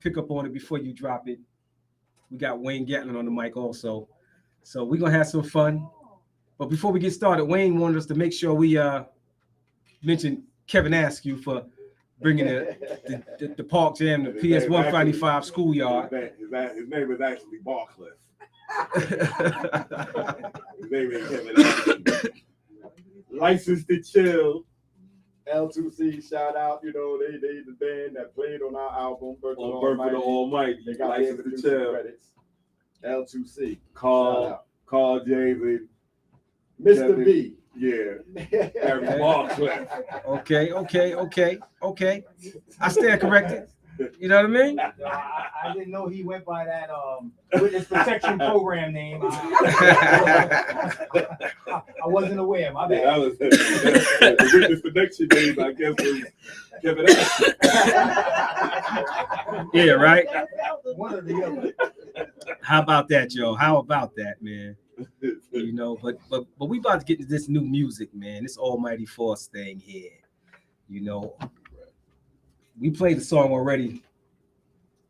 pick up on it before you drop it. We got Wayne Gatlin on the mic also. So we're going to have some fun. But before we get started, Wayne wanted us to make sure we mention Kevin Askew for bringing the Park Jam, the PS 155 schoolyard. His name is actually Barcliff. His name is Kevin Askew. Licensed to Chill. L2C, shout out, they the band that played on our album, Birth of the Almighty. They got Licensed to Chill credits. L2C. Carl James, Mr. B. Yeah. Okay. I stand corrected. You know what I mean? I didn't know he went by that witness protection program name. I wasn't aware. My bad. Yeah, the witness protection name, I guess, was Kevin Askew. Yeah, right? One or the other. How about that, Joe? How about that, man? But we about to get into this new music, man. This Almighty Force thing here. We played the song already.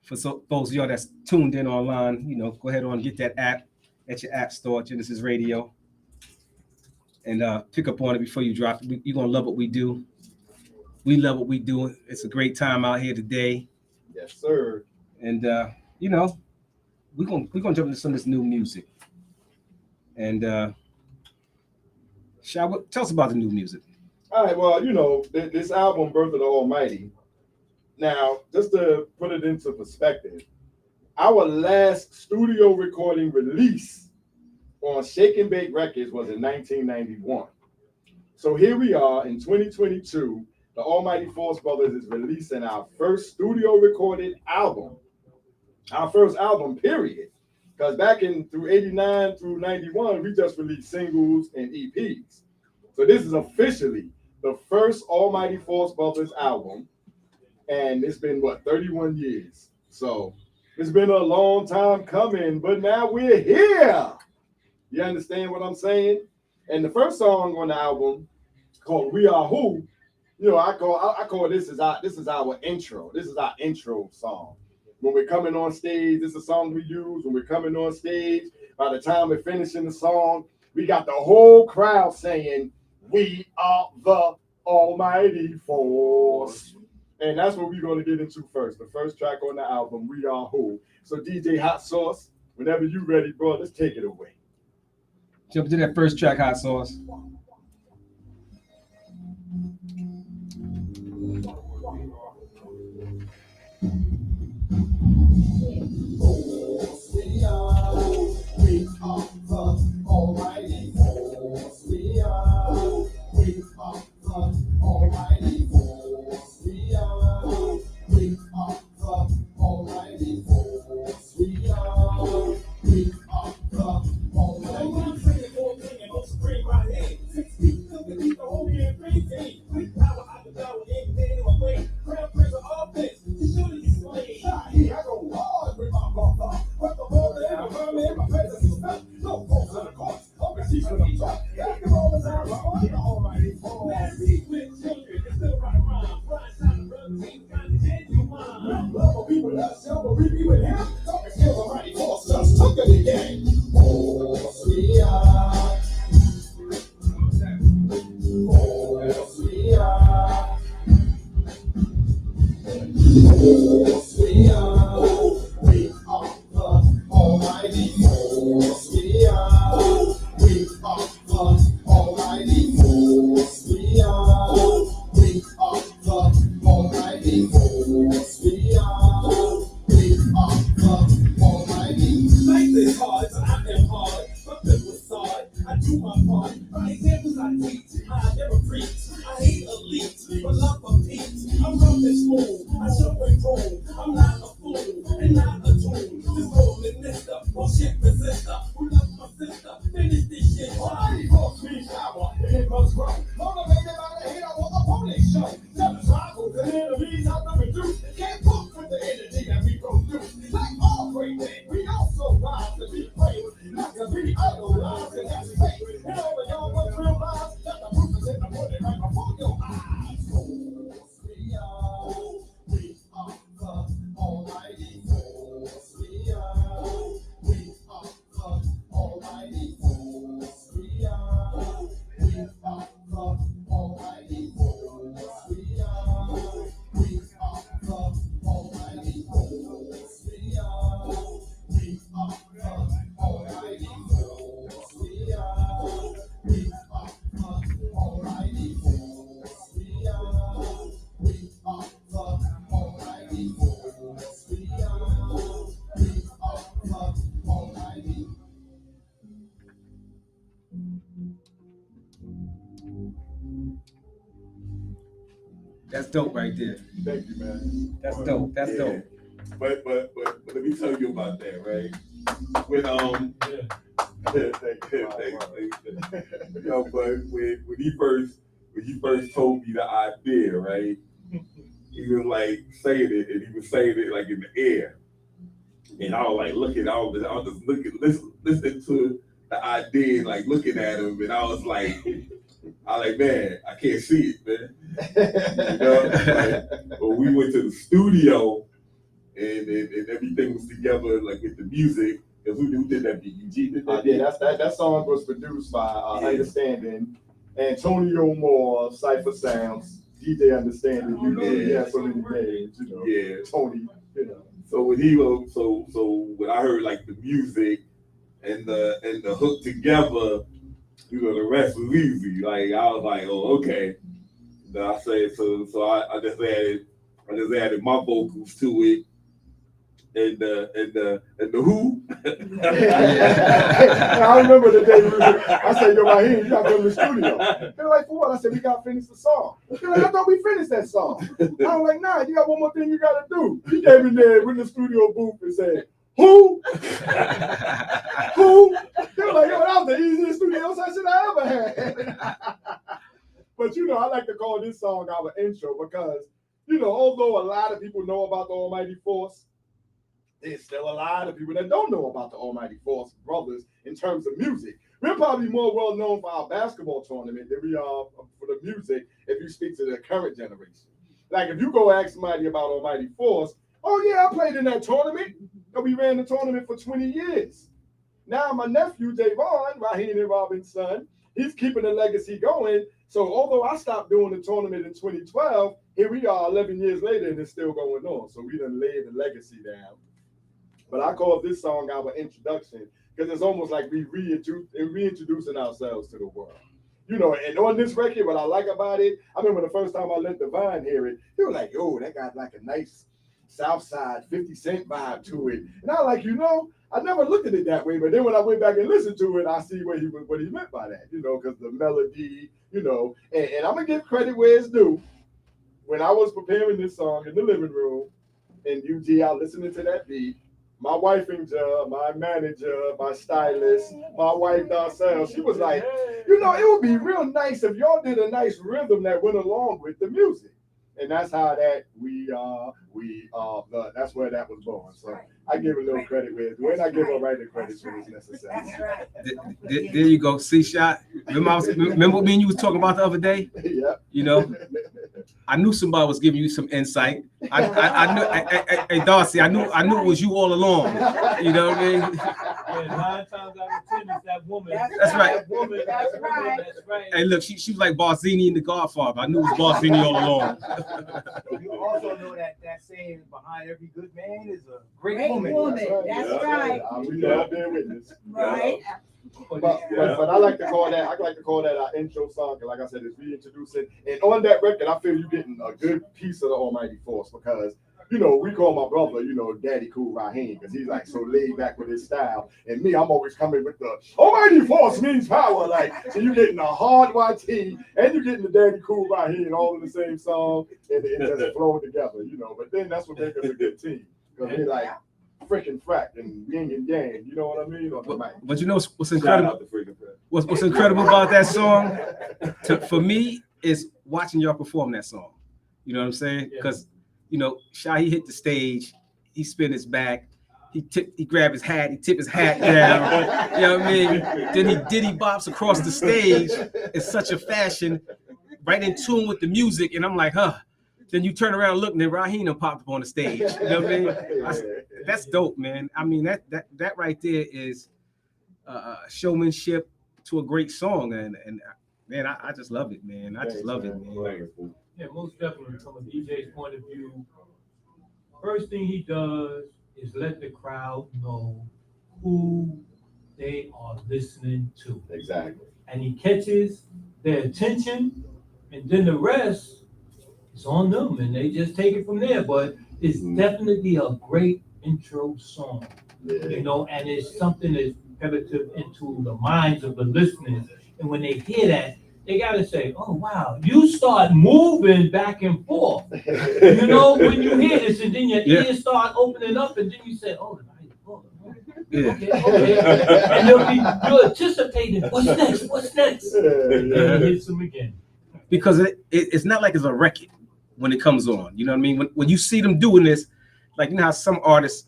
For those of y'all that's tuned in online, go ahead on and get that app at your app store, Gynesis Radio, and pick up on it before you drop it. You're gonna love what we do. We love what we do. It's a great time out here today. Yes, sir. And we're gonna jump into some of this new music. And tell us about the new music. All right, well, this album, Birth of the Almighty. Now, just to put it into perspective, our last studio recording release on Shake and Bake Records was in 1991. So here we are in 2022. The Almighty Force Brothers is releasing our first studio recorded album. Our first album, period. Because back through 89 through 91, we just released singles and EPs. So this is officially the first Almighty Force Brothers album. And it's been, 31 years. So it's been a long time coming, but now we're here. You understand what I'm saying? And the first song on the album, called We Are Who, I call this is our intro. This is our intro song. When we're coming on stage, this is a song we use when we're coming on stage. By the time we're finishing the song, we got the whole crowd saying, "We are the Almighty Force." And that's what we're going to get into first. The first track on the album, We Are Who. So DJ Hot Sauce, whenever you're ready, bro, let's take it away. Jump to that first track, Hot Sauce. We are the Almighty Force. We are the Almighty Force. We are the Almighty Force. We are the Almighty Force. We are dope right there. Thank you, man. That's dope. That's dope. But let me tell you about that, right? When Thank you. you know, but when he first told me the idea, right? He was like saying it, and he was saying it like in the air, and I was like looking, I was just looking, listening to the idea, like looking at him, and I was like, man, I can't see it, man. You know, like, when we went to the studio, and everything was together, like with the music. Who did that beat? UG did that? Yeah, that song was produced by Understanding, Antonio Moore, Cypher Sounds, DJ Understanding. You know, he has so many names. You know, Yeah. Tony. You know. So when he was, so when I heard like the music and the hook together, you know, the rest was easy. Like I was like, oh, okay. Then I said so I just added my vocals to it. And the who? I remember the day I said, yo, Raheem, you gotta go to the studio. They're like, for what? I said, we gotta finish the song. They're like, I thought we finished that song. I was like, nah, you got one more thing you gotta do. He came in there in the studio booth and said, who? Who? They were like, yo, that was the easiest studio session I ever had. But you know, I like to call this song our intro because, you know, although a lot of people know about the Almighty Force, there's still a lot of people that don't know about the Almighty Force brothers in terms of music. We're probably more well known for our basketball tournament than we are for the music if you speak to the current generation. Like if you go ask somebody about Almighty Force, oh yeah, I played in that tournament. And we ran the tournament for 20 years. Now my nephew, Davon, Raheem and Robin's son, he's keeping the legacy going. So although I stopped doing the tournament in 2012, here we are 11 years later and it's still going on. So we done laid the legacy down. But I call this song our introduction because it's almost like we reintroducing ourselves to the world. You know, and on this record, what I like about it, I remember the first time I let Divine hear it, he was like, yo, that got like a nice Southside 50 Cent vibe to it. And I like, you know, I never looked at it that way, but then when I went back and listened to it, I see what he meant by that, you know, because the melody, you know, and I'm going to give credit where it's due. When I was preparing this song in the living room in UG, I listening to that beat, my wife and my manager, my stylist, my wife Darcel, she was like, you know, it would be real nice if y'all did a nice rhythm that went along with the music. And that's how that that's where that was born. So I give a little credit when I give a writer credit when it's necessary. There you go. See, shot. Remember what me and you was talking about the other day? Yeah. You know, I knew somebody was giving you some insight. I knew. Hey, Darcy, I knew it was you all along. You know what I mean? Yeah, 9 times out of 10 it's that woman. That's right. That woman. That's right. That's right. Hey, look, she was like Barzini in The Godfather. I knew it was Barzini all along. You also know that saying behind every good man is a great Great woman. woman. That's right. We all bear witness. Right. But I like to call that our intro song. And like I said, it's reintroducing. And on that record, I feel you're getting a good piece of the Almighty Force because, you know, we call my brother, you know, Daddy Cool Raheem, because he's like so laid back with his style. And me, I'm always coming with the Almighty Force means power. Like, so you're getting a hard YT and you're getting the Daddy Cool Raheem all in the same song and it just flowing together, you know. But then that's what makes us a good team. Because we're like freaking frack and yin and yang, you know what I mean? But you know what's incredible? What's incredible about that song for me is watching y'all perform that song. You know what I'm saying? Because you know, Shy, he hit the stage, he spin his back, he grabbed his hat, he tipped his hat down. You know what I mean? Then he diddy bops across the stage in such a fashion, right in tune with the music, and I'm like, huh. Then you turn around and look, and then Raheem popped up on the stage. You know what I mean? That's dope, man. I mean, that right there is showmanship to a great song, and man, I just love it, man. I just love it, man. Yeah, most definitely. From a DJ's point of view, first thing he does is let the crowd know who they are listening to. Exactly. And he catches their attention, and then the rest is on them, and they just take it from there. But it's definitely a great intro song, you know, and it's something that's repetitive into the minds of the listeners. And when they hear that, they gotta say, oh wow, you start moving back and forth. You know, when you hear this, and then your ears start opening up, and then you say, oh, okay. And you're anticipating, what's next? And then it hits them again. Because it's not like it's a record when it comes on. You know what I mean? When you see them doing this, like, you know how some artists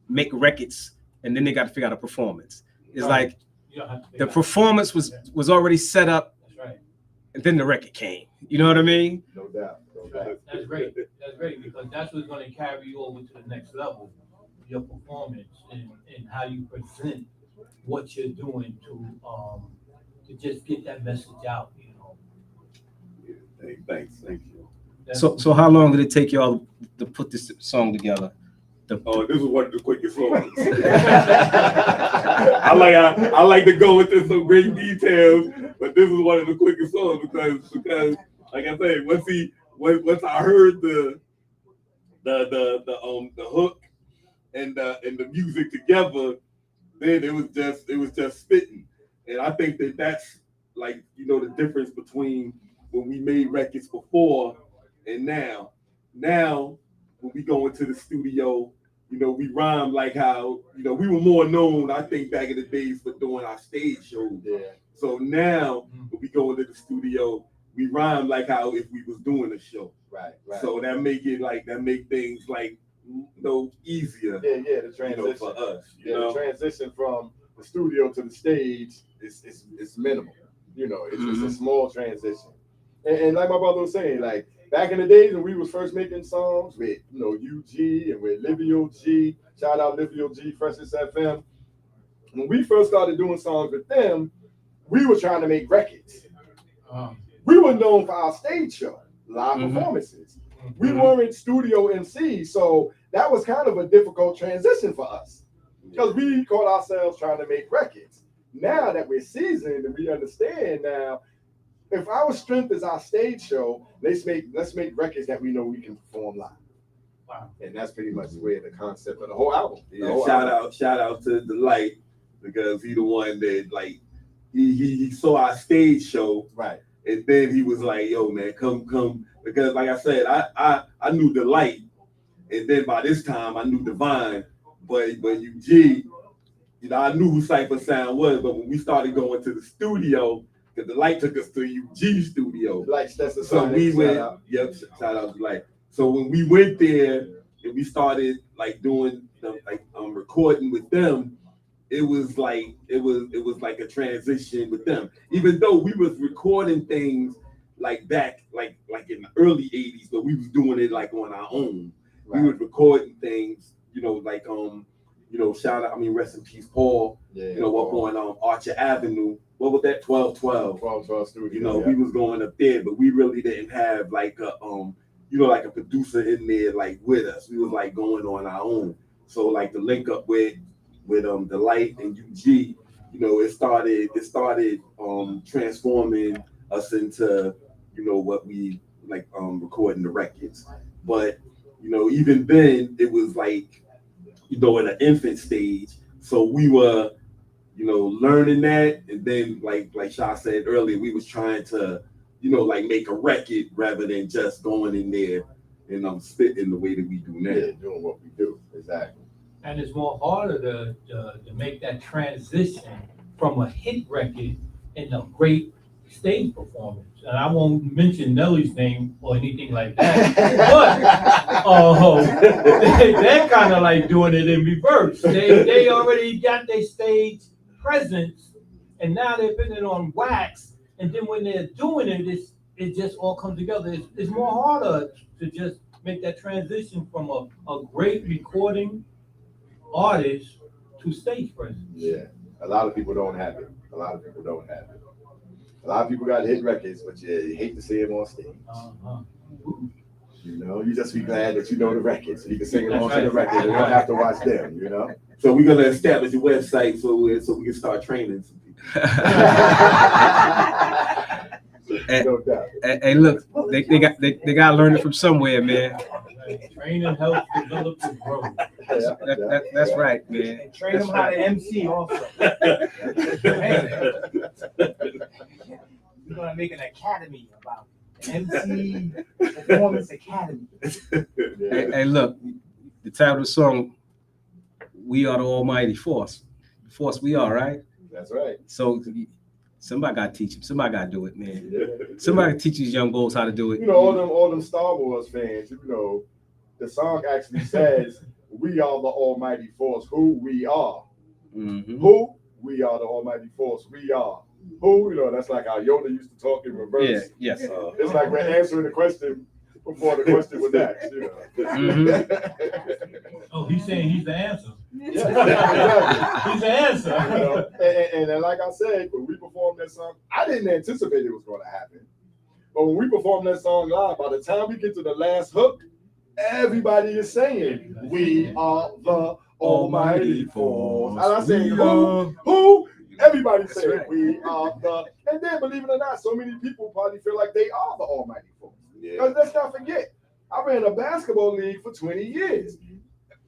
make records and then they got to figure out a performance. It's like the performance was already set up. That's right. And then the record came. You know what I mean? No doubt. That's great. That's great, because that's what's going to carry you over to the next level. Your performance and how you present what you're doing to just get that message out, you know. Thank you. So how long did it take y'all to put this song together? This is one of the quickest songs. I like to go into some great details, but this is one of the quickest songs because like I said, once I heard the hook and the music together, then it was just spitting. And I think that's like, you know, the difference between when we made records before and now. Now when we go into the studio, you know, we rhyme like how, you know, we were more known, I think, back in the days for doing our stage shows. Yeah. So now when we go into the studio, we rhyme like how if we was doing a show. Right. So that make things like, you know, easier. Yeah, the transition, you know, for us. The transition from the studio to the stage is minimal. You know, it's just a small transition. And like my brother was saying, like back in the days when we was first making songs with, you know, UG and with Livio G, shout out Livio G, Freshest FM. When we first started doing songs with them, we were trying to make records. We were known for our stage show, live performances. We weren't studio MCs, so that was kind of a difficult transition for us because we caught ourselves trying to make records. Now that we're seasoned and we understand now, if our strength is our stage show, let's make records that we know we can perform live. Wow. And that's pretty much where the concept of the whole album. Shout out to the Light, because he the one that, like, he saw our stage show, right? And then he was like, yo man, come, because like I said, I knew the Light, and then by this time I knew Divine, but UG, you know, I knew who Cypher Sound was, but when we started going to the studio, because the Light took us to UG studio. So we went, shout out to Light. So when we went there and we started like doing recording with them, it was like a transition with them. Even though we was recording things like back like in the early 80s, but we was doing it like on our own. Right. We was recording things, you know, like you know, rest in peace, Paul. Yeah, you know, Paul. Up on Archer Avenue. What was that? 1212 studio. You know, we was going up there, but we really didn't have like a you know, like a producer in there like with us. We was like going on our own. So like the link up with the Light and UG, you know, it started transforming us into, you know, what we like recording the records. But you know, even then it was like, you know, in an infant stage. So we were, you know, learning that, and then like Sha said earlier, we was trying to, you know, like make a record rather than just going in there and spitting the way that we do now. Yeah, doing what we do. Exactly. And it's more harder to make that transition from a hit record in a great stage performance. And I won't mention Nelly's name or anything like that, but they're kind of like doing it in reverse. They already got their stage presence, and now they're putting it on wax. And then when they're doing it, it just all comes together. It's more harder to just make that transition from a great recording artist to stage presence. Yeah, a lot of people don't have it. A lot of people got hit records, but you hate to see them on stage. You know, you just be glad that you know the records, so you can sing along to the record and you don't have to watch them, you know? So we're going to establish a website so we can start training some people. No doubt. Hey, look, they got to learn it from somewhere, man. Training helps develop and grow. That's right, man. And train them how to MC also. We're gonna make an academy about it. MC Performance Academy. Hey, look, the title of the song, "We Are the Almighty Force." The force we are, right? That's right. So somebody got to teach him. Somebody got to do it, man. Yeah. Somebody teach these young bulls how to do it. You know, all them Star Wars fans, you know, the song actually says, "We are the Almighty Force, who we are." Mhm. Who? We are the Almighty Force, we are. Who? You know, that's like how Yoda used to talk in reverse. Yeah, yes. It's like we're answering the question before the question was asked, you know. Mhm. Oh, he's saying he's the answer. Yeah, exactly. He's the answer. You know, and like I said, when we performed that song, I didn't anticipate it was going to happen. But when we performed that song live, by the time we get to the last hook, everybody is saying, "We are the Almighty Force." And I say, who? Everybody saying, right. "We are the," and then believe it or not, so many people probably feel like they are the Almighty Force. Yeah. Because let's not forget, I ran a basketball league for 20 years.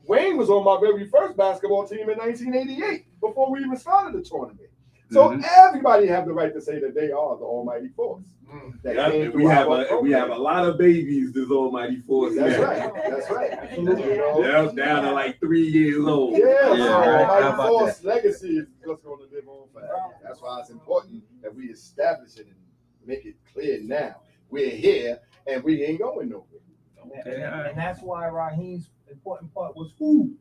Wayne was on my very first basketball team in 1988 before we even started the tournament. So Mhm. everybody have the right to say that they are the Almighty Force. That Yeah, came and through we have our a program. lot of babies. This Almighty Force. That's now. right. That's right. Absolutely. You know? They're down to like 3 years old. Yeah, Yeah, so right. How Almighty about Force legacy is just going to live on forever. That's why it's important that we establish it and make it clear now. We're here and we ain't going nowhere. Okay, all right. And that's why Raheem's important part was who.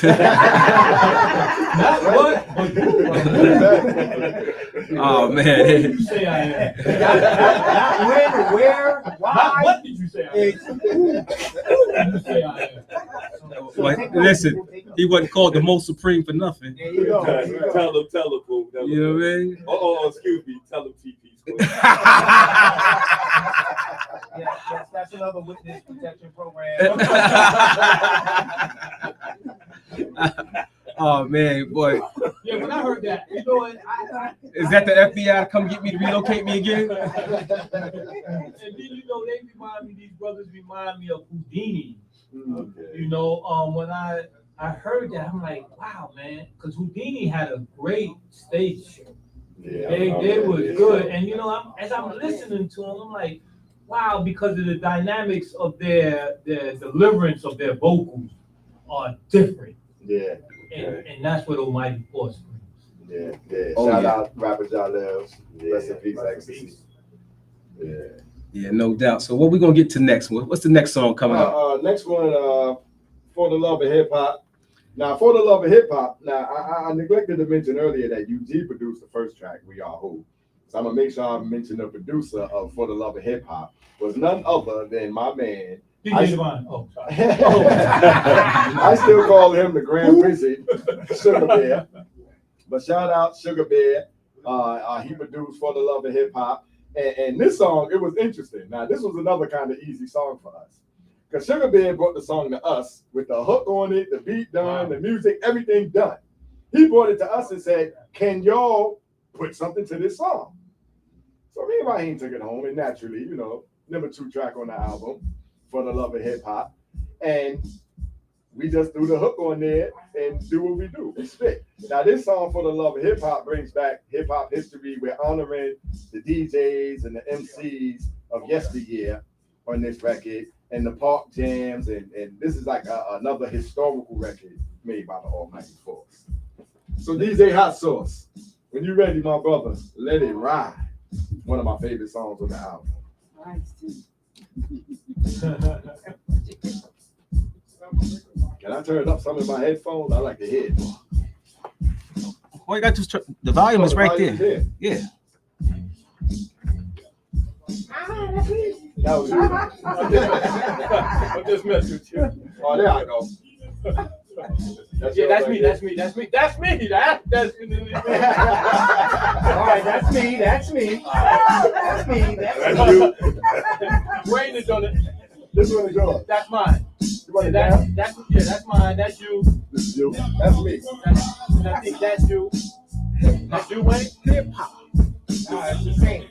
Not what, but who. Oh Who man. did you say I am? Not when, where, Not why. what did you say I am? It's who. Who did you say I am? Well, listen, he wasn't called the most supreme for nothing. There you go. There you go. Tell them, Pooh. You know what I mean? Oh, excuse me. Tell them TP Square. Yeah, that's another witness protection program. Oh man, boy, Yeah, when I heard that, you know what? is that the FBI to come get me to relocate me again? And then you know these brothers remind me of Houdini. Okay. You know, when I heard that, I'm like, wow, man, because Houdini had a great stage show. Yeah, They were good, and you know, as I'm listening to them, I'm like, wow, because of the dynamics of their deliverance of their vocals are different, Yeah, and that's what Almighty Force brings. yeah. Oh, Shout yeah. out Rapper Jaleel. Rest in peace, ecstasy. Yeah. Yeah, no doubt. So what we gonna get to next? What's the next song coming up? Next one, For the Love of Hip Hop. Now, For the Love of Hip Hop. Now, I neglected to mention earlier that UG produced the first track, We Are Who. So I'm gonna make sure I mention the producer of For the Love of Hip Hop was none other than my man. DJ Divine. Oh, sorry. I still call him the Grand Wizard, Sugar Bear. But shout out Sugar Bear. He produced For the Love of Hip Hop. And this song, it was interesting. Now, this was another kind of easy song for us. Because Sugar Bear brought the song to us with the hook on it, the beat done, the music, everything done. He brought it to us and said, "Can y'all put something to this song?" So me and Raheem took it home, and naturally, you know, number 2 track on the album, For the Love of Hip Hop. And we just threw the hook on there and do what we do. We spit. Now, this song, For the Love of Hip Hop, brings back hip hop history. We're honoring the DJs and the MCs of yesteryear on this record, and the park jams. And this is like another historical record made by the Almighty Force. So, DJ Hot Sauce, when you're ready, my brother, let it ride. One of my favorite songs on the album. Can I turn up some in my headphones? I like to hear it. All you got to the volume is right there. Yeah. That was you. I just messed with you. Oh, there I go. Yeah, that's me. That's me. That's me. That's me. That's me. All right, that's me. That's me. That's me. That's me. Wayne is on it. This one is yours. That's mine. You want Yeah, it down? that's mine. That's you. This is you. That's me. I think that's you. That's you, Wayne. Hip hop. All right, it's the same.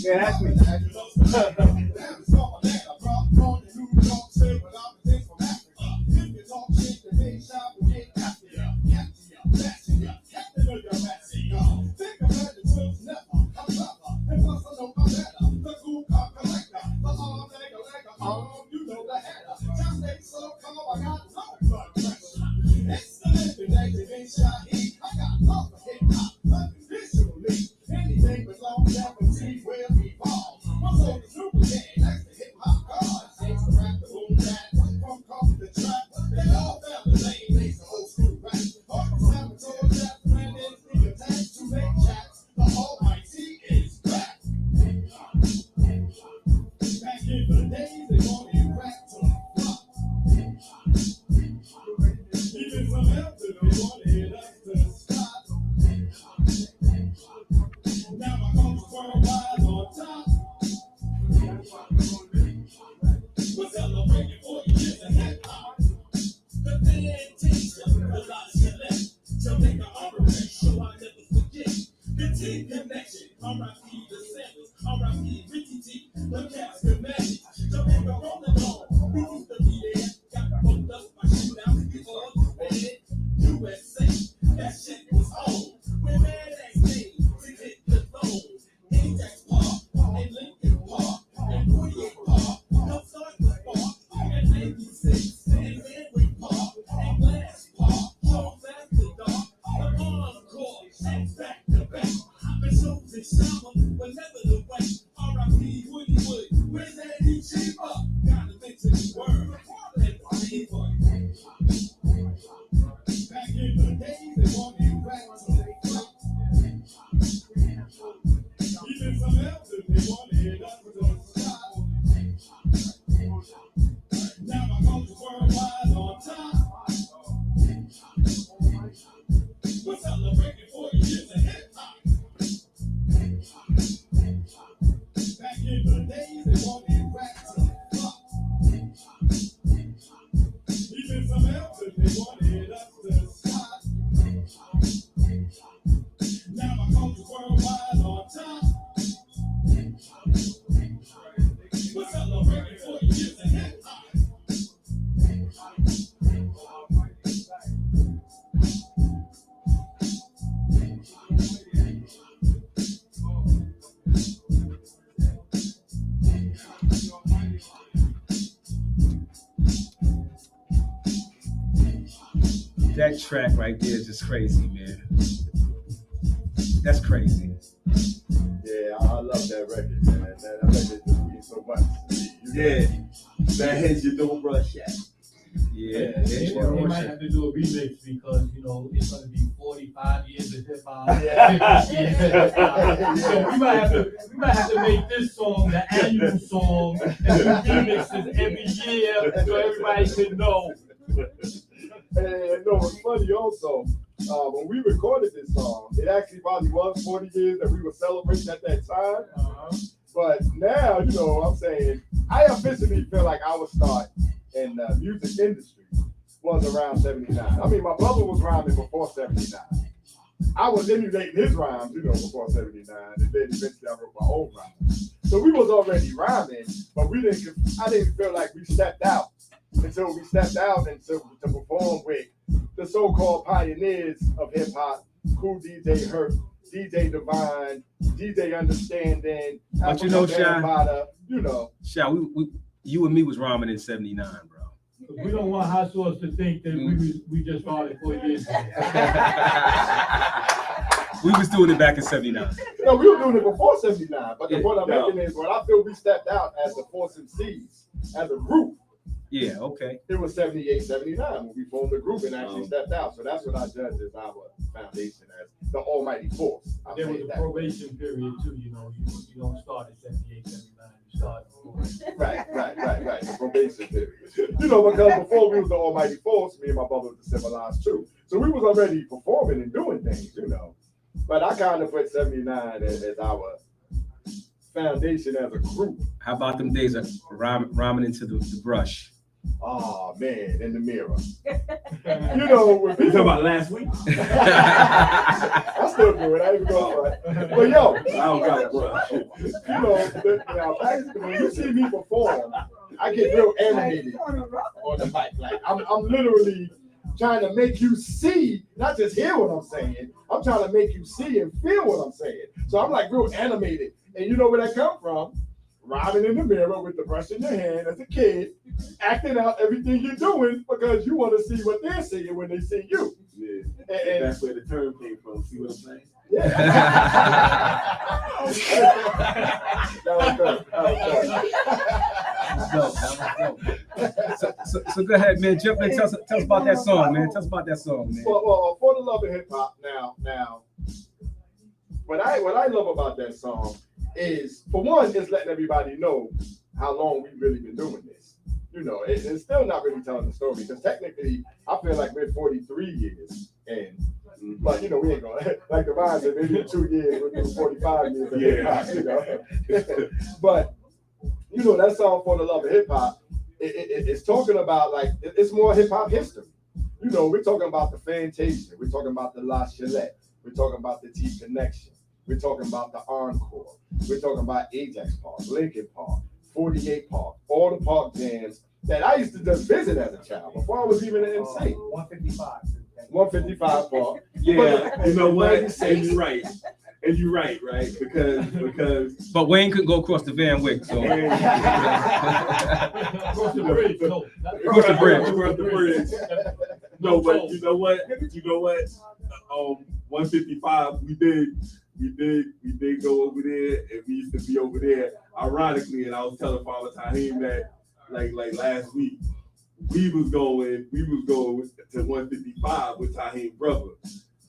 Yeah, that's me. That track right there is just crazy, man. That's crazy. Yeah, I love that record, man. That record just means so much. Yeah, that hits you don't brush at. Yeah, They might have to do a remix because, you know, it's going to be 45 years of hip hop. Yeah. 50 years of hip hop. So we might have to make this song the annual song and do remixes every year so everybody can know. And no, it's funny also, when we recorded this song, it actually probably was 40 years that we were celebrating at that time. But now, you know, I'm saying, I officially feel like our start in the music industry was around 79. I mean, my brother was rhyming before 79. I was emulating his rhymes, you know, before 79, and then eventually I wrote my own rhymes. So we was already rhyming, but I didn't feel like we stepped out until we stepped out and to perform with the so-called pioneers of hip-hop, Cool DJ Herc, DJ Divine, DJ Understanding, But you know, Shy, you know. Shy, you and me was rhyming in 79, bro. We don't want hot sauce to think that we just started 4 years ago. We was doing it back in 79. No, we were doing it before 79, but the point I'm making is when I feel we stepped out as the Force MCs, as a group. Yeah, okay. It was 78, 79 when we formed the group and actually stepped out. So that's what I judge as our foundation, as the almighty force. There was a probation period too, you know. You don't start at 78, 79. You start before. Right. The probation period. You know, because before we was the almighty force, me and my brother was the civilized too. So we was already performing and doing things, you know. But I kind of put 79 as our foundation as a group. How about them days of rhyming into the brush? Oh man, in the mirror. You know, when You people, talking about last week? I still do it. I even go for it. But yo, I don't got it, bro. you know, now when you see me perform, I get real animated on the mic. Like I'm literally trying to make you see, not just hear what I'm saying. I'm trying to make you see and feel what I'm saying. So I'm like real animated. And you know where that come from? Rhyming in the mirror with the brush in your hand as a kid, acting out everything you're doing because you want to see what they're seeing when they see you. Yeah. And That's where the term came from. See what I'm saying? yeah. That was good. So go ahead, man. Jump in. Tell us about that song, man. Tell us about that song, man. Well, for the love of hip hop. Now, what I love about that song is, for one, it's letting everybody know how long we've really been doing this. You know, it's still not really telling the story because technically, I feel like we're 43 years in. But you know, we ain't gonna like the Vine said, maybe in 2 years we'll do 45 years of hip hop. You know, but you know that song "For the Love of Hip Hop," it's talking about like it's more hip hop history. You you know, we're talking about the Fantasia, we're talking about the La Chalette, we're talking about the T Connection, we're talking about the Encore, we're talking about Ajax Park, Lincoln Park, 48 Park, all the park jams that I used to just visit as a child before I was even an MC. 155. 155 Park. Yeah, you know what? 96. And you're right. And you're right, right? Because But Wayne couldn't go across the Van Wyck, so Across the bridge, no. not- Across the bridge. Across the bridge. No, but you know what? 155, we did go over there, and we used to be over there. Ironically, and I was telling Father Tahim that like last week, we was going to 155 with Tahim's brother,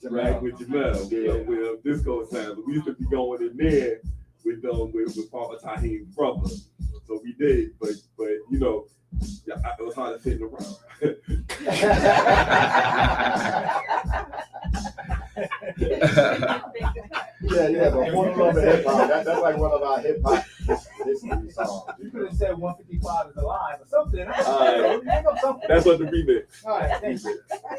right? With Jamel, with disco sound. But we used to be going in there with Father Tahim's brother. So we did, but you know, yeah, it was hard to fit around. Yeah, but one love of hip hop. That's like one of our hip hop history songs. You could have said 155 is alive or something. Right. Make up something. That's what the remix. All right, thanks.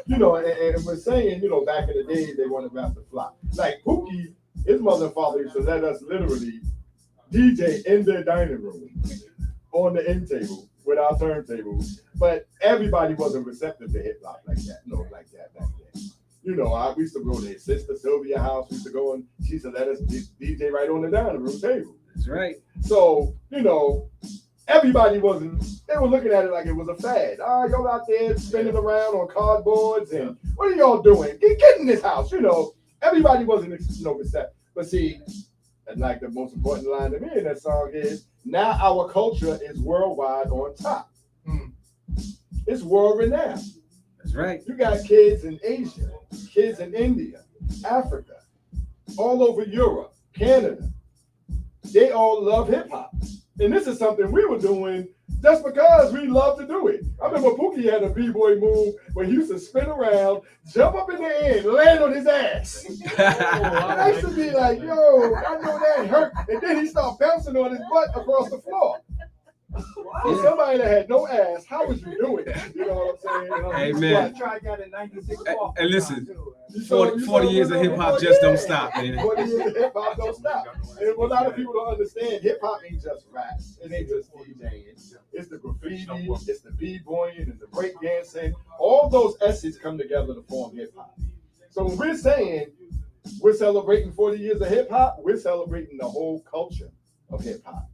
You know, and we're saying, you know, back in the day, they wanted rap to fly. Like Pookie, his mother and father used to let us literally DJ in their dining room on the end table with our turntables. But everybody wasn't receptive to hip hop like that. No, like that back then. You know, we used to go to his sister Sylvia's house. We used to go and she used to let us DJ right on the dining room table. that's right. So, you know, everybody they were looking at it like it was a fad. Y'all out there spinning around on cardboards and what are y'all doing? Get in this house, you know. Everybody wasn't, you know, receptive. But see, and like the most important line to me in that song is, now our culture is worldwide on top. It's world renowned. That's right. You got kids in Asia, kids in India, Africa, all over Europe, Canada. They all love hip hop. And this is something we were doing just because we love to do it. I remember Pookie had a b-boy move where he used to spin around, jump up in the air, and land on his ass. And I used to be like, yo, I know that hurt. And then he started bouncing on his butt across the floor. For somebody that had no ass, how was you doing that? You know what I'm saying? Hey, man. I tried that in 96. And listen, You saw- 40 years of hip hop just don't stop, man. 40 years of hip hop don't stop. And what a lot of people don't understand, hip hop ain't just rap. It ain't just DJing. It's the graffiti, it's the b-boying and the break dancing. All those S's come together to form hip hop. So when we're saying we're celebrating 40 years of hip hop, we're celebrating the whole culture of hip hop.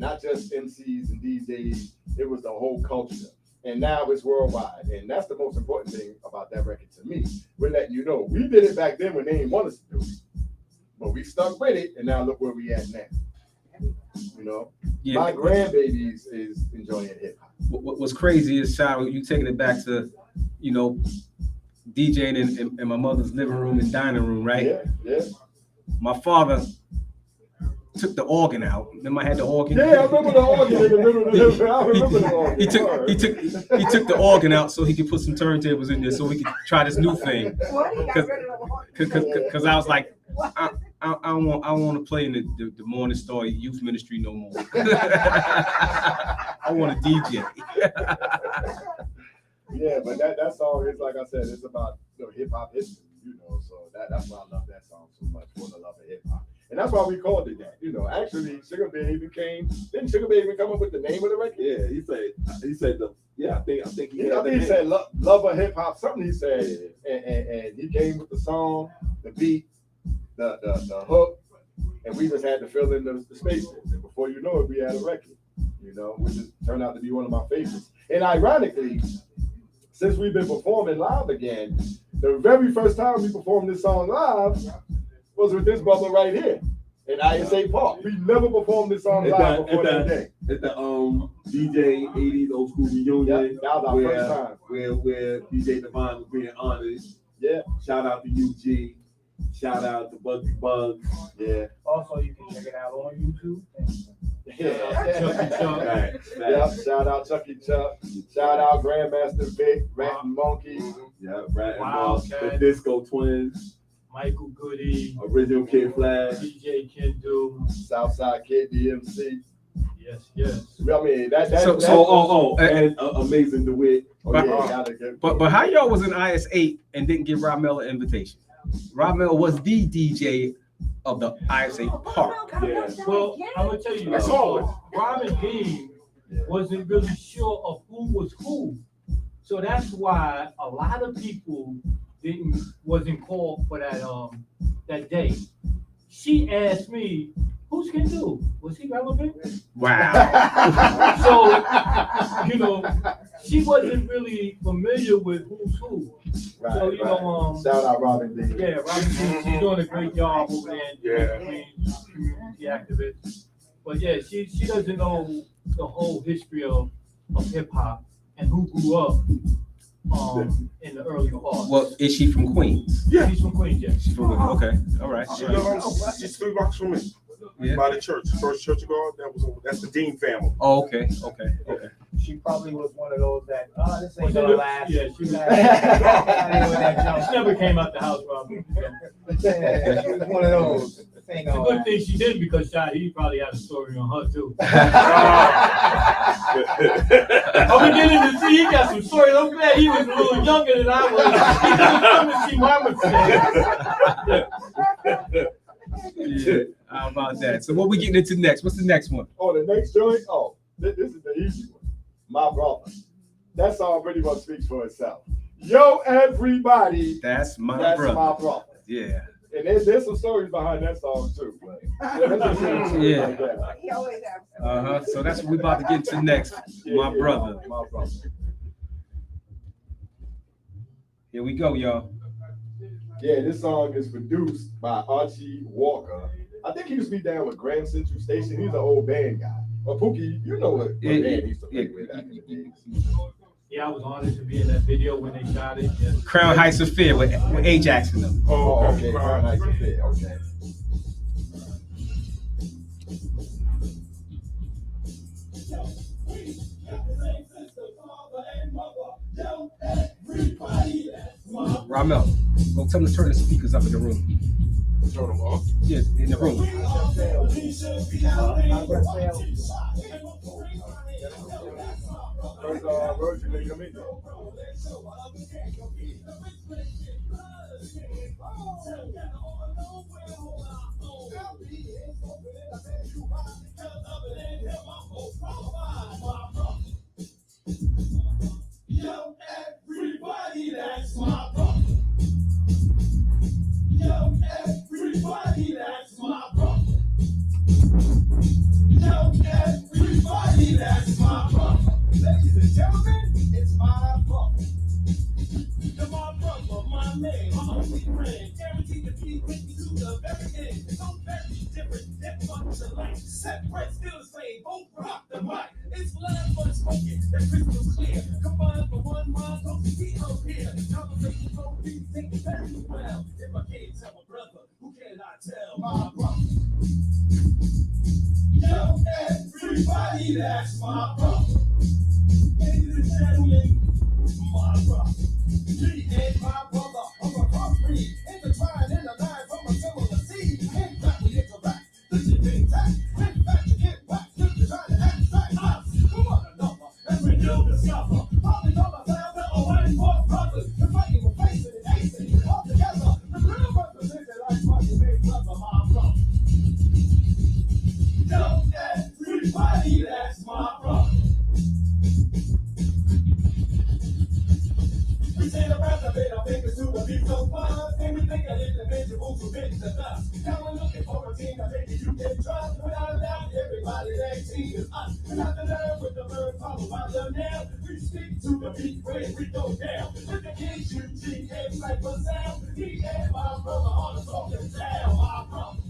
Not just MCs and DJs, it was the whole culture. And now it's worldwide. And that's the most important thing about that record to me. We're letting you know, we did it back then when they didn't want us to do it. But we stuck with it, and now look where we at now. You know? Yeah. My grandbabies is enjoying hip hop. What's crazy is, Shai, you taking it back to, you know, DJing in my mother's living room and dining room, right? Yeah. My father took the organ out. Remember I had the organ? Yeah, I remember the organ in the middle of the living room. I remember the organ. He took the organ out so he could put some turntables in there so we could try this new thing. Because I was like, I don't want to play in the Morning Star Youth Ministry no more. I want to DJ. Yeah, but that song is, like I said, it's about, you know, hip hop history, you know. So that's why I love that song so much, for the love of hip hop. And that's why we called it that. You know, actually, Sugar Baby didn't Sugar Baby come up with the name of the record? Yeah, he said I think he said love of hip hop, something he said. And he came with the song, the beat, the hook, and we just had to fill in the spaces. And before you know it, we had a record, you know, which has turned out to be one of my favorites. And ironically, since we've been performing live again, the very first time we performed this song live was with this brother right here in ISA Park. We never performed this song live before that day. At the DJ 80s old school reunion. That was our first time. Where DJ Divine was being honored. Yeah. Shout out to UG. Shout out to Bugsy Bugs. Yeah. Also, you can check it out on YouTube. Yeah. Right. Yep. Shout out Chucky Chuck. Shout out Grandmaster Vic, Rat and Monkey. Yeah, Rat and Monkey. Wildcat. The Disco Twins. Michael Goody, Original Kid Flash. DJ Kendall, Southside Kid DMC. Yes. I mean, that's and Amazing DeWitt. But how y'all was in IS8 and didn't give Rob Mel an invitation? Rob Mel was the DJ of the IS8 part. Yeah. Well, I'm gonna tell you, That's all. Robin Dean wasn't really sure of who was who, so that's why a lot of people wasn't called for that day. She asked me, "Who's can do? Was he relevant?" Wow. So she wasn't really familiar with who's who. Right, So shout out Robin D. Yeah, Robin D. She's doing a great job over there. Yeah. Community activist. But yeah, she doesn't know the whole history of hip hop and who grew up in the early parts. Well, is she from Queens? Yeah. She's from Queens, yeah. She's from Queens. Okay. All right. She's 3 blocks from me. Yeah. By the church, First Church of God. That's the Dean family. Oh, okay. She probably was one of those that, this Was ain't it gonna a- last. Yeah, she was She never came out the house, Robin. She was one of those. This ain't It's a gonna good last. thing she did because Shahid probably had a story on her too. I'm beginning to see he got some stories. I'm glad he was a little younger than I was. He didn't come to see my mistake. Yeah. How about that? So what we getting into next? What's the next one? Oh, the next joint? Oh, this is the easy one. My brother. That song pretty much speaks for itself. Yo, everybody. That's my That's brother. my brother. Yeah. And there's some stories behind that song too. But let's just get into it Yeah. like that. He always has. So that's what we about to get into next. My brother. My brother. Here we go, y'all. Yeah, this song is produced by Archie Walker. I think he used to be down with Grand Central Station. He's an old band guy. But Pookie, you know what band he used to play with back in the days. Yeah, I was honored to be in that video when they shot it. Yes. Crown Heights Affair with Ajax in them. Oh, okay. Very nice to see. Okay. Ramel, go tell them to turn the speakers up in the room. Turn them off. Yeah, in the room. First version they come in. Yo, everybody, that's my brother. Yo, everybody, that's my brother. Yo, everybody, that's my brother. Ladies and gentlemen, it's my brother. You're my brother, my man, my only friend. Guaranteed to be with me to the very end. So very different, yet much alike. Separate, still the same, both rock the mic. It's loud but spoken, that crystal clear. Combined for one mind, don't be up here. Conversation don't be taken very well. If I can't tell a brother, who can I tell? My brother. Yo, everybody, that's my brother. Ladies and gentlemen, my brother. Me and my brother are a crossbreed, intertwined in a line from a similar seed. In fact, we interact, this is big tact. In fact, you get whacked if you try to abstract us from one another, and we do discover. Probably know myself that Owen was brothers, and fighting with facing and acing all together. The real brothers is the life of the big brother, my brother. Yo, everybody, that's my brother. We say the rest of it, I think it's to be so fun. And we think of individuals who fit the dust. Now we're looking for a team that maybe you can trust. Without a doubt, everybody that team is us. We have to learn with the bird, follow by the nail. We speak to the beat when we go down. With the kids, you G, and cypher sound. He and my brother on the broken down, my brother.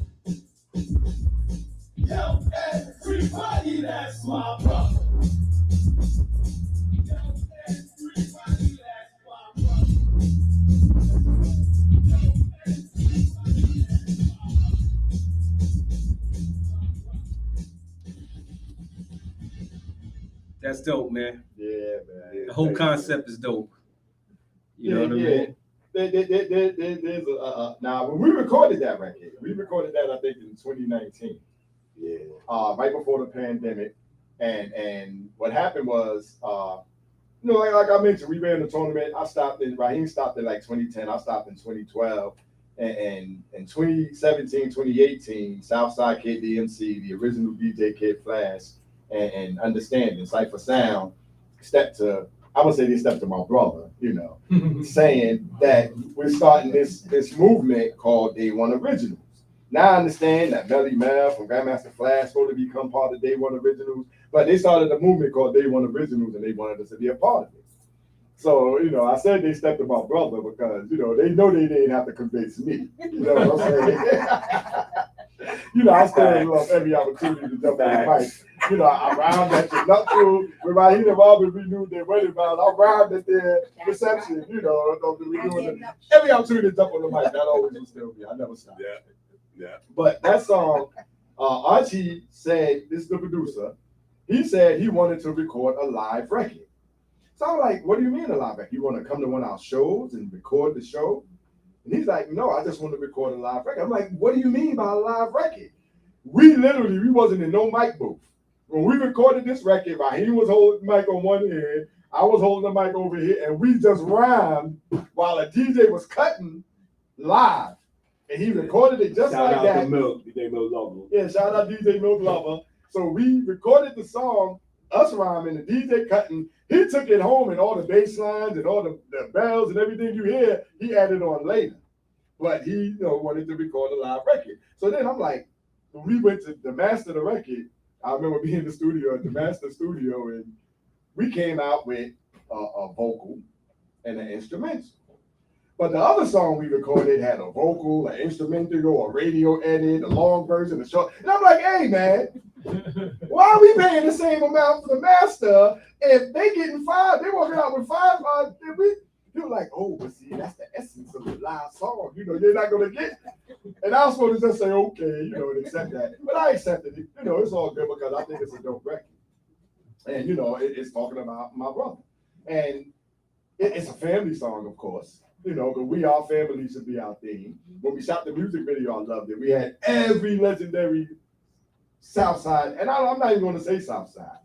Yo, everybody, that's my brother. Yo, everybody, that's my brother. That's dope, man. Yeah, man. The whole concept is dope. You know what I mean? There's now when we recorded that record, I think in 2019. Yeah. Right before the pandemic. And what happened was, like I mentioned, we ran the tournament. I stopped in, Raheem stopped in like 2010. I stopped in 2012. And in 2017, 2018, Southside Kid DMC, the original DJ Kid Flash, and Understanding, Cypher Sound, stepped to my brother, saying that we're starting this movement called Day One Originals. Now I understand that Melly Mel from Grandmaster Flash supposed to become part of Day One Originals, but they started a movement called Day One Originals, and they wanted us to be a part of it. So, I said they stepped to my brother because, they know they didn't have to convince me. You know what I'm saying? I still love every opportunity to jump on the mic. I rhymed at the nutful. When Raheem and Robin renewed their wedding vows, I rhymed at their reception, every opportunity to jump on the mic. That always was still me. I never stopped. Yeah. But that song, Archie said, this is the producer, he said he wanted to record a live record. So I'm like, what do you mean a live record? You want to come to one of our shows and record the show? And he's like, no, I just want to record a live record. I'm like, what do you mean by a live record? We wasn't in no mic booth. When we recorded this record, Raheem was holding the mic on one hand, I was holding the mic over here, and we just rhymed while a DJ was cutting live. And he recorded it just shout like that. Shout out to Milk, DJ Milk Lover. Yeah, shout out DJ Milk Lover. So we recorded the song, us rhyming, the DJ cutting. He took it home and all the bass lines and all the bells and everything you hear, he added on later. But he wanted to record a live record. So then I'm like, when we went to the master the record, I remember being in the studio at the master studio, and we came out with a vocal and an instrumental. But the other song we recorded had a vocal, an instrumental, a radio edit, a long version, a short. And I'm like, hey, man, why are we paying the same amount for the master if they getting five? They walking out with five. You're like, oh, but see, that's the essence of the live song. You're not going to get it. And I was supposed to just say, okay, and accept that. But I accepted it. It's all good because I think it's a dope record. And, it's talking about my brother. And it's a family song, of course. But we, our family, should be our theme. When we shot the music video, I loved it. We had every legendary Southside, and I'm not even going to say Southside.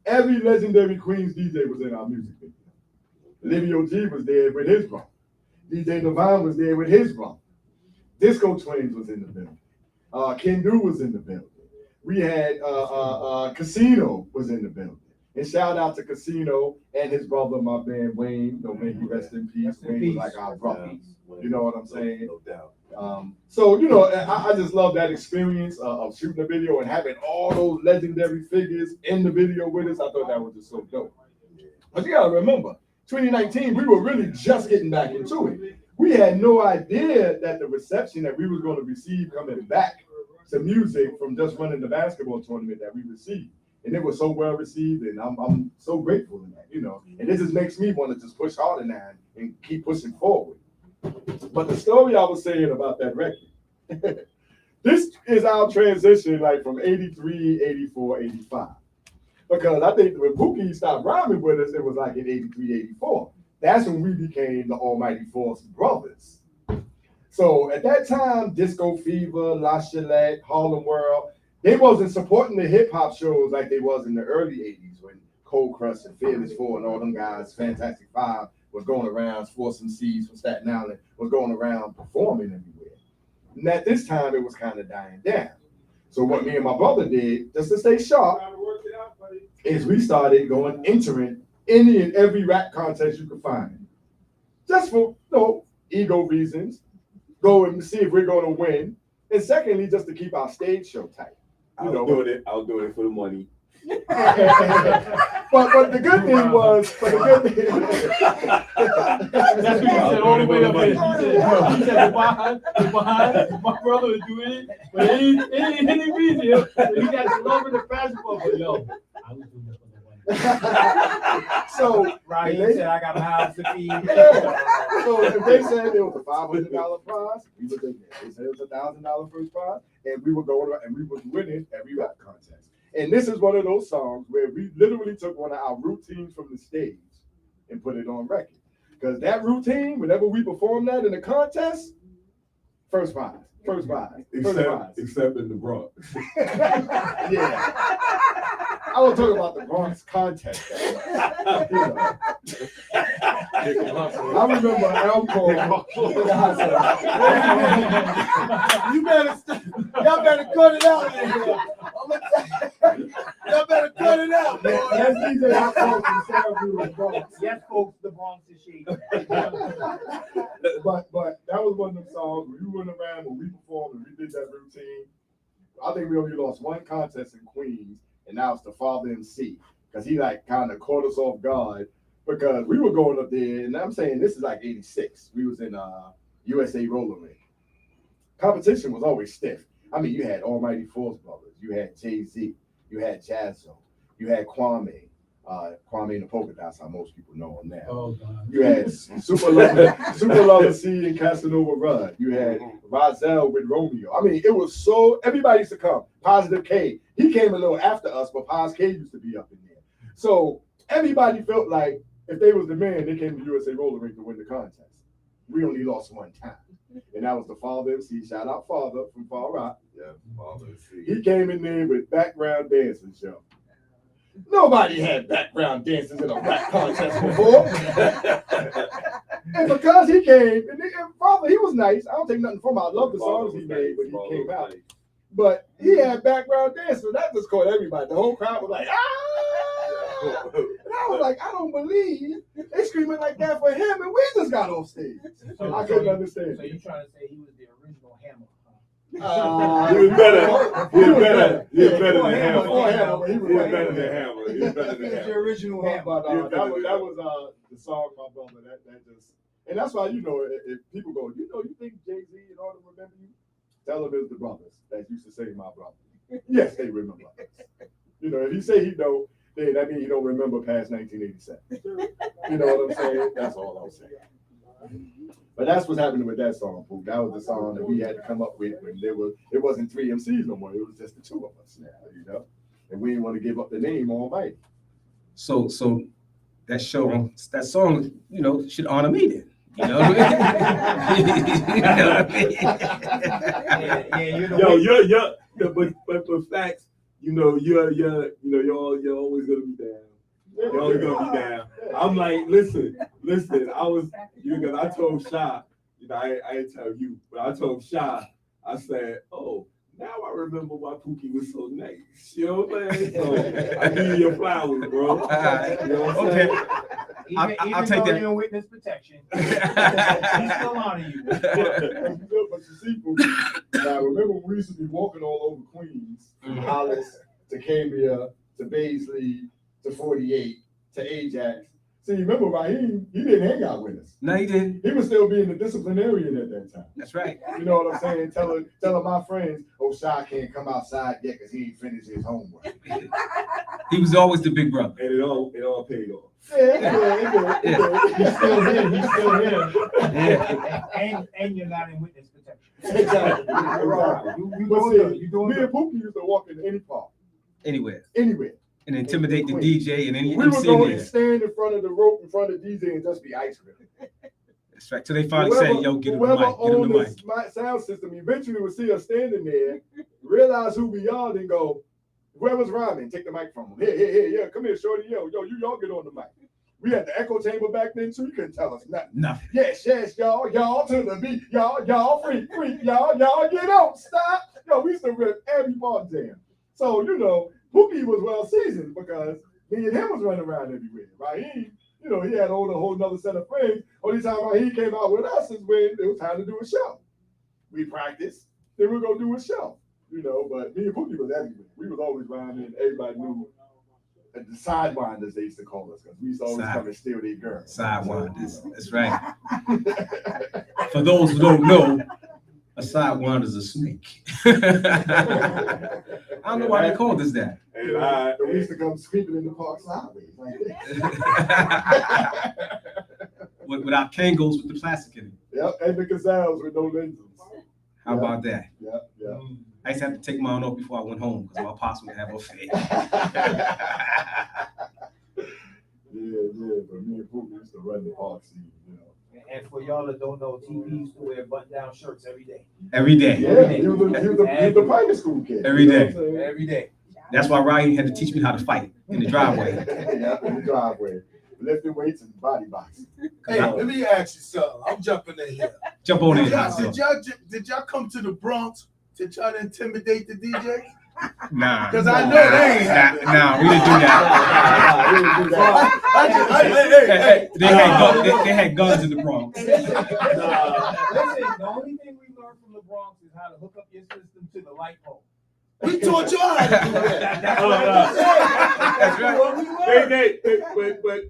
Every legendary Queens DJ was in our music video. Livio G was there with his brother. DJ Divine was there with his brother. Disco Twins was in the building. Ken Du was in the building. We had Casino was in the building. And shout out to Casino and his brother, my man Wayne. May he rest in peace. Wayne was like our brother. You know what I'm saying? No doubt. So, I just love that experience of shooting a video and having all those legendary figures in the video with us. I thought that was just so dope. But you gotta remember, 2019, we were really just getting back into it. We had no idea that the reception that we was going to receive coming back to music from just running the basketball tournament that we received. And it was so well received, and I'm so grateful in that, And it just makes me want to just push harder now and keep pushing forward. But the story I was saying about that record, this is our transition like from 83, 84, 85. Because I think when Pookie stopped rhyming with us, it was like in 83, 84. That's when we became the Almighty Force Brothers. So at that time, Disco Fever, La Chalette, Harlem World, they wasn't supporting the hip hop shows like they was in the early 80s when Cold Crush and Fearless Four and all them guys, Fantastic Five, was going around, Force MCs from Staten Island, was going around performing everywhere. And at this time, it was kind of dying down. So what me and my brother did, just to stay sharp, is we started entering any and every rap contest you could find. Just for ego reasons, go and see if we're going to win. And secondly, just to keep our stage show tight. I was doing it for the money. but the good thing was, That's what he said all the way up there. He said behind, my brother was doing it, but any reason, he got to love the basketball, but yo, I was doing it for the money. So Right, he said I got a house to feed. So if they said it was a $500 prize, we would think that. They said it was $1,000 first prize, and we would go around and we was winning every rap contest. And this is one of those songs where we literally took one of our routines from the stage and put it on record. Because that routine, whenever we performed that in a contest, First prize. Except in the Bronx. Yeah. I was talking about the Bronx context. I remember Elko. Y'all better cut it out. Y'all better cut it out. Yes, DJ Alcohol from Sarah Bronx. Yes, folks, the Bronx is shady. But that was one of them songs when you went around, when we performed and we did that routine. I think we only lost one contest in Queens, and now it's the Father MC, because he like kind of caught us off guard because we were going up there, and I'm saying this is like '86. We was in USA Roller Rink. Competition was always stiff. I mean, you had Almighty Force Brothers, you had Jay-Z, you had Jazzo, you had Kwame and the Polka Dots, how most people know him now. Oh, God. You had Super Lover C and Casanova Rudd. You had Rozelle with Romeo. I mean, it was so, everybody used to come. Positive K. He came a little after us, but Pos K used to be up in there. So everybody felt like if they was the man, they came to USA Roller Rink to win the contest. We only lost one time. And that was the Father MC. Shout out Father from Far Rock. Yeah, Father MC. He came in there with background dancing show. Nobody had background dancers in a rap contest before. And because he came, and Father, he was nice. I don't take nothing from him. I love the songs he made when he came out. But he had background dancers. That just caught everybody. The whole crowd was like, ah! And I was like, I don't believe they screaming like that for him, and we just got off stage. I couldn't understand. So you're trying to say he was the original Hammer? He was better. He was better than Hammer. He was better than Hammer. He was the original Hammer. But that was the song, my brother. That just, and that's why, you know, if people go, you know, you think Jay-Z and all them remember you? Tell them it's the brothers that used to say my brother. Yes, they remember us. You know, if he say he don't, then that means he don't remember past 1987. You know what I'm saying? That's all I'm saying. But that's what's happening with that song, Pooh. That was the song that we had to come up with when it wasn't 3 MCs no more. It was just the 2 of us now, you know. And we didn't want to give up the name Almighty. So that song, you know, should honor me then. You know what I mean? But facts, you know, you're always gonna be down. You're always gonna be down. I'm like, listen. I told Sha, you know, I ain't tell you, but I told Sha, I said, oh, now I remember why Pookie was so nice. You know what I'm saying? So I give you your flowers, bro. You know what I'm saying? I'll take that. You're in witness protection. He's still on you. But you see, Pookie, now remember when we used to be walking all over Queens, from Hollis to Cambria to Baisley to 48 to Ajax. See, remember Raheem, he didn't hang out with us. No, he didn't. He was still being the disciplinarian at that time. That's right. You know what I'm saying? Telling my friends, oh, Shy can't come outside yet because he ain't finished his homework. He was always the big brother. And it all paid off. Yeah. He's still here. Yeah. And you're not in witness protection. Exactly. You doing Me and Pookie used to walk in any park. Anywhere. And intimidate the DJ and any We would MC go there. and stand in front of the rope in front of DJ and just be ice cream. That's right. Till they finally say, yo, get him the whoever mic. Get him the mic. owned this sound system eventually would see us standing there, realize who we are, then go, whoever's rhyming, take the mic from him. Here, yeah, come here, shorty, y'all get on the mic. We had the echo chamber back then too. You couldn't tell us nothing. Nothing. Yes, y'all to the beat, y'all freak, y'all get on, stop. Yo, we used to rip every bar jam. So, you know, Pookie was well seasoned because me and him was running around everywhere. Raheem, you know, he had a whole nother set of friends. Only time Raheem came out with us is when it was time to do a show. We practiced, then we go do a show. You know, but me and Pookie was everywhere. We was always around and everybody knew the sidewinders, they used to call us, because we used to always come and steal their girls. Sidewinders. That's right. For those who don't know, a sidewinder is a snake. I don't know why they called us that. And we used to come sweeping in the park sideways like this. with our Kangos with the plastic in it. Yep, and the gazelles with no lenses. How about that? Yep. I used to have to take mine off before I went home because my pops would have a fit. Yeah, but me and Pookie used to run the park scene, you know. And for y'all that don't know, TP used to wear button-down shirts every day. Every day. Yeah, he was a private school kid. Every you know day. what I'm saying? Every day. That's why Ryan had to teach me how to fight in the driveway. Yeah, in the driveway. Lifting weights and body boxing. Hey, let me ask you something. I'm jumping in here. Jump on in. Did y'all come to the Bronx to try to intimidate the DJ? Nah. Because I know they ain't happening. Nah, we didn't do that. We didn't do that. They had guns in the Bronx. Listen, the only thing we learned from the Bronx is how to hook up your system to the light pole. We taught y'all how to do that. That's right. What we learned.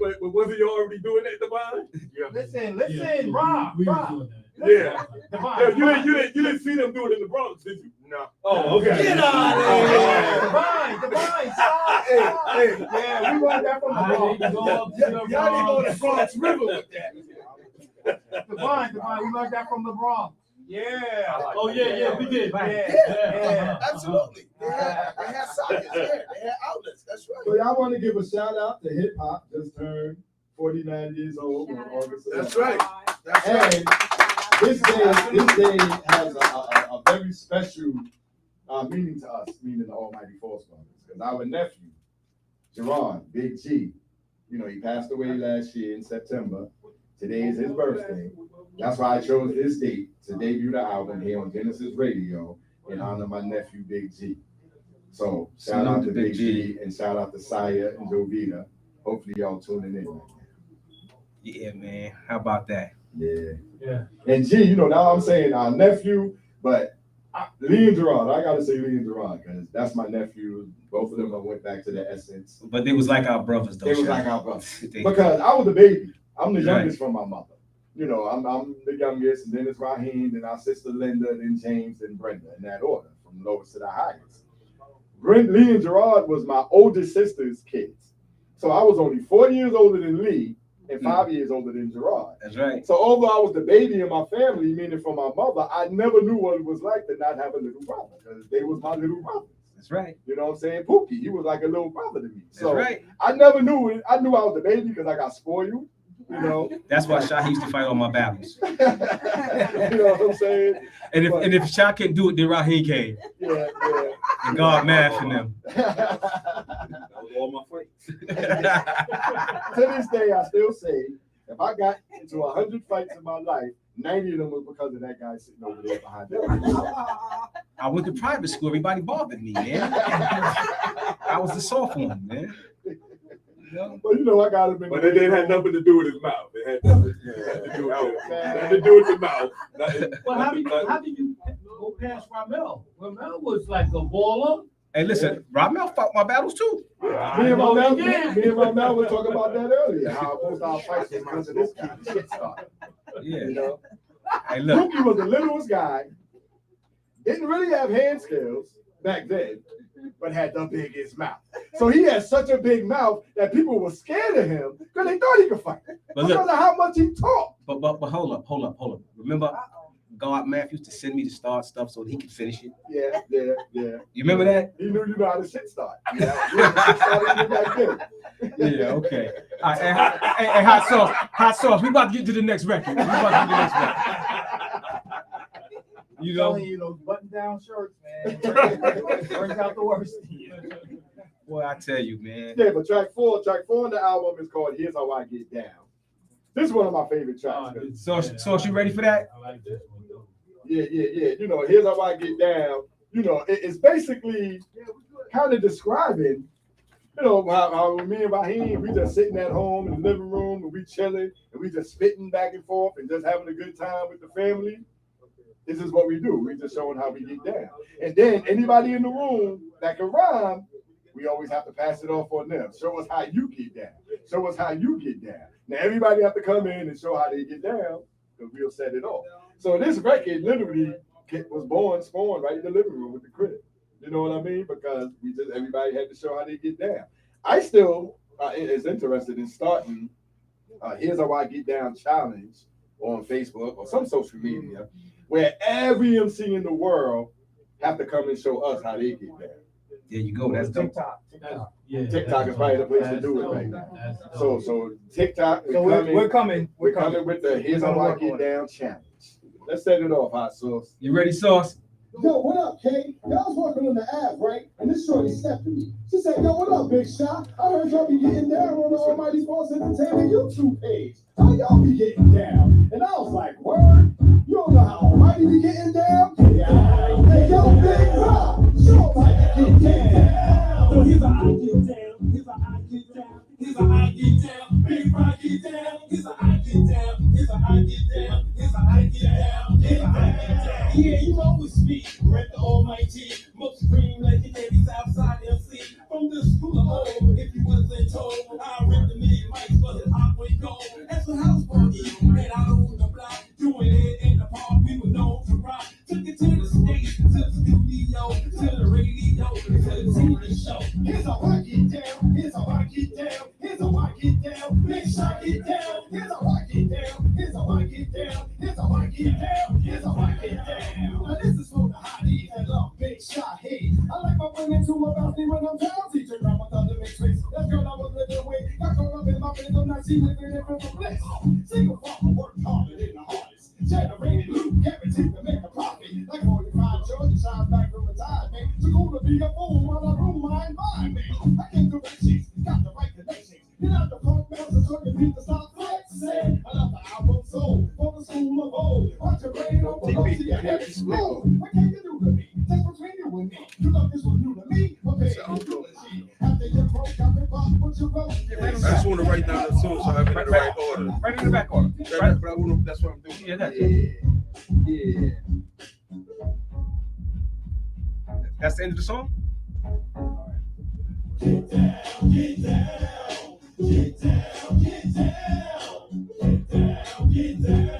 But wasn't you already doing that, Devon? Listen, Rob. We was doing that. Yeah. Devon, You didn't see them do it in the Bronx, did you? No. Oh, okay. Get out of here. Devon, stop. Hey, Yeah, we learned that from the I Bronx. didn't go up to y'all the didn't go to Bronx. Bronx River with that. Devon, we learned that from the Bronx. Yeah. Oh, yeah, we did. Yeah. Absolutely. They had sockets there. They had outlets. That's right. So y'all want to give a shout out to hip hop, just turned 49 years old on August 11th. That's right. That's right. And this day has a very special meaning to us, meaning the Almighty Force Brothers, because our nephew, Jerron, Big G, you know, he passed away last year in September. Today is his birthday. That's why I chose this date to debut the album here on Gynesis Radio in honor of my nephew, Big G. So shout out to Big G and shout out to Saya and Jovita. Hopefully y'all tuning in right now. Yeah, man. How about that? Yeah. And G, you know, now I'm saying our nephew, but Lee and Gerard, I gotta say Lee and Gerard, because that's my nephew. Both of them I went back to the essence. But they was like our brothers, though. They was Shaq. like our brothers. Because I was the baby. I'm the Right. youngest from my mother. You know, I'm the youngest, and then it's Raheem, then our sister Linda, then James, and Brenda, in that order, from lowest to the highest. Lee and Gerard was my oldest sister's kids. So I was only 4 years older than Lee and 5 years older than Gerard. That's right. So although I was the baby in my family, meaning from my mother, I never knew what it was like to not have a little brother, because they was my little brothers. That's right. You know what I'm saying? Pookie, he was like a little brother to me. That's So right. I never knew it. I knew I was the baby because I got spoiled. You know, That's why Shaq used to fight all my battles. you know what I'm saying? And if Shaq couldn't do it, then Raheem came. Yeah. And God mad for them. That was all my fights. To this day, I still say, if I got into 100 fights in my life, 90 of them was because of that guy sitting over there behind them. I went to private school. Everybody bothered me, man. I was the soft one, man. You know? But you know, I got him in. But it didn't have nothing to do with his mouth. It had nothing to do with the mouth. Well, how did you go past Ramel? Ramel was like a baller. Hey, listen, Ramel fought my battles too. Me and Ramel were talking about that earlier. How most of our fights was because of this guy. Shit started. Yeah. You know, Hey, look. Pookie was the littlest guy. Didn't really have hand skills back then, but had the biggest mouth. So he had such a big mouth that people were scared of him because they thought he could fight. But Because look, of how much he talked. but hold up. Remember, God Matthews to send me to start stuff so he could finish it. Yeah. You remember that? He knew you know how to shit start. Yeah. Yeah. Okay. All right, hey, hot sauce. We about to get to the next record. You know. Telling you, those button-down shirts, man. Brings out the worst in you. Boy, I tell you, man. Yeah, but track four on the album is called Here's How I Get Down. This is one of my favorite tracks. So you ready for that? I like this one though. Yeah. You know, Here's How I Get Down. You know, it's basically kind of describing, you know, how me and Raheem, we just sitting at home in the living room and we chilling and we just spitting back and forth and just having a good time with the family. This is what we do. We just showing how we get down. And then anybody in the room that can rhyme, we always have to pass it off on them. Show us how you get down. Show us how you get down. Now everybody have to come in and show how they get down, because we'll set it off. So this record literally was spawned right in the living room with the crib. You know what I mean? Because everybody had to show how they get down. I still is interested in starting Here's How I Get Down challenge on Facebook or some social media, where every MC in the world have to come and show us how they get down. There you go. That's dope. TikTok is probably the place to do it right now. So TikTok, We're coming. we're coming with the Here's How I Get Down challenge. Let's set it off, Hot Sauce. You ready, Sauce? Yo, what up, Kay? Y'all was working on the app, right? And this shorty stepped to me. She said, yo, what up, Big Shot? I heard y'all be getting down on the Almighty Sports Entertainment YouTube page. How y'all be getting down? And I was like, word? You don't know how Almighty be getting down? Yeah. Hey, yo, Big Rock, show 'em how you get down. So here's how I get down. Here's how I get down. Here's how I get down. Big Rock get down. Here's how I get down. Here's how I get down. Here's how I get down. Here's how I get down. Yeah, you know it's me, Brett the Almighty, most supreme legendary Southside MC. From the school of old, if you wasn't told, I rip the million mics for the hot way gold. That's a house party, and I on the block, doing it in the park. We were known to rock. Took it to the stage, to the studio, to the radio, to the TV show. Here's how I get down. Here's how I get down. Here's how I get down. Big Shot get down. Here's how I get down. Here's how I get down. Here's how I get down. Here's how I get down. Now this is for the hotties that love Big Shot hate. I like my women to about me when I'm down. Teaching around my thunder mix face. That girl I was living with got caught up in my rhythm. Now she living in from the bliss. Single farmer worked harder than the hardest. Generated loot, guaranteed to make a profit. Like 45 Georgia shines back from the tide, man. Too cool to be a fool while I rule my environment. I came to the chicks, got the right connections. Get out the funk bounce so you need to stop flexing. I love the album soul for the school of old. Watch your brain on the your head explode. What can you do to me? That's between you and me. You thought this was new to me? Okay, I'm doing it. After you broke, got the box, what you wrote. I just want to write down the songs so I have it in the right order. Right in the back order. Right. But that's what I'm doing. Yeah, that's Yeah. That's the end of the song? Get down, get down, get down, get down, get down, get down,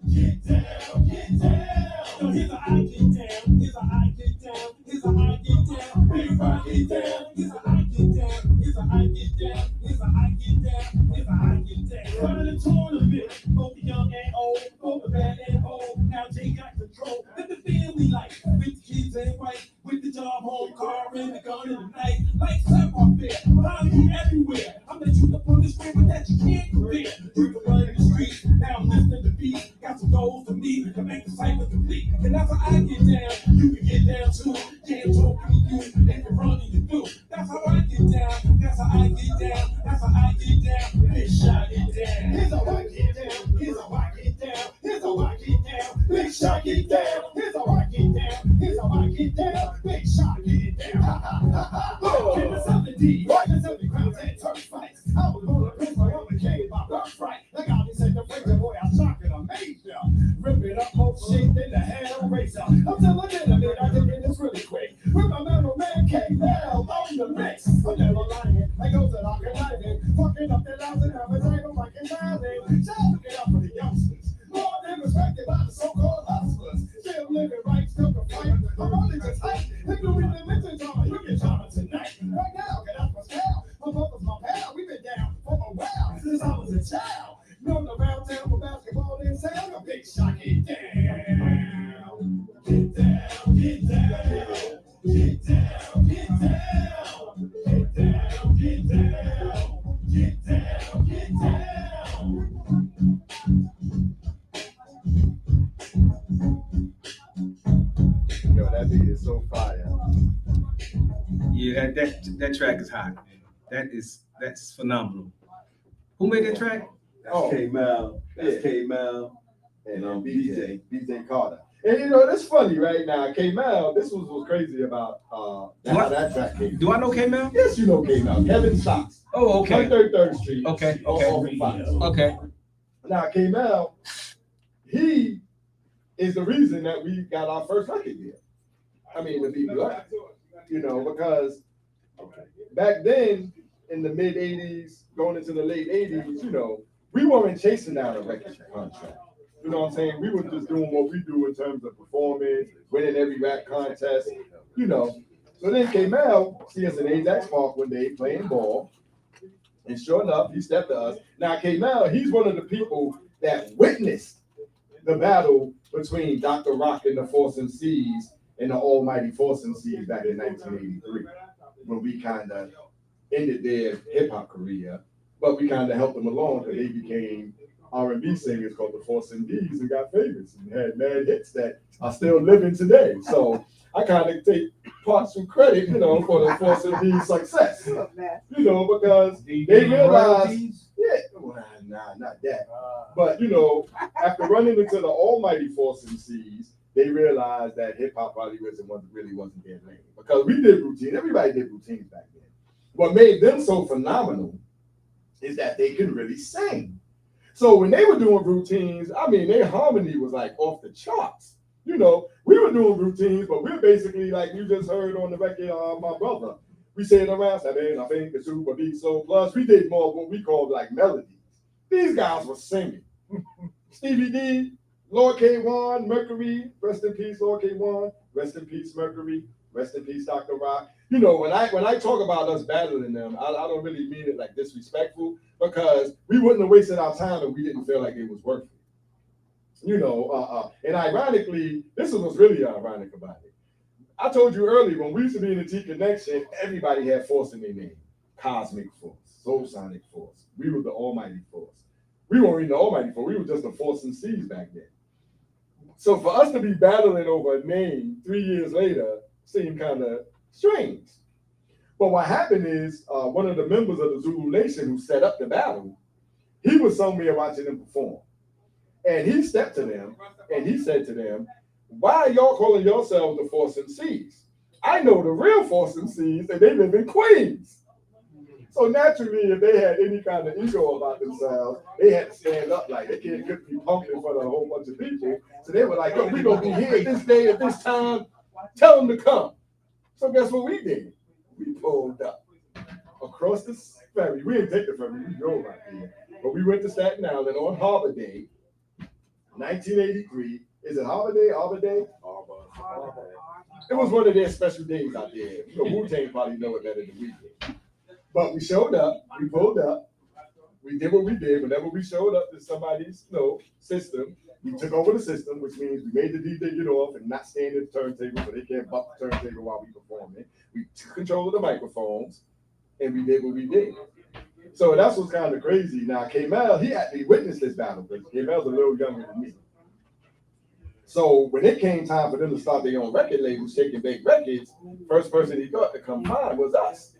get down, get down. So here's how I get down, here's how I get down, here's how I get down, Big Rock get down, here's how I get down, here's how I get down, here's how I get down, here's how I get down. Running the tournament, both the young and old, both the bad and old. Now Jay got control, let the family life, with the kids ain't right, with the job, home, car, and the gun in the night. Like Clapper Fair, behind you everywhere. I met you up on this way, but that you can't compare. You can run in the streets, now I'm listening to beats. Got some goals to meet to make the cycle complete. And that's how I get down, you can get down too. Can't talk to you, and you're running you do. That's how I get down, that's how I get down, that's how I get down. Big Shot get down. Here's how I get down, here's how I get down, here's how I get down. Big Shot get down, here's how I get down, here's how I get down. Big Shot get down. Ha ha ha. In the 70s, right? The 70 crowns and turf fights. I was born a prince, my mother came my birthright. They got me said the freaking boy, I'm shocking a major. Ripping up more shit than the hell racer. I'm telling you, I can get this really quick. With my metal man came down on the mix. I'm never lying. I go to lock and diving. Fucking up the lives and appetite, I'm like diving. Shout it up for the youngsters. More than respected by the so-called hustlers. Still living right, still can fight. I'm only just hype. If you read the mental drama, you get drama tonight. Right now, get out my style. My mother's my pal. We've been down for a while since I was a child. Known around town for basketball and sound. A Big Shot get down. Get down, get down. Get down, get down. Get down, get down. Get down, get down. Yo, that beat is so fire. Yeah, that track is hot. That's phenomenal. Who made that track? Oh. K-Mal. That's Yeah. K-Mal. And BJ. BJ Carter. And you know, that's funny right now. K-Mal, this was what's crazy about how that track came. Do I know K-Mal? Yes, you know K-Mal. Kevin Stocks. Oh, okay. 133rd Street. Okay, Off of Fox. Okay. Now, K-Mal, he is the reason that we got our first record deal. I mean, the BBR. You know, because back then, in the mid 80s, going into the late 80s, you know, we weren't chasing down a record contract. You know what I'm saying? We were just doing what we do in terms of performing, winning every rap contest, you know. So then K-Mal see us in Ajax Park one day playing ball. And sure enough, he stepped to us. Now, K-Mal, he's one of the people that witnessed the battle between Dr. Rock and the Force MCs and the almighty Force MCs back in 1983, when we kind of ended their hip hop career, but we kind of helped them along because they became R&B singers called the Force MDs and got famous and had mad hits that are still living today. So I kind of take some credit, you know, for the Force MDs success, you know, because they realized, yeah, well, nah, not that. But, you know, after running into the almighty Force MCs, they realized that hip hop probably really wasn't their lane. Because we did routine, everybody did routines back then. What made them so phenomenal is that they could really sing. So when they were doing routines, I mean, their harmony was like off the charts. You know, we were doing routines, but we're basically like you just heard on the record, my brother. We said around, I mean, I think the Super Beat So Plus, we did more of what we called like melodies. These guys were singing. Stevie D, Lord K1, Mercury, rest in peace, Lord K1, rest in peace, Mercury, rest in peace, Dr. Rock. You know, when I talk about us battling them, I don't really mean it like disrespectful, because we wouldn't have wasted our time if we didn't feel like it was worth it. You know, and ironically, this is what's really ironic about it. I told you earlier, when we used to be in the T Connection, everybody had Force in their name. Cosmic Force, Soul Sonic Force. We were the Almighty Force. We weren't even the Almighty Force. We were just the Force and C's back then. So for us to be battling over a name 3 years later seemed kind of strange. But what happened is one of the members of the Zulu Nation who set up the battle, he was somewhere watching them perform. And he stepped to them and he said to them, why are y'all calling yourselves the Force MCs? I know the real Force MCs and they live in Queens. So naturally, if they had any kind of ego about themselves, they had to stand up like they couldn't be punked in front of a whole bunch of people. So they were like, yo, we're going to be here at this day, at this time. Tell them to come. So guess what we did? We pulled up across the ferry. We didn't take the ferry, we drove right here. But we went to Staten Island on Harbor Day, 1983. Is it Harbor Day? Harbor Day? Harbor. It was one of their special days out there. You know, Wu-Tang probably know it better than we did. But we showed up, we pulled up, we did what we did. Whenever we showed up to somebody's system, we took over the system, which means we made the DJ get off and not stand at the turntable so they can't bump the turntable while we performing. We took control of the microphones and we did what we did. So that's what's kind of crazy. Now, K-Mel, he actually witnessed this battle, but K-Mel's a little younger than me. So when it came time for them to start their own record label, Shake and Bake Records, first person he thought to come find was us.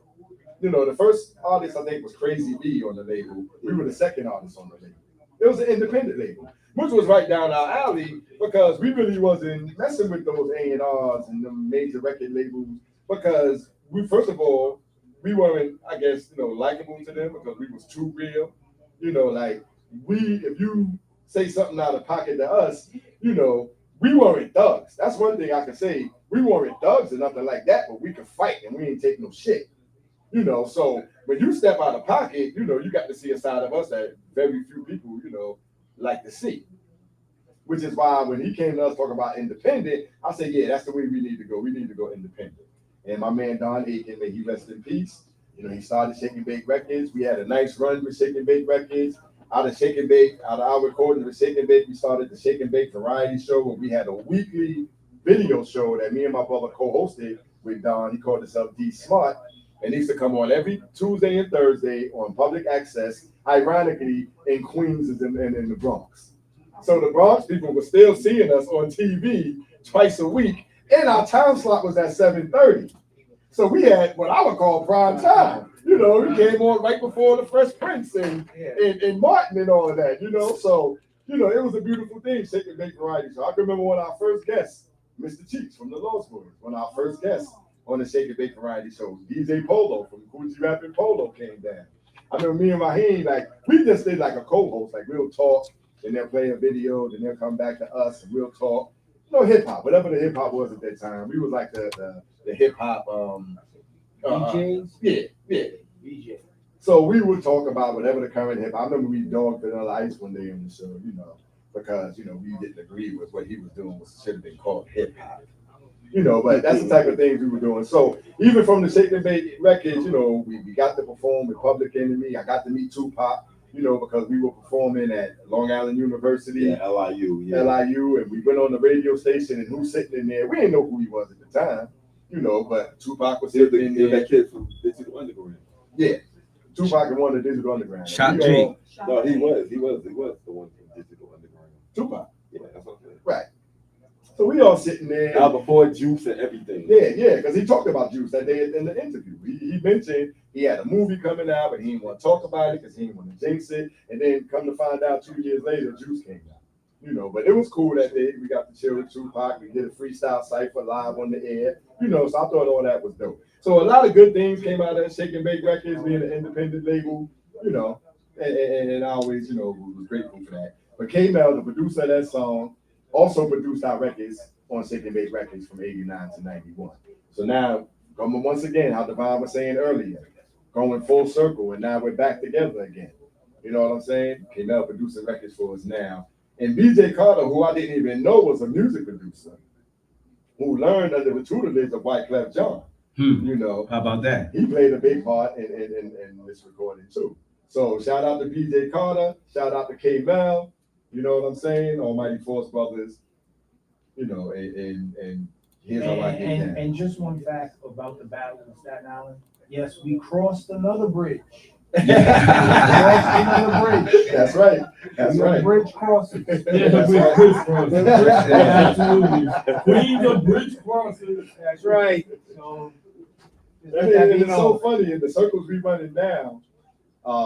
You know, the first artist I think was Crazy B on the label. We were the second artist on the label. It was an independent label, which was right down our alley because we really wasn't messing with those A&Rs and the major record labels because we, first of all, we weren't, I guess, likable to them because we was too real. You know, like if you say something out of pocket to us, we weren't thugs. That's one thing I can say. We weren't thugs or nothing like that, but we could fight and we ain't take no shit. So when you step out of pocket, you got to see a side of us that very few people, like to see. Which is why when he came to us talking about independent, I said, yeah, that's the way we need to go. We need to go independent. And my man Don Aiken, may he rest in peace. He started Shake and Bake Records. We had a nice run with Shake and Bake Records. Out of our recording with Shake and Bake, we started the Shake and Bake Variety Show where we had a weekly video show that me and my brother co-hosted with Don. He called himself D Smart. And he used to come on every Tuesday and Thursday on public access, ironically, in Queens and in the Bronx. So the Bronx people were still seeing us on TV twice a week, and our time slot was at 7:30. So we had what I would call prime time. We came on right before the Fresh Prince and Martin and all of that, So, it was a beautiful thing, Shake and Bake Variety Show. I can remember when our first guest, Mr. Cheeks from the Law School, when our first guest on the Shake and Bake Variety Show, DJ Polo from Gucci Rapping Polo came down. I remember me and Raheem, we just did like a co-host, we'll talk, and they'll play a video, then they'll come back to us and we'll talk. Hip hop, whatever the hip hop was at that time. We was like the hip hop DJs? Yeah. DJ. So we would talk about whatever the current hip hop. I remember we dogged Vanilla Ice one day on the show, because we didn't agree with what he was doing, should have been called hip hop. But that's the type of things we were doing. So even from the Shake and Bake Records, we got to perform with Public Enemy. I got to meet Tupac. you know, because we were performing at Long Island University, Yeah, LIU. Yeah. LIU, and we went on the radio station, and who's sitting in there? We didn't know who he was at the time, you know, but Tupac was sitting in there. That kid from Digital Underground. Yeah, Tupac and one of the Digital Underground. Shot We G. all- No, he was the one from Digital Underground. Tupac. Yeah, that's what I'm saying. Right. So we all sitting there. Now before Juice and everything. Yeah, because he talked about Juice that day in the interview. He mentioned he had a movie coming out, but he didn't want to talk about it because he didn't want to jinx it. And then come to find out 2 years later, Juice came out. You know, but it was cool that day. We got to chill with Tupac. We did a freestyle cypher live on the air. You know, so I thought all that was dope. So a lot of good things came out of Shake and Bake Records being an independent label, you know, and I always, you know, was grateful for that. But K-Mel, the producer of that song, also produced our records on Shake and Bake Records from 89 to 91. So now, coming once again, how Devon was saying earlier, going full circle, and now we're back together again. You know what I'm saying? K-Mel producing records for us now. And BJ Carter, who I didn't even know was a music producer, who learned under the tutelage of Wyclef Jean. You know, How about that? he played a big part in this recording too. So shout out to BJ Carter, shout out to K-Mel, you know what I'm saying? Almighty Force Brothers, you know, and here's how I get down. And just one fact about the battle in Staten Island. Yes, we crossed another bridge. Another bridge. That's right. That's The right. bridge crossing. Yeah, That's the right. bridge crossing. Absolutely. Queen of bridge crossing. That's right. So just let And that be it's so known. funny in the circles we running now.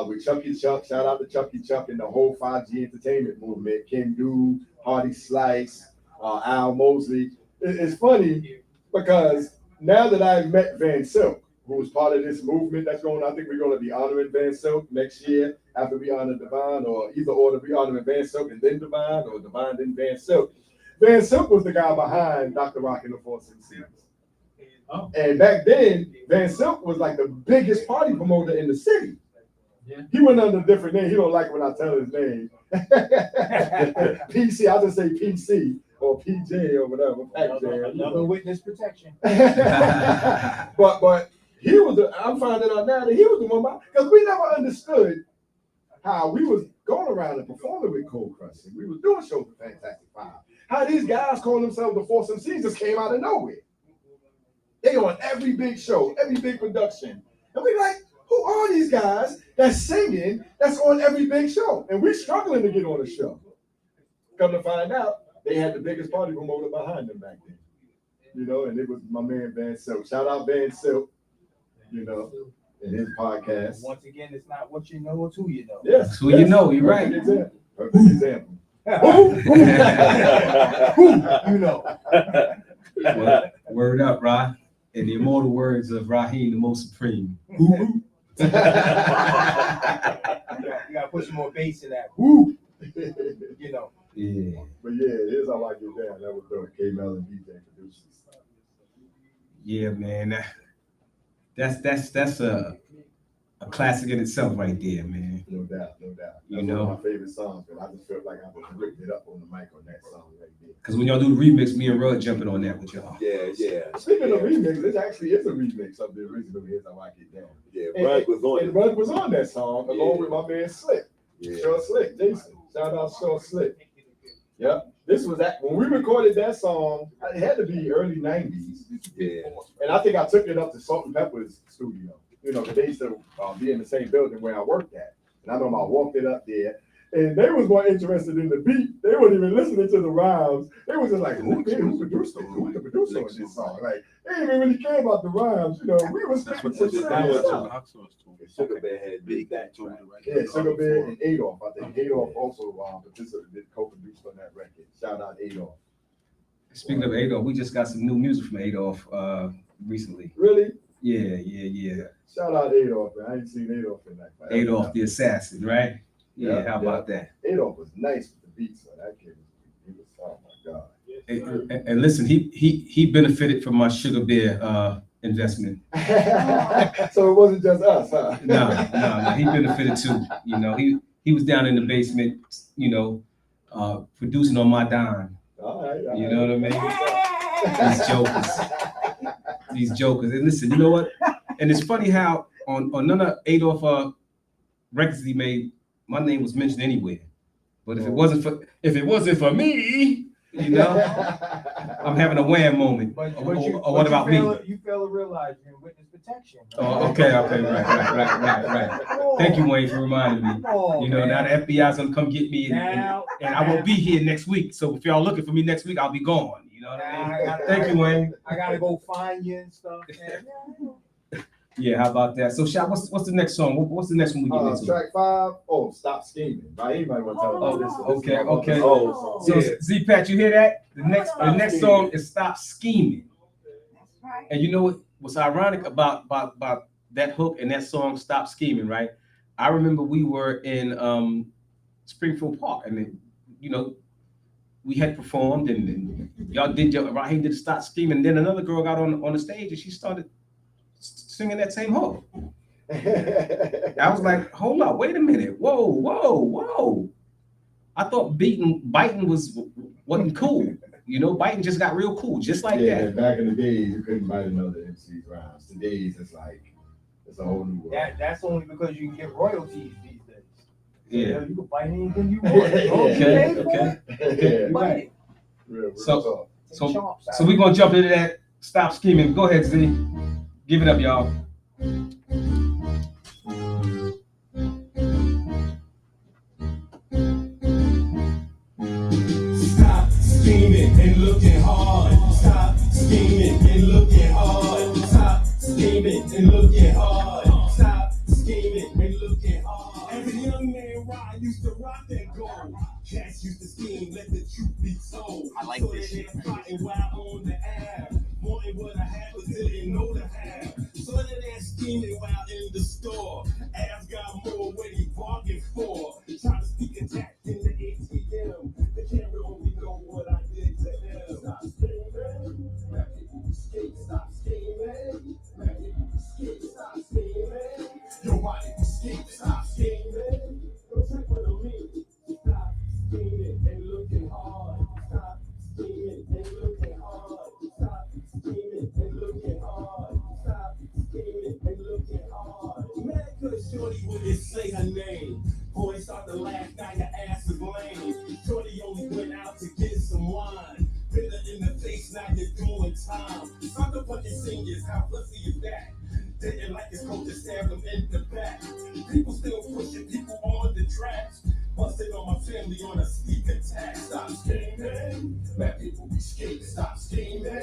With Chucky Chuck, shout out to Chucky Chuck and the whole 5G entertainment movement. Ken Du, Hardy Slice, Al Mosley. It's funny because now that I've met Van Silk, who was part of this movement that's going, I think we're going to be honoring Van Silk next year after we honor Devon, or either order we honoring Van Silk and then Devon, or Devon then Van Silk. Van Silk was the guy behind Dr. Rock and the Four Seasons. Oh. And back then, Van Silk was like the biggest party promoter in the city. Yeah. He went under a different name. He don't like when I tell his name. PC, I'll just say PC or PJ or whatever. Another witness protection. but he was I'm finding out now that he was the one, because we never understood how we was going around and performing with Cold Crushing. We was doing shows with Fantastic Five. How these guys calling themselves the Force MCs just came out of nowhere. They on every big show, every big production. And we like, who are these guys that's singing, that's on every big show? And we're struggling to get on the show. Come to find out, they had the biggest party promoter behind them back then. You know, and it was my man Van Silk. Shout out Van Silk, you know, and his podcast. Once again, it's not what you know, it's who you know. Yes. Who you know, you're right. Perfect example. Perfect example. Who you know. Well, word up, Ra. In the immortal words of Raheem, the most supreme. You gotta put some more bass in that. Woo! You know. Yeah. But yeah, here's how I get down. That was dope. K-Mel and DJ producers. Yeah, man. That's a classic in itself right there, man. No doubt, no doubt. You That's know. one of my favorite songs, but I just felt like I was ripped it up on the mic on that song right there. Because when y'all do the remix, me and Rud jumping on that with y'all. Yeah. Speaking of remix, it actually is a remix of the original Here's How I Get Down. Yeah, Rud was on And it. Rud was on that song along with my man Slick. Yeah. Short Slick, Jason. Shout out Short Slick. Yep. This was that when we recorded that song, it had to be early 90s. Yeah. And I think I took it up to Salt and Pepper's studio. You know, because they used to be in the same building where I worked at. And I remember I walked it up there. And they was more interested in the beat. They weren't even listening to the rhymes. They was just like, who produced it? Who's the producer on this song? Like, they didn't even really care about the rhymes. You know, we was spitting some serious stuff. Sugar Bear had big that track. Yeah, Sugar Bear and Adolf. I think Adolf also did co-produced on that record. Shout out Adolf. Speaking of Adolf, we just got some new music from Adolf recently. Really? Yeah. Shout out Adolf, man. I ain't seen Adolf in that. Adolf the assassin, right? Yeah, Yeah, how about that? Adolf was nice with the beats, man. That kid was oh my God. And listen, he benefited from my Sugar Bear investment. So it wasn't just us, huh? No, he benefited too. You know, he was down in the basement, you know, producing on my dime. All right. You know what I mean? These jokers. And listen, you know what? And it's funny how on none of Adolf records he made, my name was mentioned anywhere. But if it wasn't for me, you know, I'm having a wham moment. But Or you what about me? You fail to realize you're in witness protection. Oh, okay, right. Thank you, Wayne, for reminding me. You know, now the FBI's gonna come get me, and I won't be here next week. So if y'all looking for me next week, I'll be gone. You know what I mean? Thank you, Wayne. I gotta go find you and stuff. Yeah, how about that? So, Shaq, what's the next song? What's the next one we get into? Track 5. Oh, Stop Scheming. By anybody want to tell Oh, me this? okay. Oh, So, Z-Pat, you hear that? The next song is Stop Scheming. That's right. And you know what's ironic about that hook and that song, Stop Scheming, right? I remember we were in Springfield Park, and then, you know, we had performed, and y'all did Raheem did Stop Scheming, and then another girl got on the stage, and she started singing that same hook. I was like, hold up, wait a minute, whoa. I thought biting wasn't cool. You know, biting just got real cool, just like that. Back in the days, you couldn't bite another MC's rhymes. Today's it's a whole new world. That's only because you can get royalties these days. Yeah. You can fight anything you want. Okay. Right. So we're gonna jump into that Stop Scheming. Go ahead, Z. Give it up, y'all. Stop scheming and looking hard. Stop scheming and looking hard. Stop scheming and looking hard. Stop scheming and looking hard. As a young man, I used to rock that gold. Cats used to scheme, let the truth be told. I like this shit. Plotting while on the air. Wanting what I had, but didn't know to have. So that scheming while in the store. Ass got more what he bargained for. Try to speak attack in the ATM. The camera only know what I did to him. Stop scheming. Let people escape. Stop scheming. Let people escape. Stop scheming. Your body escape. Stop scheming. Don't take what I mean. Stop scheming and looking hard. Stop scheming and looking hard. Stop scheming and looking hard. Stop scheming and looking hard. Man, cause shorty wouldn't say her name. Boys start to laugh, now your ass is lame. Shorty only went out to get some wine. Bitter in the face, now you're doing time. Stop the fucking singers, how pussy is that? Didn't like his coach to stab him in the back. People still pushing people on the tracks. Busted on my family on a sneak attack. Stop scheming. Let people be scared. Stop scheming.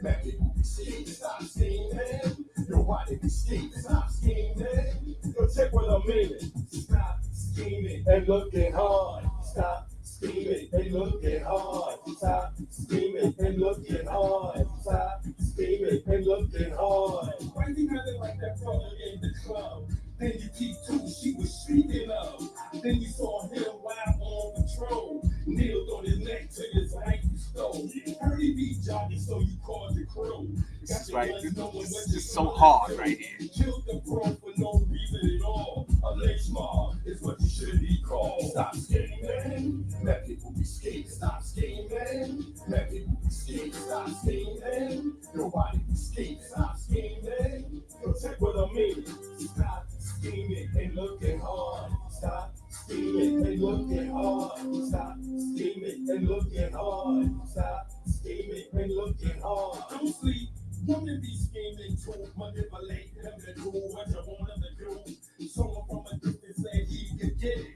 Let people be scared. Stop scheming. Your body be scared. Stop scheming. Yo, check what I'm meaning. Stop scheming and looking hard. Stop scheming and looking hard. Stop scheming and looking hard. Stop scheming and looking hard. Why you nothing like that brother in the club? Then you keep two, she was speaking of. Then you saw him while on patrol. Kneeled on his neck to his ankle stole. Heard he be jogging, so you called the crew. This is right. This is so hard right here. Killed the bro for no reason at all. A lynch mob is what you should be called. Stop scheming. Let people be scared. Stop scheming. Let people be scared. Stop scheming. Nobody be scared. Stop scheming. Yo, check what I mean. Stop scheming and looking hard. Stop scheming and looking hard. Stop scheming and looking hard. Stop scheming and looking hard. Don't sleep. Women be scheming too. Manipulate him to do what you want him to do. Someone from a distance said he could get it.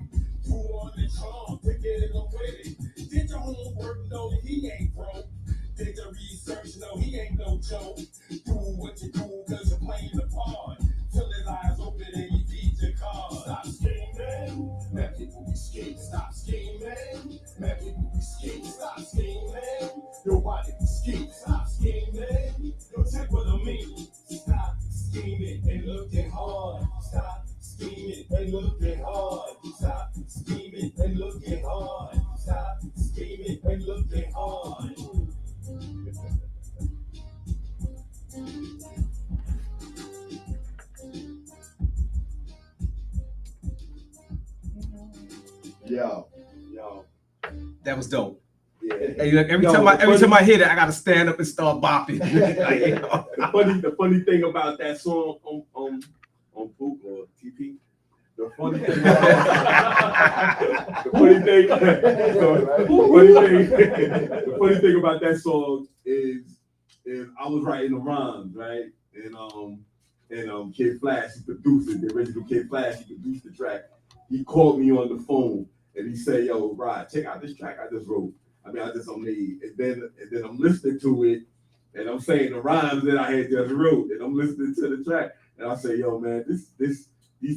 Who on the charm to get it away? Did your homework? No, he ain't broke. Did your research? No, he ain't no joke. Do what you do cause you're playing the part. Till his eyes open and you beat your car. Stop scheming. Let people be scared. Stop scheming. Let people be scared. Stop scheming. Your body be scared. Stop scheming. Yo, check what I mean. Stop scheming and looking hard. Stop scheming and looking hard. Stop scheming and looking hard. Stop scheming and looking hard. Yo. That was dope. Yeah. Hey, look, every time I hear that, I gotta stand up and start bopping. Like, you know. The funny thing about that song on Poop or TP, The funny thing, the funny thing about that song is I was writing the rhymes, right? And Kid Flash, he produced it. The original Kid Flash, he produced the track. He called me on the phone and he said, "Yo, Rod, check out this track I just wrote. I just made." And then I'm listening to it, and I'm saying the rhymes that I had just wrote, and I'm listening to the track, and I say, "Yo, man, these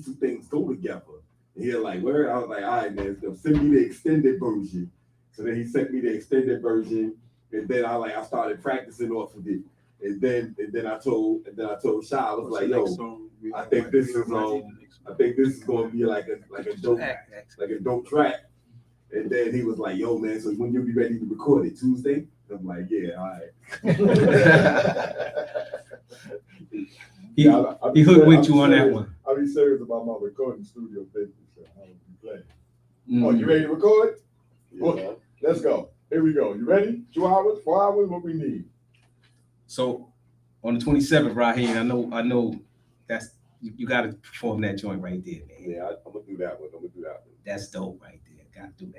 two things go together." And he was like, "Where?" I was like, "All right, man, send me the extended version." So then he sent me the extended version, and then I started practicing off of it. And then I told Shy, I was like, "Yo, I think this is gonna be like a dope track." And then he was like, "Yo, man, so when you'll be ready to record it, Tuesday?" I'm like, "Yeah, all right." He hooked you on that one. I'll be serious about my recording studio business. So I will be playing. Oh, you ready to record? Yeah. Okay, let's go. Here we go. You ready? 2 hours, 4 hours, what we need? So on the 27th, Raheem, I know that's you got to perform that joint right there, man. Yeah, I'm gonna do that one. That's dope right there. Got to do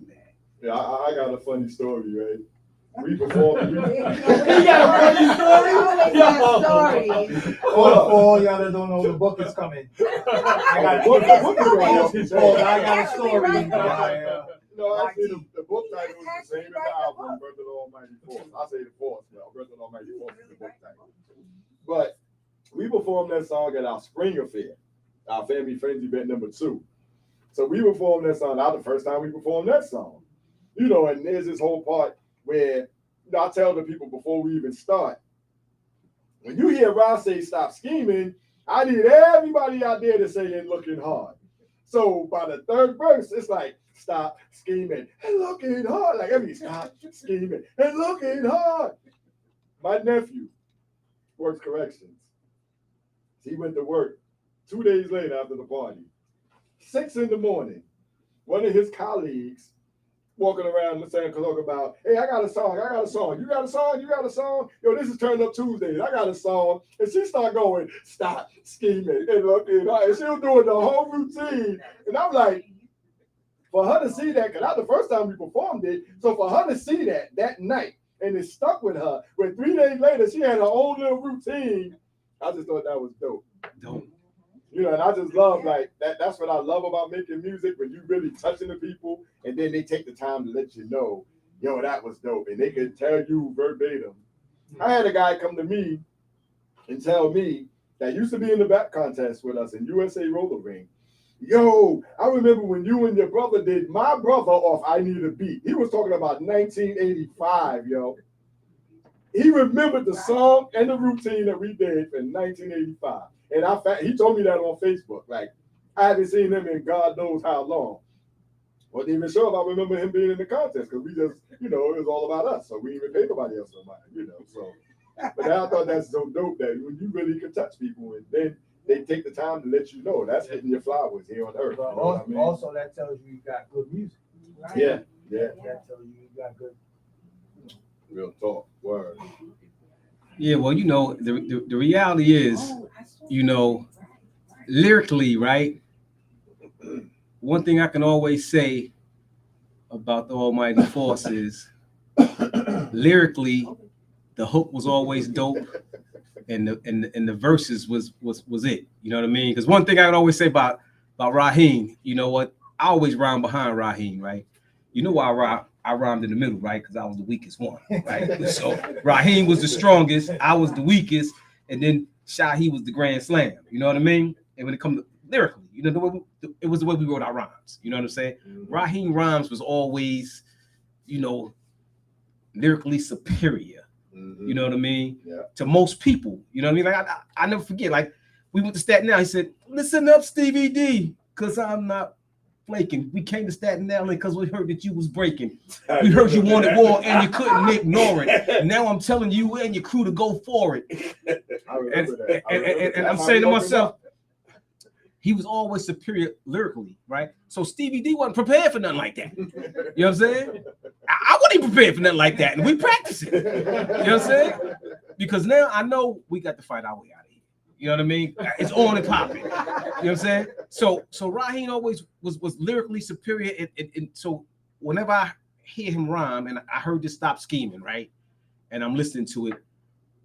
that. Yeah, I got a funny story, right? We performed. He got a funny story. For all y'all that don't know, the book is coming. I got a story. No, actually, the book title is the same as the album, Birth of the Almighty Force. I say the Force, well, Birth of the Almighty Force is the book title. But we performed that song at our spring affair, our family friends event number 2. So we performed that song. Not the first time we performed that song, and there's this whole part where I tell the people before we even start, when you hear Ross say "stop scheming," I need everybody out there to say "and looking hard." So by the third verse, it's like "stop scheming and looking hard." Like stop scheming and looking hard. My nephew works corrections. He went to work 2 days later after the party. 6 a.m, one of his colleagues walking around saying, talking about, "Hey, I got a song. You got a song? Yo, this is Turn Up Tuesdays. I got a song." And she started going, "Stop scheming." And she was doing the whole routine. And I'm like, for her to see that, because that was the first time we performed it, so for her to see that night, and it stuck with her, when 3 days later, she had her own little routine, I just thought that was dope. And I just love that's what I love about making music, when you really touching the people and then they take the time to let you know, yo, that was dope. And they can tell you verbatim. I had a guy come to me and tell me that used to be in the back contest with us in USA Roller Ring. "Yo, I remember when you and your brother did My Brother off I Need a Beat." He was talking about 1985, yo. He remembered the song and the routine that we did in 1985. And he told me that on Facebook. Like, I haven't seen him in God knows how long. Wasn't even sure if I remember him being in the contest, because we just, it was all about us. So we didn't even pay nobody else no mind, So, but I thought that's so dope that when you really can touch people and then they take the time to let you know that's hitting your flowers here on earth. Also, that tells you got good music. Right? Yeah. That tells you got good. Real talk. Word. Yeah, well, the reality is, lyrically, right? One thing I can always say about the Almighty Force is, lyrically, the hook was always dope, and the verses was it. You know what I mean? Because one thing I can always say about Raheem, I always rhyme behind Raheem, right? You know why I rhymed in the middle, right? Because I was the weakest one, right? So Raheem was the strongest, I was the weakest, and then Shahi was the grand slam. You know what I mean? And when it comes to lyrically, it was the way we wrote our rhymes. You know what I'm saying? Mm-hmm. Raheem rhymes was always, lyrically superior. Mm-hmm. You know what I mean? Yeah. To most people. You know what I mean? Like I never forget. Like, we went to Staten Island. He said, "Listen up, Stevie D, because I'm not flaking. We came to Staten Island because we heard that you was breaking. We heard you wanted war and you couldn't ignore it. Now I'm telling you and your crew to go for it." And I'm saying to myself, he was always superior lyrically, right? So Stevie D wasn't prepared for nothing like that. You know what I'm saying? I wasn't even prepared for nothing like that, and we practice it. You know what I'm saying? Because now I know we got to fight our way out of here. You know what I mean? It's on and popping. You know what I'm saying? So Raheem always was lyrically superior. And so whenever I hear him rhyme, and I heard this Stop Scheming, right? And I'm listening to it,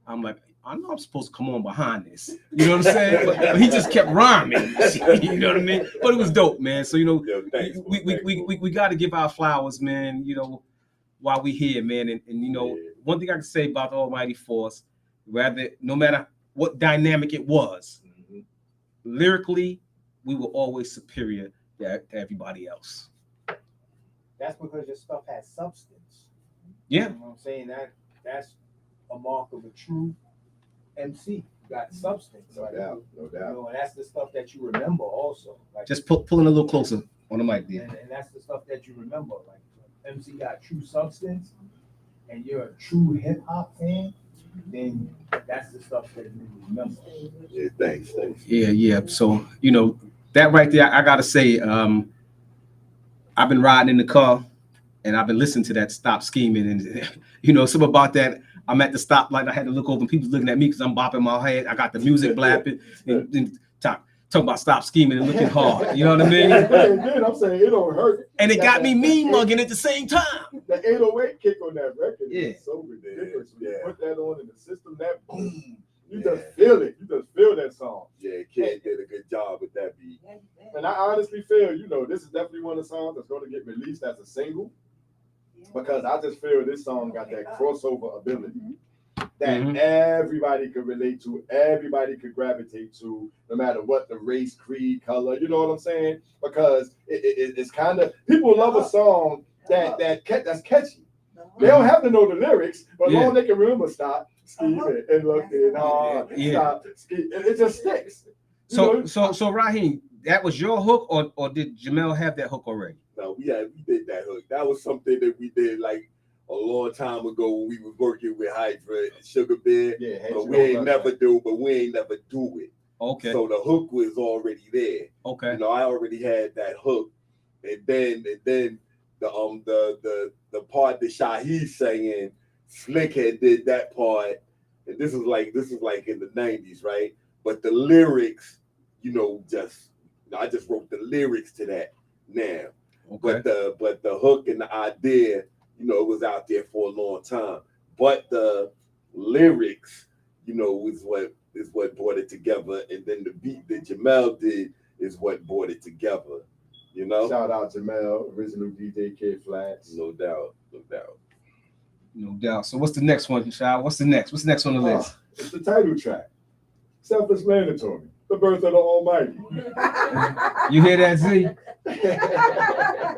I'm like, I know I'm supposed to come on behind this. You know what I'm saying? But he just kept rhyming. You know what I mean? But it was dope, man. So, you know, thanks, we got to give our flowers, man, you know, while we here, man. And you know, one thing I can say about the Almighty Force, no matter what dynamic it was, lyrically, we were always superior to everybody else. That's because your stuff has substance. Yeah. You know what I'm saying? That's a mark of a true MC. You got substance. No doubt. You know, and that's the stuff that you remember also. Like, just pulling a little closer on the mic there. And that's the stuff that you remember. Like, MC got true substance, and you're a true hip hop fan, then that's the stuff that you remember. Yeah, thanks. Yeah. So, you know, that right there, I gotta say, I've been riding in the car and I've been listening to that Stop Scheming, and you know, something about that. I'm at the stoplight. I had to look over, and people looking at me because I'm bopping my head. I got the music blapping and talking about Stop Scheming and looking hard. You know what I mean? Then I'm saying it don't hurt. And it got me mean mugging at the same time. The 808 kick on that record is so ridiculous. Yeah. You put that on in the system, that boom, you just feel it. You just feel that song. Yeah, Kid did a good job with that beat. And I honestly feel, you know, this is definitely one of the songs that's going to get released as a single, because I just feel this song got that crossover ability that everybody could relate to, everybody could gravitate to, no matter what the race, creed, color. You know what I'm saying? Because it's kind of, people love a song that's catchy. They don't have to know the lyrics, but as long as they can remember Stop Scheming and looking hard, Stop Scheming, it just sticks. So Raheem, that was your hook, or did Jamel have that hook already? No, we did that hook. That was something that we did like a long time ago when we was working with Hydra and Sugar Bear. Yeah, but we ain't never do it. Okay. So the hook was already there. Okay. You know, I already had that hook, and then the part that Shaheed saying, Slick had did that part, and this is like in the 90s, right? But the lyrics, you know, I just wrote the lyrics to that now. Okay. But the hook and the idea, you know, it was out there for a long time. But the lyrics, you know, is what brought it together, and then the beat that Jamel did is what brought it together. You know. Shout out Jamel, original DJ Kid Flats. No doubt. So what's the next one, Shah? What's the next on the list? It's the title track. Self-explanatory. The birth of the Almighty. You hear that, Z?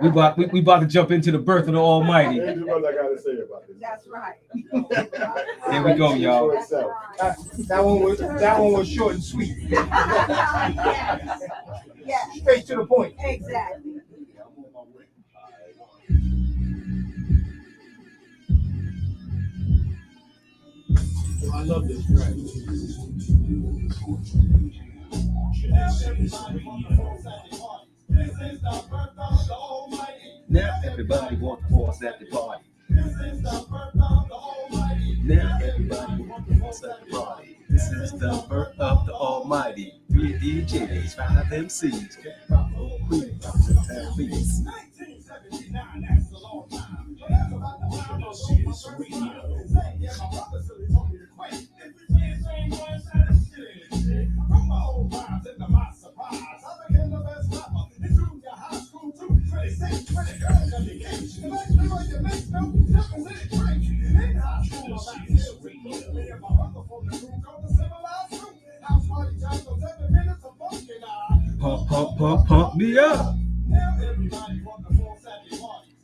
we about to jump into the birth of the Almighty. Here's what I gotta say about this. That's right. Here we go, y'all. That one was short and sweet. Yeah. Straight to the point. Exactly. I love this track. Now everybody wants to force at the party. Now everybody wants to force at the party. This is the birth of the Almighty. 3 DJs, 5 MCs. That's a long time. Gynesis Pump me up.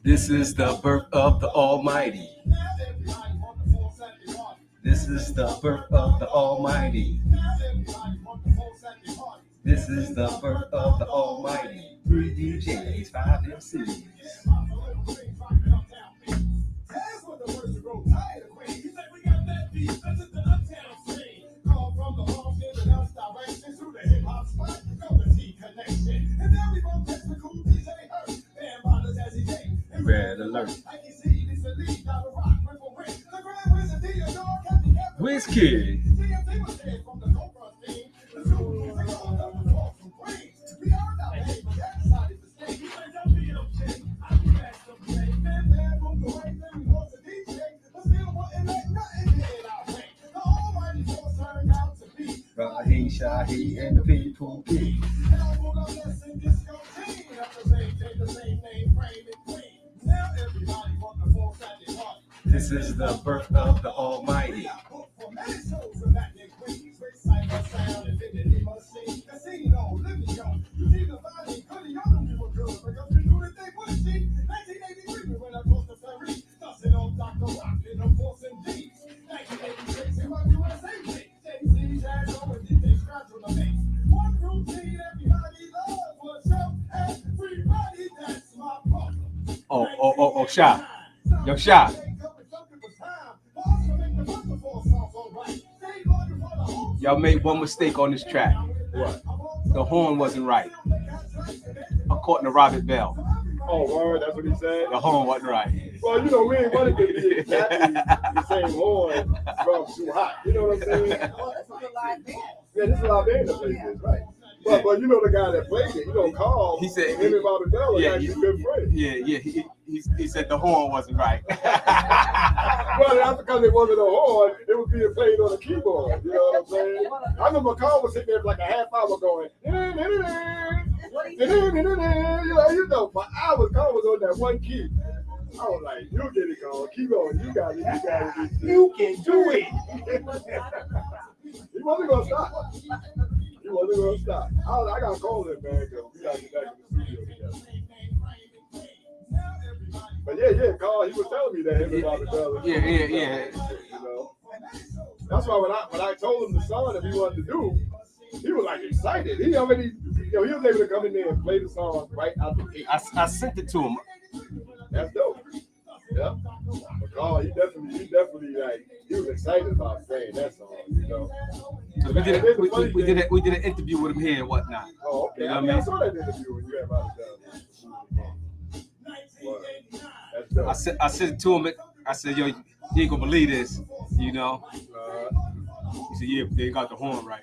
This is the birth of the Almighty. This is the birth of the Almighty. This is the birth of the Almighty. 3 DJs, 5 MCs. Red alert. Whiz Kid. Queen Shahi and the people king. This is the birth of the Almighty. Oh, Sha. Yo, Sha. Y'all made one mistake on this track. What? The horn wasn't right. According to Robert Bell, Oh, word, that's what he said? the horn wasn't right. Well, you know, we ain't wanted to be exactly the same horn from Too Hot. You know what I'm saying? Yeah, this is a live band that plays this, right? But you know the guy that played it, you know, Carl, He said- him and Robert Bell are Yeah, actually good friends. Yeah. He said the horn wasn't right. Well, that's because it wasn't a horn, it was being played on a keyboard. You know what I'm saying? I remember Carl was sitting there for like a half hour going, you know, for hours, Carl was on that one key. I was like, you get it, Carl. Keep going. You got it. You can do it. He wasn't going to stop. He wasn't going to stop. I got to call him, man, because we got to get back in the studio together. But yeah, Carl, he was telling me that him and Robert Bell. Yeah. You know, that's why when I told him the song that he wanted to do, he was like excited. He already, he was able to come in there and play the song right out the gate. I sent it to him. That's dope. Yeah. But Carl, he definitely like he was excited about playing that song. You know. We did an interview with him here and whatnot. Oh, okay. You know what I I mean? saw that interview when you had Robert Bell. That's dope. I said to him, I said, yo, you ain't gonna believe this, you know. He said, yeah, they got the horn right.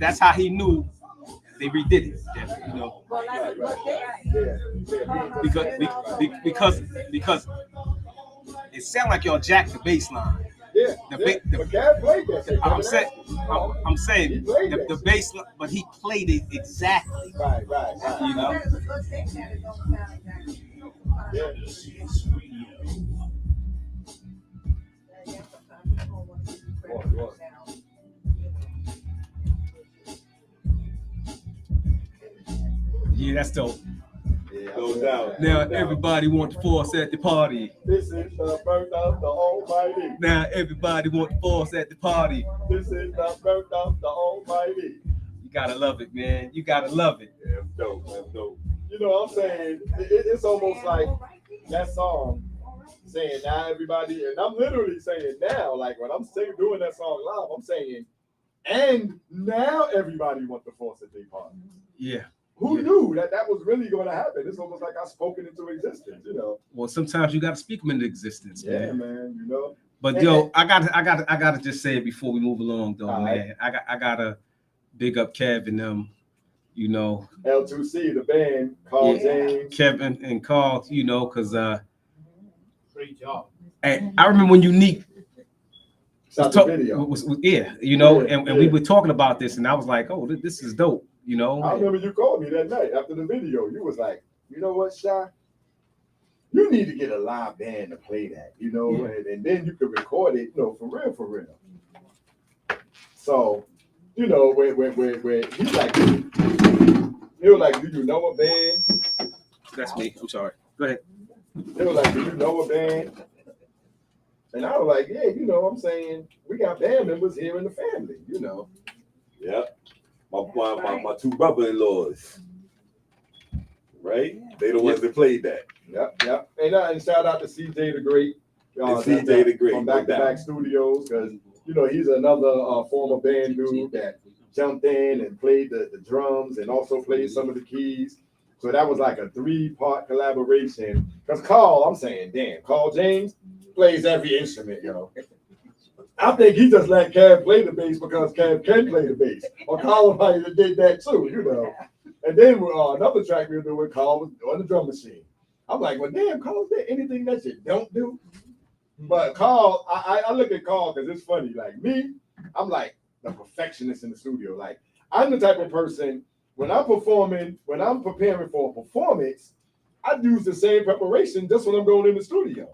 That's how he knew they redid it, you know. Because it sounded like y'all jacked the bass line. Yeah, But Gav played that shit. I'm saying the bass line, but he played it exactly. Right. You know. Yeah. Yeah, that's dope. No doubt. Now everybody want the force at the party. This is the birth of the Almighty. Now everybody want the force at the party. This is the birth of the Almighty. You gotta love it, man. You gotta love it. Yeah, that's dope. You know what I'm saying? It's almost like that song saying now everybody, and I'm literally saying now, like when I'm doing that song live, I'm saying, and now everybody wants the force at their party. Yeah. Who knew that was really going to happen? It's almost like I spoke it into existence, you know. Well, sometimes you gotta speak them into existence, man. Yeah, man, you know. But yo, I gotta just say it before we move along, though, All man. I gotta big up Kev and them, you know. L2C, the band, Carl James, Kevin and Carl, you know, because Great job. and I remember when Unique shot the video. was you know, and we were talking about this, and I was like, oh, this is dope, you know. I remember you called me that night after the video. You was like, you know what, Shy? You need to get a live band to play that, you know, and then you can record it, you know, for real. So, you know, where he's like, he was like, do you know a band? That's me. I'm sorry. Go ahead. They were like, do you know a band? And I was like, yeah, you know what I'm saying? We got band members here in the family, you know. Yep. My two brother-in-laws. Right? They the ones that played that. Yep. And shout out to CJ the Great. CJ the Great. From Back to Back Studios, because, you know, he's another former band dude that jumped in and played the drums and also played some of the keys. So that was like a 3-part collaboration. Because Carl James plays every instrument, yo. I think he just let Kev play the bass because Kev can play the bass. Or Carl might have did that too, you know. And then another track we were doing, Carl was on the drum machine. I'm like, well, damn, Carl, is there anything that you don't do? But Carl, I look at Carl because it's funny. Like me, I'm like the perfectionist in the studio. Like I'm the type of person, when I'm performing, when I'm preparing for a performance, I use the same preparation just when I'm going in the studio.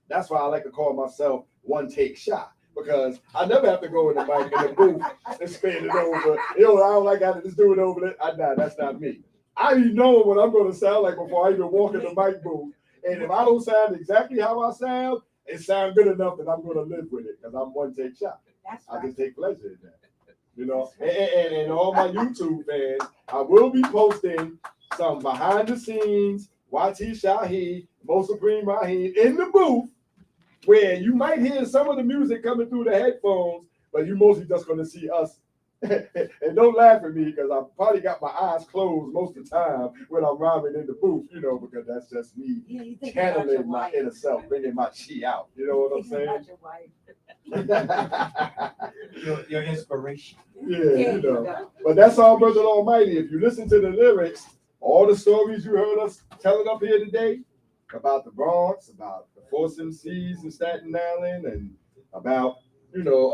That's why I like to call myself one take shot, because I never have to go in the mic in the booth and spin it over. I don't like how to just do it over there. Nah, that's not me. I even know what I'm going to sound like before I even walk in the mic booth. And if I don't sound exactly how I sound, it sounds good enough that I'm going to live with it because I'm one take shot. I just take pleasure in that. You know, and all my YouTube fans, I will be posting some behind the scenes, YT Shaheed, Most Supreme Raheem in the booth, where you might hear some of the music coming through the headphones, but you mostly just going to see us. And don't laugh at me because I probably got my eyes closed most of the time when I'm rhyming in the booth, you know, because that's just me channeling my inner self, bringing my chi out. You know what I'm saying? Your inspiration. Yeah, you know. But that's all Brother Almighty. If you listen to the lyrics, all the stories you heard us telling up here today about the Bronx, about the Force MCs in Staten Island, and about, you know,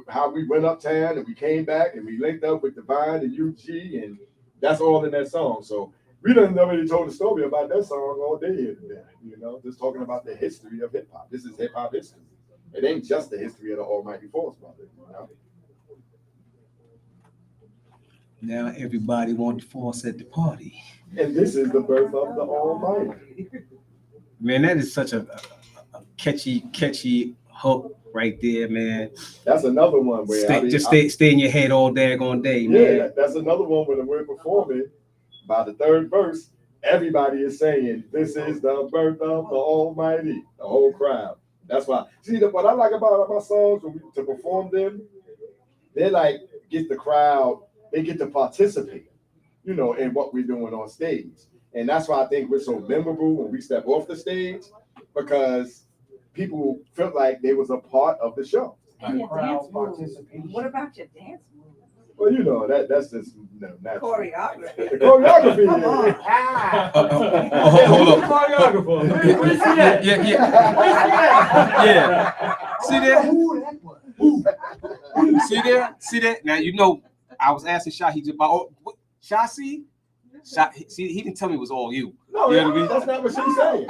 how we went uptown and we came back and we linked up with Divine and UG, and that's all in that song. So we done already told the story about that song all day here today, you know, just talking about the history of hip hop. This is hip hop history. It ain't just the history of the Almighty Force, brother. You know? Now everybody want the Force at the party. And this is the birth of the Almighty. Man, that is such a catchy hook right there, man. That's another one where stay in your head all daggone day, man. Yeah, that's another one where we're performing. By the third verse, everybody is saying, "This is the birth of the Almighty." The whole crowd. That's why. See, what I like about my songs when to perform them, they like get the crowd. They get to participate, you know, in what we're doing on stage, and that's why I think we're so memorable when we step off the stage, because people felt like they was a part of the show. And your dance moves. What about your dance moves? Well, you know, that's just natural. Choreography. The choreography. Hold up. Choreographer. Where you see that? Yeah. See there? See that? Now, you know, I was asking Shaheed about, see, he didn't tell me it was all you. No, you know what I mean? That's not what she's saying.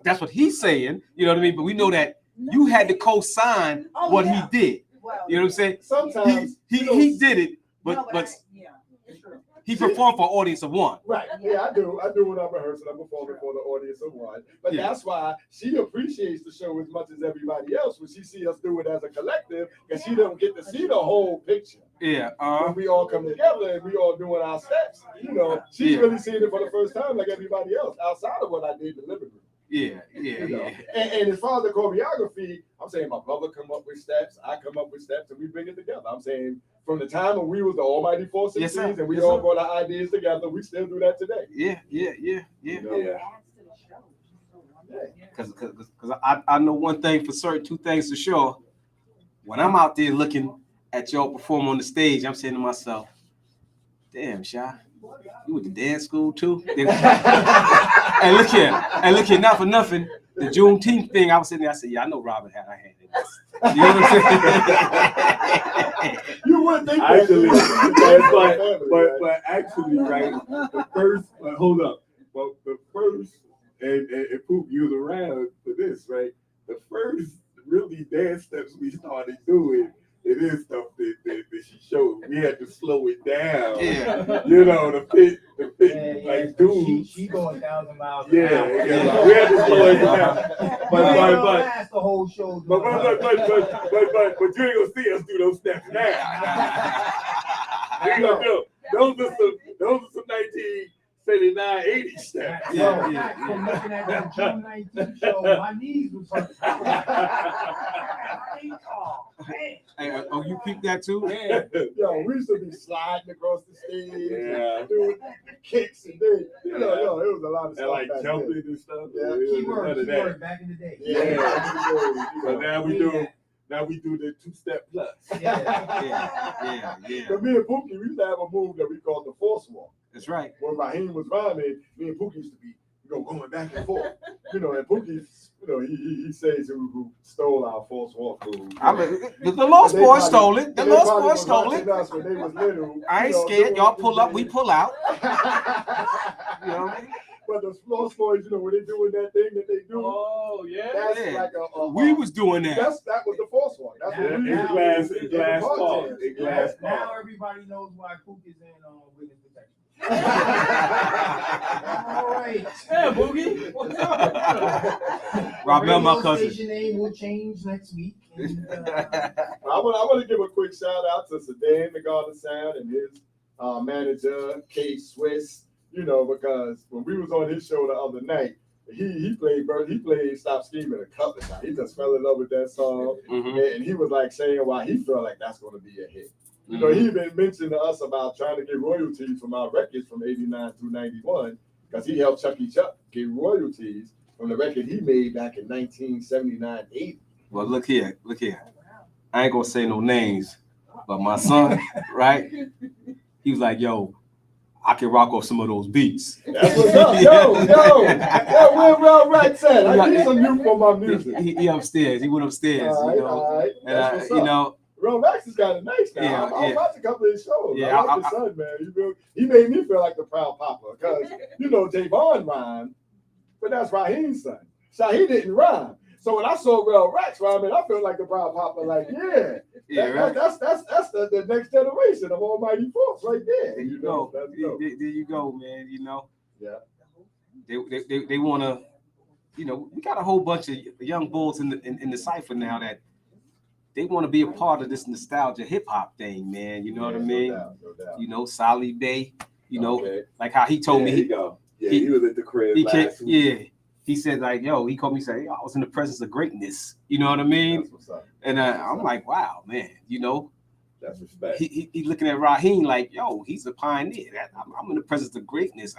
That's what he's saying. You know what I mean? But we know that you had to co-sign what he did. Well, you know what I'm saying? Sometimes he did it, but he performed for an audience of one. Right. Yeah, I do. I do when I'm rehearsing. I'm performing for the audience of one. But that's why she appreciates the show as much as everybody else when she see us do it as a collective, because she don't get to see the whole picture. Yeah. When we all come together and we all doing our steps, you know, she's really seeing it for the first time like everybody else, outside of what I did deliberately. Yeah. You know? And as far as the choreography, I'm saying my brother come up with steps, I come up with steps, and we bring it together. I'm saying from the time when we was the Almighty Force MCs and we all brought our ideas together, we still do that today. Yeah. You know? Because I know one thing for certain, two things for sure. When I'm out there looking at y'all perform on the stage, I'm saying to myself, damn, Sha, you went to dance school too? And look here, not for nothing, the Juneteenth thing, I was sitting there, I said, yeah, I know Robin had her hand in this. You know what I'm saying? You wouldn't think Actually, that. but actually, right, the first, hold up. Well, the first, and Poop, you was around for this, right? The first really dance steps we started doing, it is stuff that she showed. We had to slow it down. Yeah. You know, the fit like dudes. She going 1,000 miles. Yeah, we had to slow it down. But that's the whole show. But you ain't gonna see us do those steps now. We gonna do those are some 1979, 80 steps. From looking at that June 19th show, my knees was hurt. Hey, you peeped that too? Yeah. Yo, we used to be sliding across the stage, doing kicks and things. It was a lot of stuff. And like back jumping then. and stuff. Yeah. Keyword back in the day. Yeah. So now we do Now we do the 2-step plus. Yeah. But me and Pookie, we used to have a move that we called the force walk. That's right. When Raheem was rhyming, me and Pookie used to be, going back and forth. And Pookie, he says who stole our force walk move. The Lost Boys stole it. The Lost Boys stole it. Us when they was little. I ain't scared. Y'all pull up, we pull out. You know what I mean? But the Lost Boys, when they doing that thing that they do. Oh, yeah. That's Yeah. like We was doing that. That was the force walk. That's what we Now- was In glass ball. In glass Now ball. everybody knows why Pook is in witness protection. All right. Yeah, Boogie. Rob, my cousin. Station name will change next week. And, I want to give a quick shout out to Sedan, the God of Sound, and his manager, K Swiss. Because when we was on his show the other night, he played Stop Scheming a couple of times. He just fell in love with that song, and he was like saying why he felt like that's going to be a hit. He even mentioned to us about trying to get royalties from our records from 89 through 91, because he helped Chucky Chuck get royalties from the record he made back in 1979, 80. Well, look here. I ain't gonna say no names, but my son, right? He was like, yo, I can rock off some of those beats. That's what's up. Yo, where Real Rex at? I need some new for my music. He upstairs. He went upstairs. All right. And That's what's up. Real Rex is kind of nice now. Yeah, I'm watching a couple of his shows. Yeah, I like his son, man. He made me feel like the proud papa, because Javon rhymed, but that's Raheem's son. So he didn't rhyme. So when I saw Real Rex rhyming, I felt like the proud papa. Like, right. that's the next generation of Almighty Force right there. There you go. There There you go, man. Yeah. They want to. We got a whole bunch of young bulls in the cipher now that they want to be a part of this nostalgia hip hop thing, man. You know what I mean? No doubt. Sally Bay. Okay. Like how he told me. He was at the crib last week. Yeah. He said, like, yo, he called me, say, I was in the presence of greatness. You know what I mean? That's what's up. And I'm like, wow, man, That's respect. he looking at Raheem like, yo, he's a pioneer. I'm in the presence of greatness.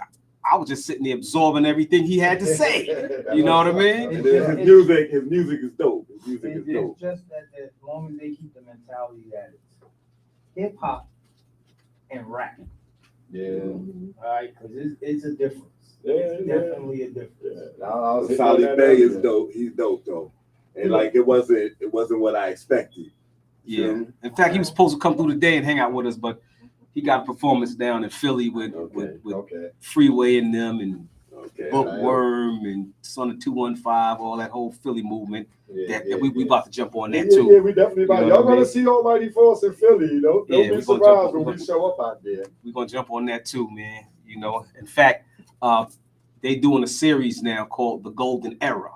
I was just sitting there absorbing everything he had to say. You know what I mean? And then his music is dope. His music is dope. It's just that as long as they keep the mentality that it's hip hop and rap. Yeah. All right, because it's a difference. Yeah, It's definitely a difference. Yeah. Sally Bay is dope. He's dope though, and like it wasn't what I expected. Yeah. In fact, he was supposed to come through today and hang out with us, but he got a performance down in Philly with Freeway and them and Bookworm and Son of 215, all that whole Philly movement. that we about to jump on that too. Yeah, we definitely about. Y'all gonna see Almighty Force in Philly. Don't be surprised when we show up out there. We're gonna jump on that too, man. In fact, they doing a series now called The Golden Era.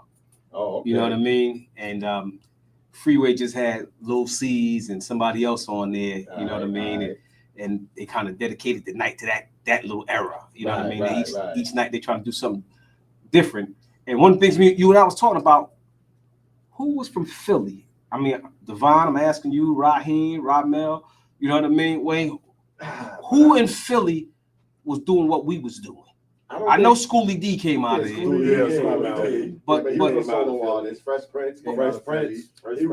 Oh, okay. You know what I mean? And Freeway just had Lil C's and somebody else on there. You know what I mean? And they kind of dedicated the night to that little era. You know what I mean? Each night they trying to do something different. And one of the things you and I was talking about, who was from Philly? I mean, Devon, I'm asking you, Raheem, Ramel, you know what I mean? Wayne, who in Philly was doing what we was doing? I know Schoolie D came out of there. But he was a solo artist. Fresh Prince. But who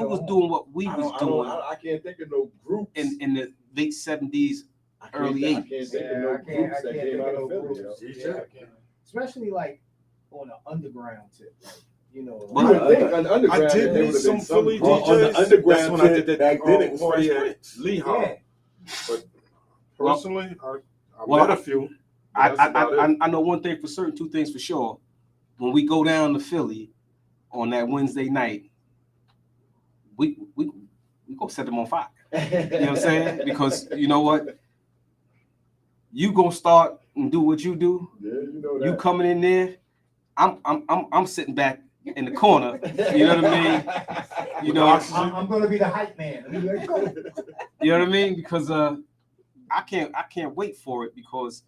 was doing what we was doing? I can't think of no groups in the late 70s, early 80s. I can't think of no groups that came out of Philly. Especially like on an underground tip, like, you know. I did meet some Philly DJs. On the underground That's when I did that. back then it was Fresh Fresh Prince. Lehigh. But personally, I Well, met a few. I know one thing for certain, two things for sure. When we go down to Philly on that Wednesday night, we gonna set them on fire. You know what I'm saying? Because you know what? You gonna start and do what you do. Yeah, you know that. You coming in there, I'm sitting back in the corner. You know what I mean? You know, I'm gonna be the hype man. you know what I mean? Because I can't wait for it, because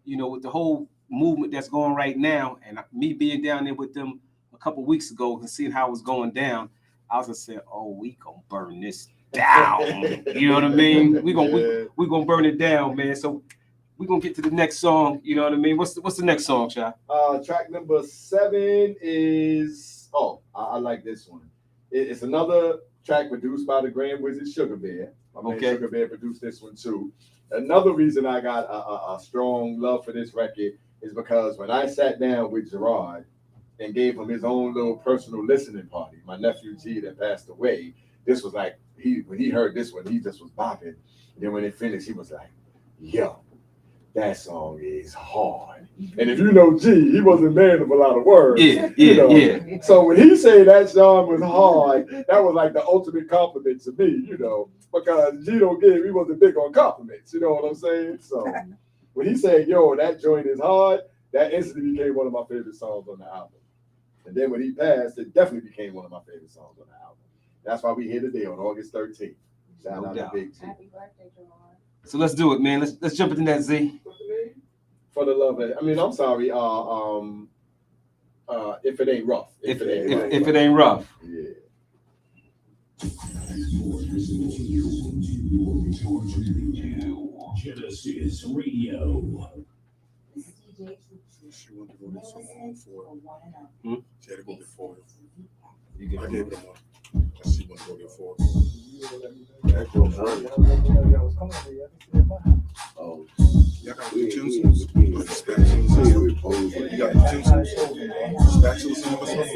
with the whole movement that's going right now, and me being down there with them a couple weeks ago and seeing how it was going down, I was just saying, oh, we gonna burn this down. You know what I mean? We gonna burn it down, man. So we're gonna get to the next song. You know what I mean? What's the next song, Chad? Track number 7 is I like this one. It's another track produced by the Grand Wizard Sugar Bear. My man Sugar Bear produced this one too. Another reason I got a strong love for this record is because when I sat down with Gerard and gave him his own little personal listening party, my nephew G that passed away, this was like, when he heard this one, he just was bopping. And then when it finished, he was like, yo, that song is hard. And if you know G, he wasn't man of a lot of words. Yeah. So when he said that song was hard, that was like the ultimate compliment to me, because G don't give, he wasn't big on compliments, you know what I'm saying? So when he said, yo, that joint is hard, that instantly became one of my favorite songs on the album. And then when he passed, it definitely became one of my favorite songs on the album. That's why we here today on August 13th. Shout out to Big T. Happy birthday, Gerard. So let's do it, man. Let's jump into that, Z. For the love of it. I mean, I'm sorry. If it ain't rough. If it ain't rough. Yeah. Gynesis Radio. She wanted to go this song for She had to go before. You get I gave it a one. She wanted to go before. Oh, Y'all got utensils? Spatulas? You got utensils? Spatulas in the song?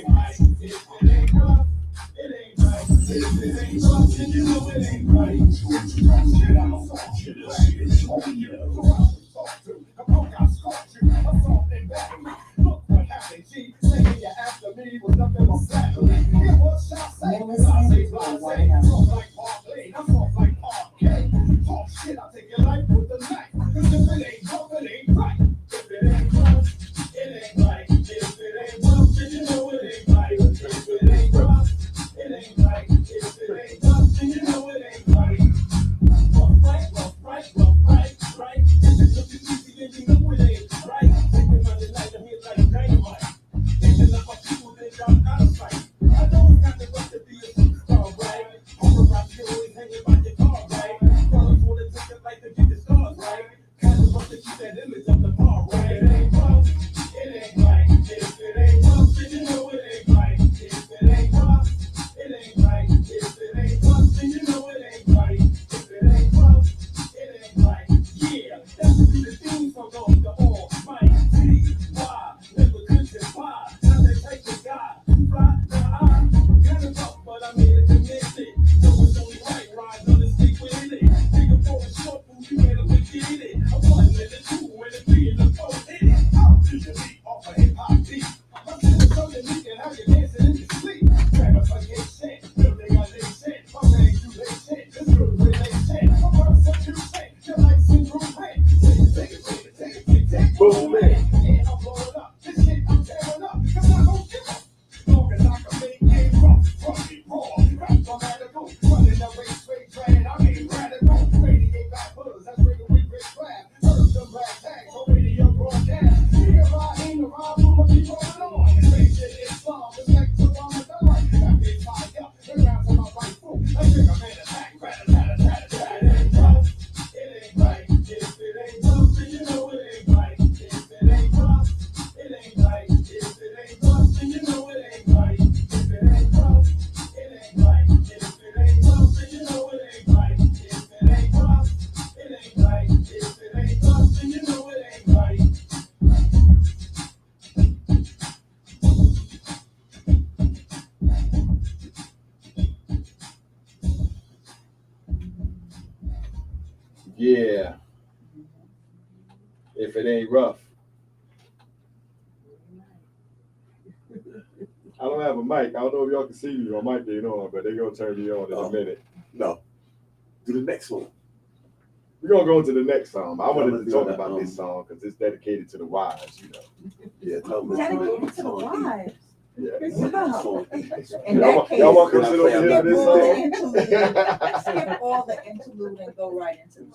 Yeah. If it ain't rough. I don't have a mic. I don't know if y'all can see me on mic being on, but they're gonna turn me on in a minute. no. Do the next one. We're gonna go into the next song. I wanted to talk about this song because it's dedicated to the wives, Yeah, tell me. Dedicated to the wives. Yeah. Wow. In Y'all that case, want to come sit over here skip for this all the song? interlude. Skip all the interlude and go right into the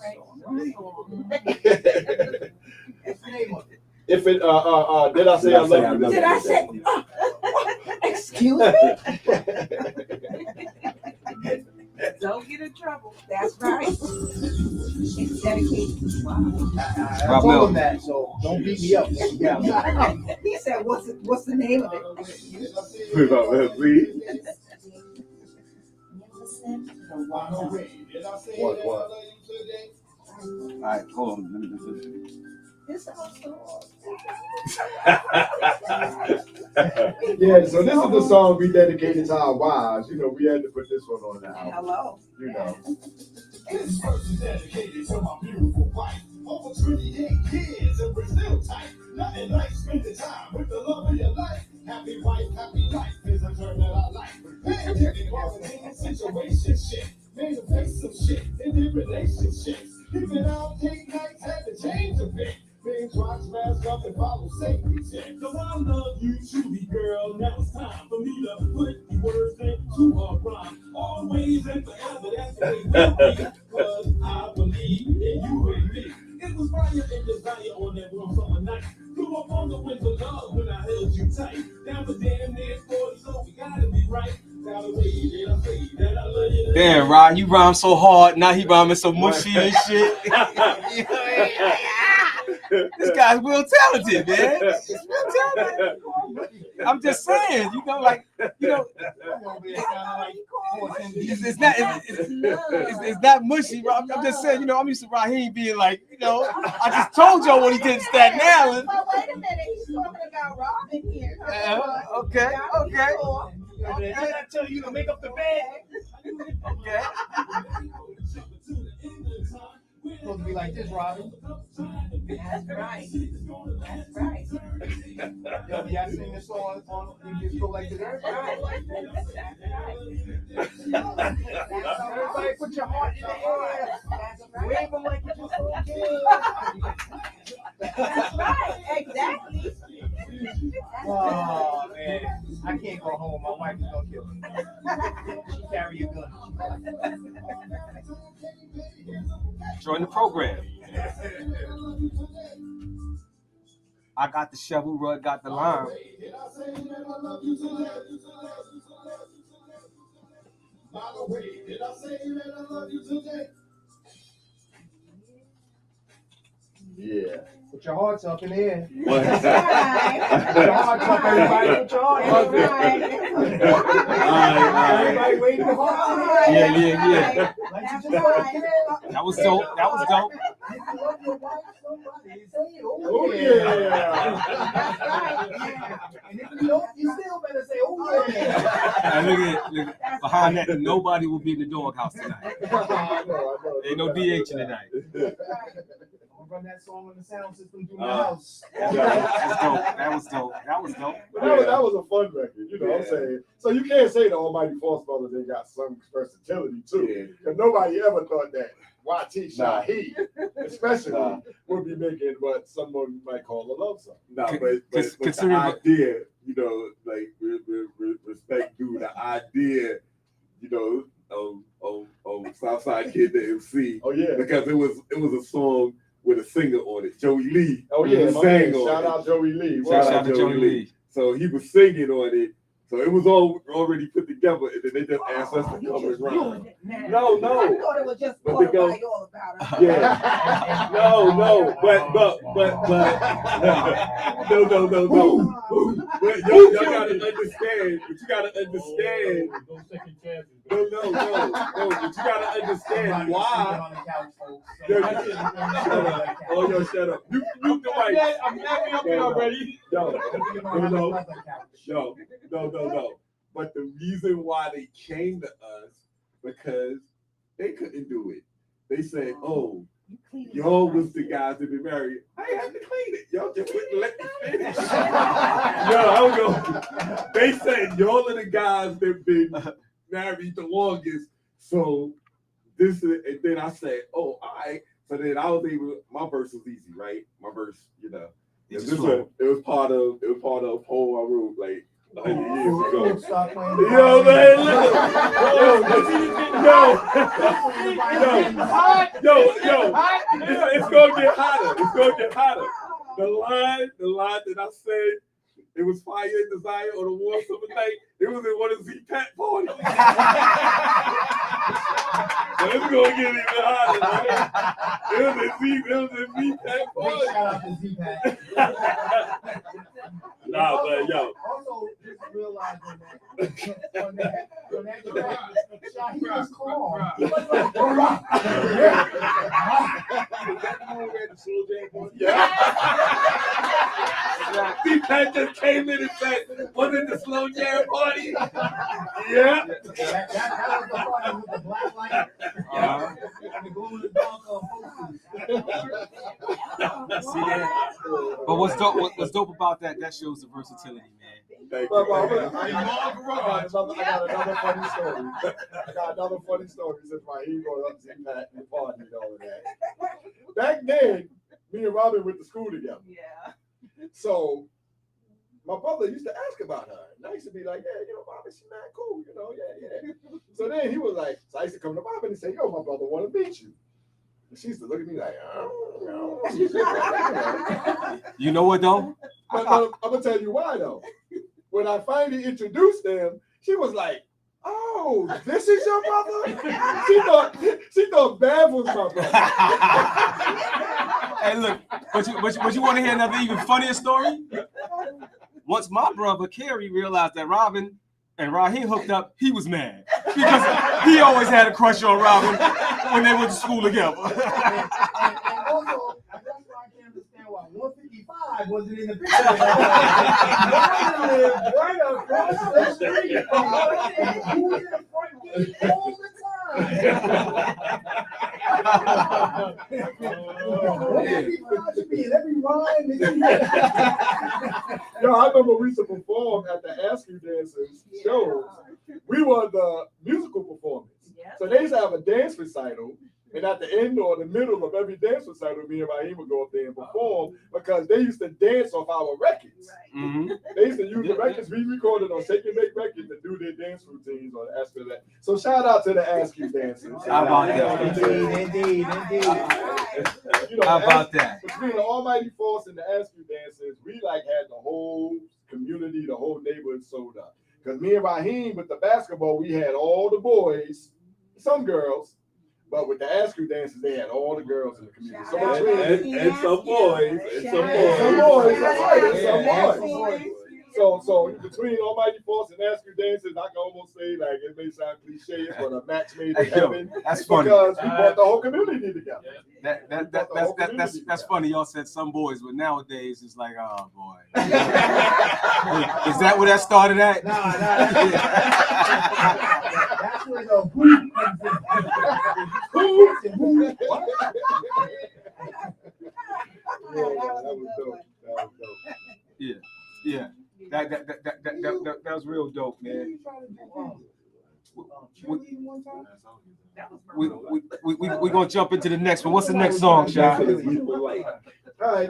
song. If it did I say I love you? Did I say? Excuse me? Don't get in trouble. That's right. It's dedicated to Rob. I Rob told Mel. him that, so don't beat me up. Yeah. He said, what's the name of it? What? All right, hold on. Let me listen. This sounds so Yeah, so this is the song we dedicated to our wives. You know, we had to put this one on the album. Hello. You know. This verse is dedicated to my beautiful wife. Over 28 years and we're still tight. Nothing like spending time with the love of your life. Happy wife, happy life is a term that I like. Pandemic quarantine situation shit. Made a face of shit in their relationships. Even out date nights had to change a bit. Things watch, mask up, and follow safety checks. Cause I love you truly, girl. Now it's time for me to put the words into a rhyme. Always and forever, that's the way we'll be. Cause I believe in you and me. It was fire and desire on that warm summer night. Grew up on the winter love when I held you tight. Now we're damn near 40, so we gotta be right. Damn, Rod, you rhyme so hard. Now he rhyming so mushy and shit. This guy's real talented, man. He's real talented. I'm just saying, you know, like, you know, it's not mushy. I'm just saying, you know, I'm used to Raheem being like, you know, I just told y'all what he did in Staten Island. Well, wait a minute. He's talking about Robin here. Okay. Did I tell you to make up the bed? Okay. It's supposed to be like this, Robin. That's right. That's right. Yo, y'all sing this song on You Just Go Like This? That's right. Everybody put your heart in the air. That's right. Wave them like you just don't care. That's right. Exactly. Oh, man. I can't go home. My wife is going to kill me. She carry a gun. Join the program. I got the shovel, Rud got the lime. By the way, did I say that I love you today? Yeah. Put your hearts up in the air. That's right. Put your hearts up, everybody. Put your hearts up. Everybody wave your hearts in the air. Yeah. Like you That's just right. don't care. That was dope. If you love your wife, somebody say, Oh, yeah. yeah. That's right. And if you don't, you still better say, oh, yeah. And look at behind that, nobody will be in the doghouse tonight. I know. Ain't no DH tonight. I'm gonna run that song on the sound system through my house. That was dope. But that was a fun record, you know what I'm saying? So you can't say the Almighty Force Brothers ain't got some versatility too. Because nobody ever thought that YT Shaheed, especially, would be making what someone might call a love song. No, but the idea, you know, like respect due the idea, you know, of Southside Kid the MC. Oh yeah. Because it was a song with a singer on it, Joey Lee. Oh yeah, my man. Sang on Shout it. out Joey Lee. Shout out to Joey Lee. So he was singing on it. So it was all already put together, and then they just asked us to come and rhyme. No. I thought it was just But all they go- about all about it. Yeah. No. But no. But y'all gotta understand. But you gotta understand. No second chances. No. But you gotta understand why. Yo, shut up. You the mic. I'm napping up here already. No. But the reason why they came to us, because they couldn't do it. They said, oh, y'all was the guys that been married. I ain't had to clean it. Y'all just wouldn't let me finish. I don't know. They said, y'all are the guys that been married the longest. So this is, and then I said, oh, all right. So then I was able, my verse was easy, right? My verse, you know. It was part of a poem I wrote like 100 years ago. Stop playing. Yo, man, look. It's gonna get hotter. The line that I said, it was fire and desire on a warm summer night. It was in one of Z Pat parties. Let's go get even harder, man. It was a Z-Pack Big party. shout out to Z-Pack. Nah, but yo. Also, just realizing that on that track, Shaheed was calm. He was like, hurrah. Z-Pack just came in and said, was it the slow jam party? Yeah. That was the party with the black light and the glow in the dark posters. See that? But what's dope about that shows the versatility, man. Thank But, you. I got another funny story. I got another funny story since my ego up to that and party and all of that. Back then, me and Robin went to school together. Yeah. So my brother used to ask about her. And I used to be like, yeah, Robin, she's not cool, yeah. So then he was like, so I used to come to Robin and say, yo, my brother want to meet you. And she used to look at me like, oh, no. You know what though? But I'm gonna tell you why though. When I finally introduced them, she was like, "Oh, this is your brother." She thought Bav was my brother. Hey, look, but you want to hear another even funnier story? Once my brother Kerry realized that Robin and Raheem hooked up, he was mad because he always had a crush on Robin when they went to school together. And also, that's why I can't understand why 155 wasn't in the picture. Lived right across the street from her. He was in the front gate all the time. 155 should be in every rhyme. Yo, I remember we used to perform at the Ask You Dancers shows. We were the musical performers. Yeah. So they used to have a dance recital, and at the end or the middle of every dance recital, me and Raheem would go up there and perform because they used to dance off our records. Right. Mm-hmm. They used to use the records we recorded on Take and Make Records to do their dance routines on Ask You that. So shout out to the Ask You Dancers. How about that? Indeed. How about that? Between the Almighty Force and the Ask You Dancers, we like had the whole community, the whole neighborhood sold up. Because me and Raheem with the basketball, we had all the boys, some girls, but with the Ask You Dancers, they had all the girls in the community. So And some boys. that's right, some boys. So between Almighty Force and Ask You Dancers, I can almost say, like, it may sound cliche, but a match made in Hey, yo, heaven. that's funny. Because we brought the whole community together. That's funny. Y'all said some boys, but nowadays it's like, oh boy. Is that where that started at? Nah. That's where the who comes in. Who? That was dope. Yeah. That was real dope, man. We gonna jump into the next one. What's the next song, Shy? All right,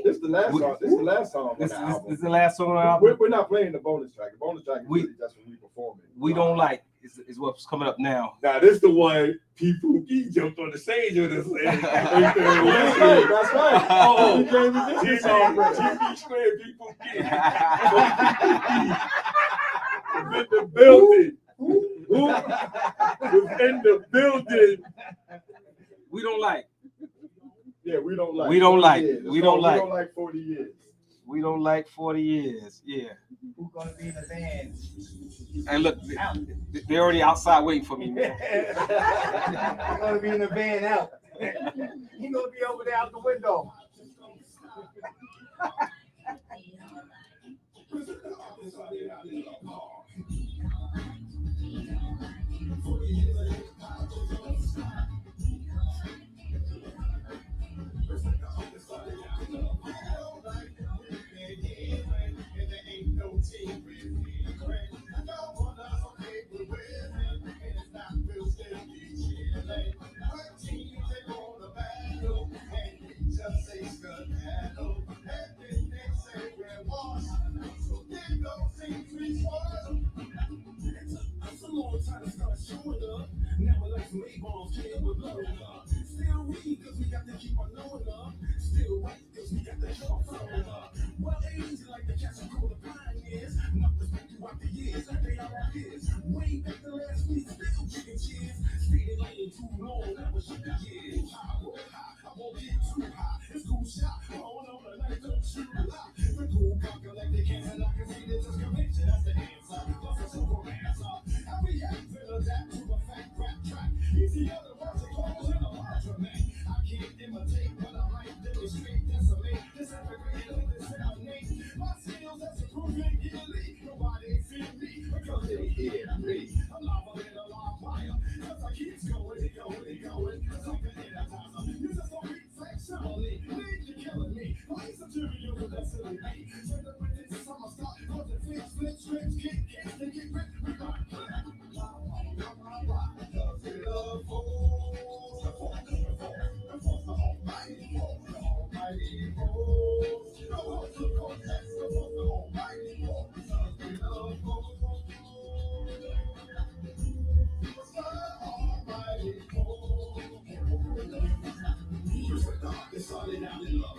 this is the last song. This is the last song. This on the album. is the last song on the album. We're not playing the bonus track. The bonus track is really just when we perform it. We don't like is what's coming up now. Now this the one P2P jumped on the stage with us. That's right. Oh, He came with this song. TV squared P2P. Was in the building. Who was in the building? We don't like. Yeah, we don't like. We don't 40 like. years. We don't like. We don't like 40 years. We don't like 40 years. Yeah. Who's gonna be in the band? And look, they're already outside waiting for me, man. He's gonna be in the van out. He's gonna be over there out the window. alone, that was shit. Yeah, I won't get too high. It's cool shot. On the night, don't shoot high. The cool conquer like they can't, and I can see they just conviction. That's the answer. Plus a super answer. How we have to adapt to a fat rap track. Easy other words and calls in a larger man. I can't imitate, but I like demonstrate. Decimate, disintegrate, and disseminate. My skills as a proven elite. Nobody fear me because they hear me. I'm lava in a live wire. Cause I keep going. Cause I'm the energizer. You just don't reflex simile. Lead you killing me. I ain't material with that silly me. Turn up with this summer start. Cause the flips, kick, they get rip. We got cause we love force. The force, the almighty force. The almighty force. The force, that's the force, the almighty force. Cause we love force. It's started out in love.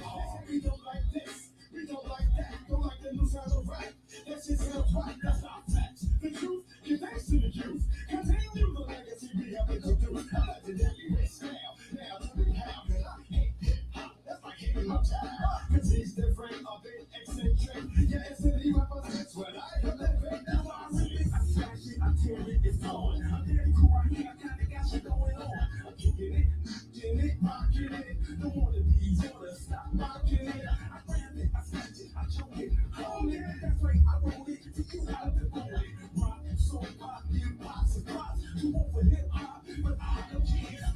We don't like this, we don't like that, don't like the new sound of rap. That shit sounds right, that's not facts. The truth, give thanks to the youth. Continue the legacy we have been to do. A legendary race now. Now tell me how can I hate hip-hop? That's like hitting my child. Cause he's different, a bit eccentric. Yeah, it's in the represents what I live in. That's why I really smash it, I tear it, it's on. I'm very cool right here, I kinda got shit going on. I'm kicking it, knocking it, rocking it. Don't wanna be wanna stop rocking it. I grab it, I snatch it, I choke it, hold it. That's right, I roll it. You gotta roll it. Rock, so pop, you pop, surprise. You want for hip hop, but I don't care.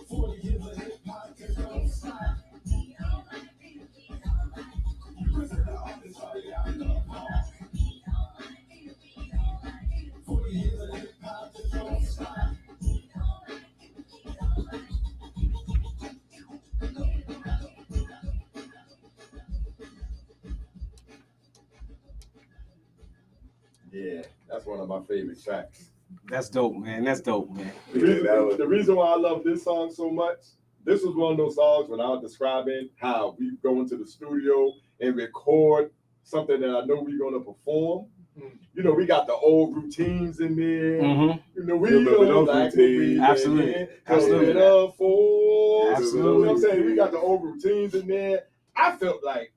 40 years of hip hop, just don't stop. Listen to all this, sorry, I love all. 40 years of hip hop, just don't stop. Yeah, that's one of my favorite tracks. That's dope, man. That's dope, man. The reason why I love this song so much, this was one of those songs when I was describing how we go into the studio and record something that I know we're going to perform. You know, we got the old routines in there. Mm-hmm. You know, we Remember don't those like routines. Absolutely. Absolutely. Absolutely. You know what I'm saying? Absolutely. We got the old routines in there. I felt like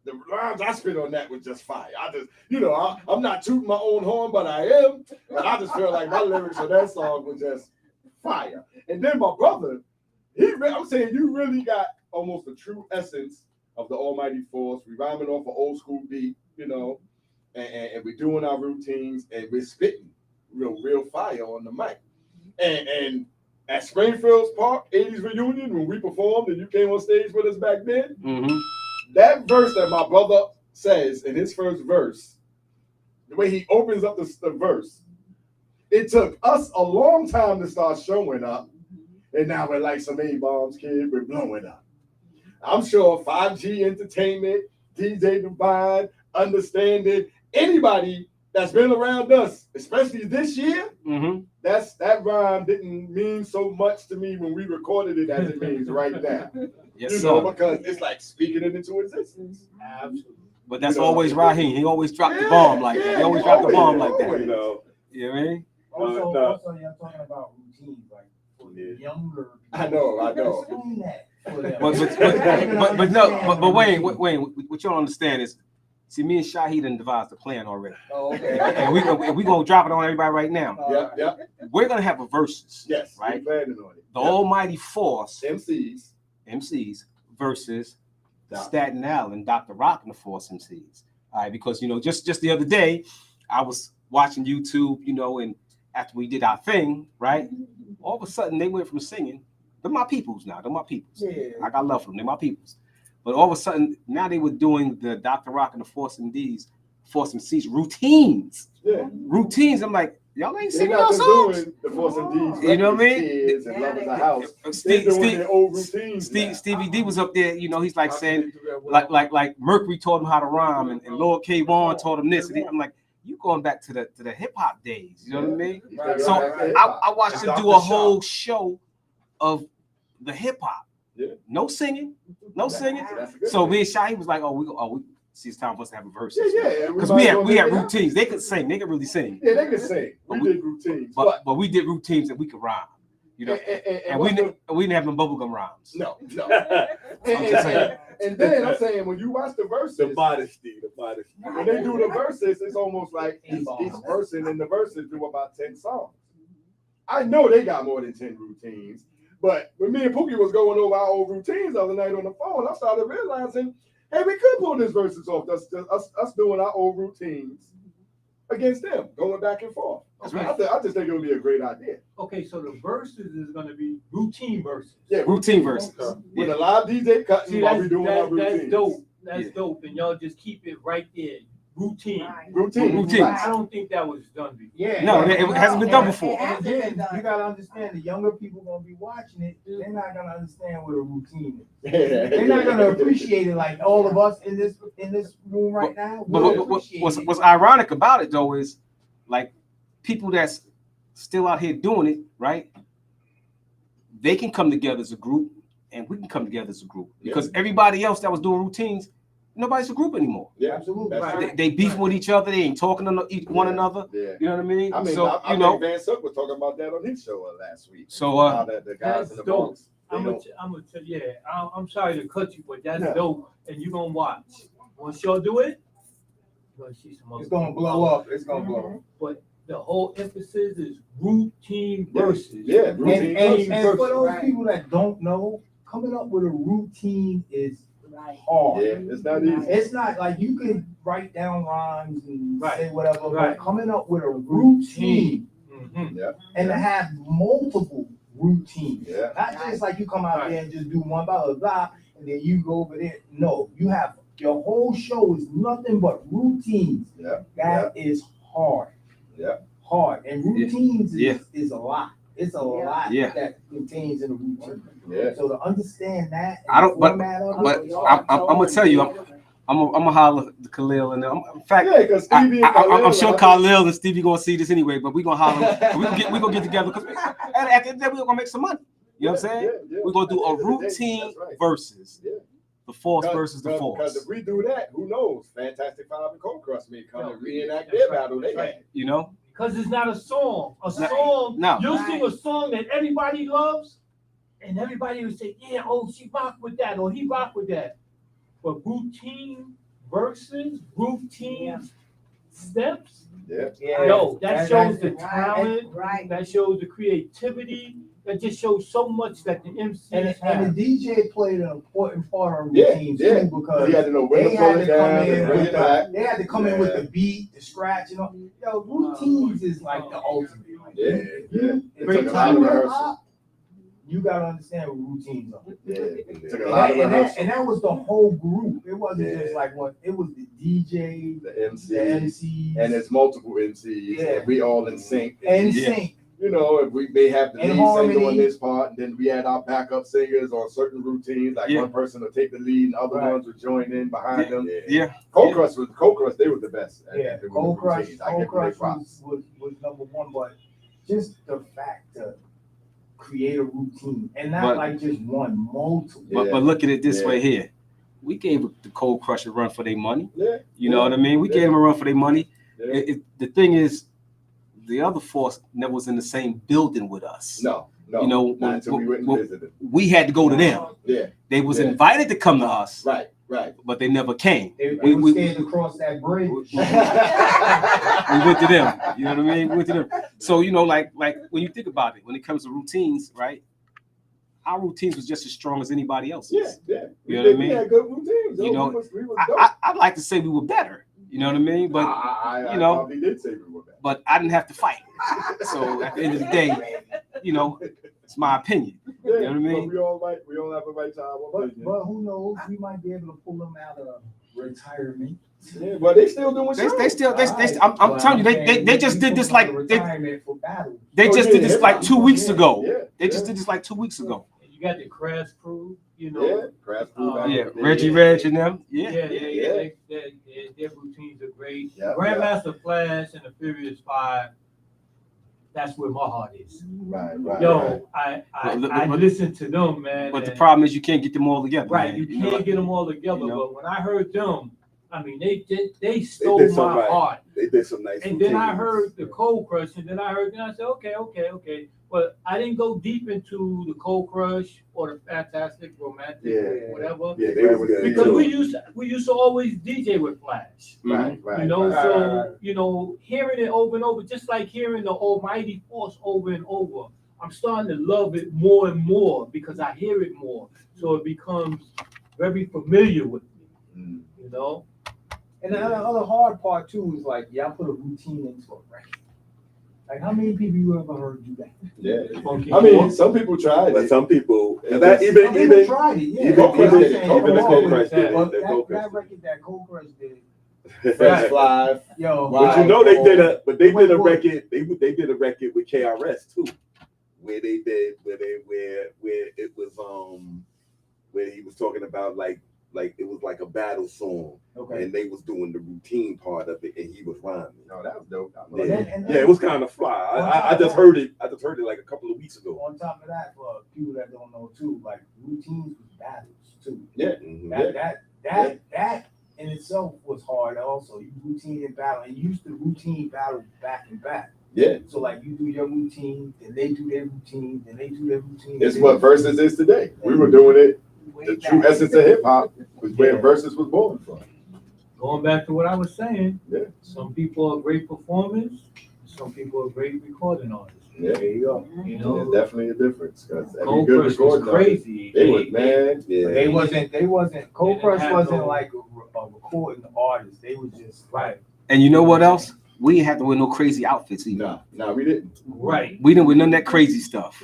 the rhymes I spit on that was just fire. I just, you know, I'm not tooting my own horn, but I am. But I just feel like my lyrics on that song was just fire. And then my brother, I'm saying you really got almost the true essence of the Almighty Force. We rhyming off an old school beat, you know, and we're doing our routines and we're spitting real fire on the mic. And at Springfield's Park 80s reunion, when we performed and you came on stage with us back then, that verse that my brother says in his first verse, the way he opens up the verse, it took us a long time to start showing up. And now we're like some A-bombs, kid, we're blowing up. I'm sure 5G Entertainment, DJ Divine, Understanding, anybody that's been around us, especially this year, that rhyme didn't mean so much to me when we recorded it as it means right now. Yes, you sir. know, because it's like speaking it into existence. Absolutely. But that's You know, always Raheem. He always dropped the bomb like that. He always dropped the bomb like that. You know, You know what I mean? Also, no. also, you're talking about routines, like for the younger. I know. Explain that for them. But Wayne, what you don't understand is, see, me and Shaheed and devised the plan already. Oh, okay. And we gonna drop it on everybody right now. Yep. We're gonna have a versus. Yes. Right? We're planning on it. The Almighty Force MCs versus the Staten Island Dr. Rock and the Force MCs. All right, because just the other day, I was watching YouTube, and after we did our thing, right? All of a sudden they went from singing. They're my peoples now. They're my peoples. Yeah. I got love for them. They're my peoples. But all of a sudden, now they were doing the Dr. Rock and the Force MCs routines. Yeah. Routines. I'm like, y'all ain't They're singing not your just songs. doing the Force MDs. You know what I mean? Kids and Love is a House. They're doing their old routines. Stevie D was up there. He's like saying, like Mercury taught him how to rhyme, and Lord K. Vaughn taught him this. And I'm like, you going back to the hip hop days. You know what I mean? Right, So right. I watched him do a whole show of the hip hop. Yeah. No singing. That's a good So thing. me and Shaheed was like, see, it's time for us to have a verse. Yeah. Because might we as well had make it routines. They could sing. They could really sing. Yeah, they could sing. We did routines, but we did routines that we could rhyme. You know, and we didn't have no bubblegum rhymes. No. And then I'm saying, when you watch the verses, the modesty. when they do the verses, it's almost like each person in the verses do about 10 songs. I know they got more than 10 routines, but when me and Pookie was going over our old routines the other night on the phone, I started realizing, hey, we could pull these verses off. Us doing our old routines against them, going back and forth. Okay. I just think it would be a great idea. Okay, so the verses is gonna be routine verses. Yeah, routine verses. With a live DJ cutting See, while we doing our routines. that's dope. That's dope, and y'all just keep it right there. Routine. Routines. I don't think that was done before. Yeah. No, it hasn't been done before. And again, you gotta understand, the younger people gonna be watching it. They're not gonna understand what a routine is. They're not gonna appreciate it like all of us in this room right now. But what's ironic about it though is, like, people that's still out here doing it, right? They can come together as a group, and we can come together as a group because everybody else that was doing routines, nobody's a group anymore. Yeah, absolutely. They beef with each other. They ain't talking to one another. Yeah. You know what I mean? I mean, so I think Van Sook was talking about that on his show last week. So how that the guys in the dope. Bronx, I'm gonna tell you, I'm sorry to cut you, but that's dope, and you're gonna watch. Once y'all do it, you're gonna see some. It's gonna blow up. It's gonna blow up. But the whole emphasis is routine verses. Yeah, routine and for those people that don't know, coming up with a routine is hard. Yeah, it's not easy. It's not like you can write down rhymes and say whatever, Right. but coming up with a routine Yeah. and to have multiple routines. Yeah. Not just like you come out there and just do one blah blah blah and then you go over there. No, you have your whole show is nothing but routines. Yeah. That is hard. Yeah. Hard. And routines Yeah. is a lot. It's a lot that contains in a routine. Yeah. So to understand that, I don't. But I'm gonna tell you, I'm gonna holler at Khalil, and in fact, Yeah, because Stevie and Khalil, I'm sure Khalil and Stevie gonna see this anyway. But we gonna holler. we gonna get together because at the end of the day we're gonna make some money. You know what I'm saying? Yeah. We're gonna do a At the end of the day, routine that's right. versus Yeah. the force versus the Because force. if we do that, who knows? Fantastic Five and Cold Crush may come and reenact that's their right. battle they had. You know? Because it's not a song. A song, No. you'll sing a song that everybody loves, and everybody will say, yeah, oh, she rocked with that, or he rocked with that. But routine verses, routine steps, yo, that shows the talent, that shows the creativity, that just shows so much that the MC and have. the DJ played an important part of Yeah, routines yeah. too because He had to know when they to pull had it to come down in and bring with it back. they had to come in with the beat, the scratch, you know. Yo, routines is like the ultimate. Yeah. It Great took a lot time of in hip rehearsal. hop, you gotta understand what routines are. Yeah. It took a And lot of that, rehearsal. and that was the whole group. It wasn't just like one. It was the DJ, The MC. the MCs, And it's multiple MCs. Yeah. And we all in sync. and Yeah. sync. You know, if we may have the And lead singer harmony. on this part, and then we had our backup singers on certain routines. Like Yeah. one person will take the lead, and other Right. ones will join in behind them. Yeah. Cold Crush, they were the best. at Yeah, doing Cold Crush, routines. I Cold give them their Crush props. was number one, but just the fact to create a routine and not But- like just one, multiple. But look at it this Yeah. way here. We gave the Cold Crush a run for their money. Yeah. You know what I mean? We gave them a run for their money. Yeah. The thing is, the other force never was in the same building with us. No. You know, not until we went and visited. we had to go to them. Yeah. They was Yeah. invited to come to us, Right. but they never came. They We- were we- scared to cross that bridge. We went to them. You know what I mean? We went to them. So, you know, like when you think about it, when it comes to routines, right? Our routines was just as strong as anybody else's. Yeah. You know what I We mean? had good routines. You know, we was dope. I'd like to say we were better. You know what I mean? But I you know, probably did say we were better. but I didn't have to fight. So at the end of the day, you know, it's my opinion. Yeah, You know what I mean? We all have a right to our opinion. But who knows? We might be able to pull them out of retirement. Yeah, but they still doing They shows. still I'm telling you, they just did this like retirement for battle. they Oh, just yeah, did this like 2 weeks Yeah, ago. yeah, They just yeah. did this like 2 weeks ago. You got the Crash Crew, you know. Yeah, Craft Crew back Yeah, in the day. Reggie Reg and them. Yeah. Yeah. Their routines are great. Yeah, Grandmaster Flash and the Furious Five. That's where my heart is. Right. Yo, I listen to them, man. But the and- problem is you can't get them all together. right, man. you know, can't get them all together. you know. But when I heard them, I mean, they stole my heart. They did some nice. And then I heard the Cold Crush, and then I said, okay. But I didn't go deep into the Cold Crush or the Fantastic Romantic or whatever. Yeah, they were good. Because we used to always DJ with Flash. Right. You know, you know, hearing it over and over, just like hearing the Almighty Force over and over. I'm starting to love it more and more because I hear it more. So it becomes very familiar with me, you know? And the other hard part too is like, y'all put a routine into a record. Like, how many people you ever heard do that? Yeah. I mean, some people tried but it. some people, Some people tried it, yeah. Even the Cold Crush did it. That record that Cold Crush did. Fresh Fly. Yo, but you know they did a record. They did a record with KRS too, where it was where he was talking about like it was like a battle song, and they was doing the routine part of it, and he was rhyming. No, that was dope. Yeah, it was kind of fly. I just heard it. I just heard it like a couple of weeks ago. On top of that, for people that don't know too, like routines was battles too. Yeah. That in itself was hard. Also, you routine and battle, and you used to routine battle back and back. Yeah. So like you do your routine, then they do their routine, then they do their routine. It's what Versus is today. We were doing it. The true essence of hip hop was where Versus was born from. Going back to what I was saying, Yeah. some people are great performers, some people are great recording artists. Yeah, there you go. You know, there's definitely a difference because every Cold good Crush was recording crazy. they was man. Yeah. They wasn't. Cold Crush have wasn't no- like a recording artist. They was just Right. And you know what else? We didn't have to wear no crazy outfits either. No, we didn't. Right. We didn't wear none of that crazy stuff.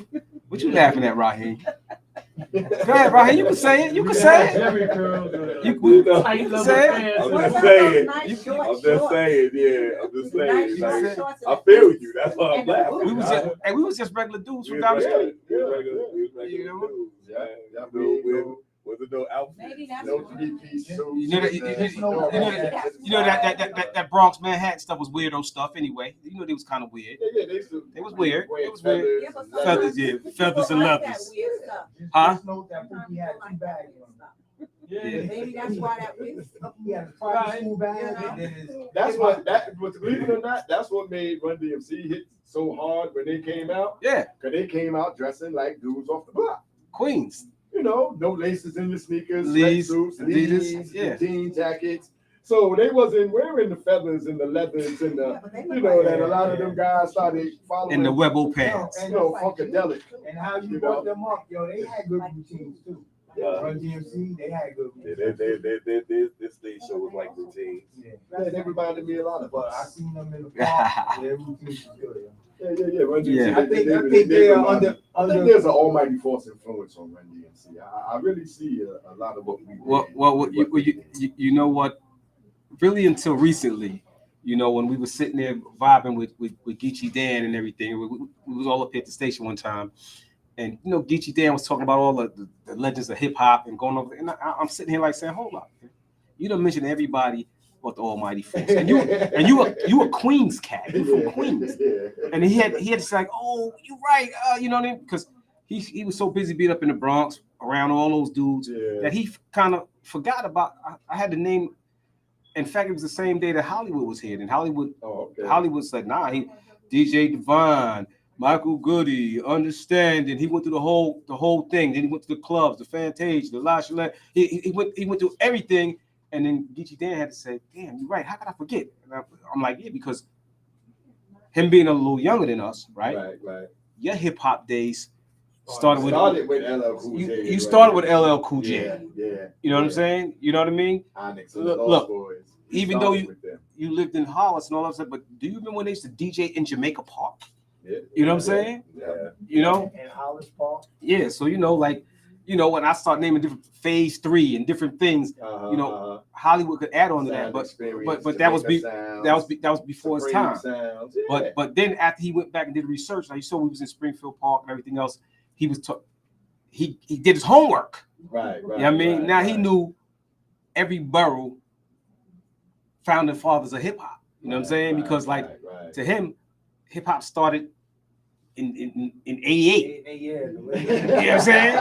What you laughing at, Raheem? Go ahead, Raheem. You can say it. You can say it. Every girl, You tight can leather say it. pants. I'm What just about saying. those nice short I'm just shorts? saying. Yeah, I'm just saying. Nice Like, shorts I and feel the you. That's why I'm and the laughing. boots. We was just regular dudes We from down the was street. regular You know? dudes, Yeah. man. Was it no outfit? Maybe that's No why. three-piece suits. You know that Bronx Manhattan stuff was weirdo stuff anyway. You know they was kind of weird. Yeah, they used to. It was weird. It was Feathers, weird. Yeah, but leathers. Feathers, yeah, sometimes feathers and people like leathers. that weird stuff. Huh? Just note that Pookie had two bags on. Yeah. Maybe that's why that weird stuff. He had a private school bag, and then his Believe it or not, that's what made Run DMC hit so hard when they came out. Yeah, Because they came out dressing like dudes off the block. Queens. You know, no laces in your sneakers, Lees, sweatsuits, Adidas, Lees, yeah. jean jackets. So they wasn't wearing the feathers and the leathers and Yeah, the, but they you look know, like that a lot of them guys started following. In the Webbo pants. You know, funkadelic. and how you brought them up, yo, they had good routines too. Run DMC, they had good routines. This stage show was like routine. Yeah. Yeah, they reminded me a lot of But I us. seen them in the park. Their routines was good. Yo. Yeah. Run DMC. Yeah. I think they are remind me. I think under. there's an almighty force influence on Run DMC. I really see a lot of what we did. Well, you know what? Really, until recently, you know, when we were sitting there vibing with Geechee Dan and everything, we was all up here at the station one time, and you know, Geechee Dan was talking about all the legends of hip hop and going over, and I'm sitting here like saying, hold up, you done mentioned everybody but the Almighty Force, and you a Queens cat, you from Queens, and he had to say like, oh, you're right, you know what I mean, because he was so busy being up in the Bronx around all those dudes that he kind of forgot about. I had to name. In fact, it was the same day that Hollywood was here, and Hollywood said, nah, DJ Divine, Michael Goody, Understanding. He went through the whole thing. Then he went to the clubs, the Fantasia, the La Chalet. He went through everything, and then Geechee Dan had to say, damn, you're right. How could I forget? And I'm like, yeah, because him being a little younger than us, right? Right. Your hip hop days started with LL Cool J. you started with LL Cool J. Yeah. You know what I'm saying? You know what I mean? Onyx and the Look, Lost Boys. even though you lived in Hollis and all that stuff, but do you remember when they used to DJ in Jamaica Park? Yeah. You know what I'm saying? Yeah. You know? And Hollis Park. Yeah. So, you know, like, you know, when I start naming different Phase 3 and different things, you know, Hollywood could add on to that, but that was before his time. Sounds, But then after he went back and did research, like you saw, we was in Springfield Park and everything else. He was he did his homework. Right. You know what I mean? Now he knew every borough founding fathers of hip hop. You know what I'm saying? Because like to him, hip hop started in 88. Yeah. You know what I'm saying?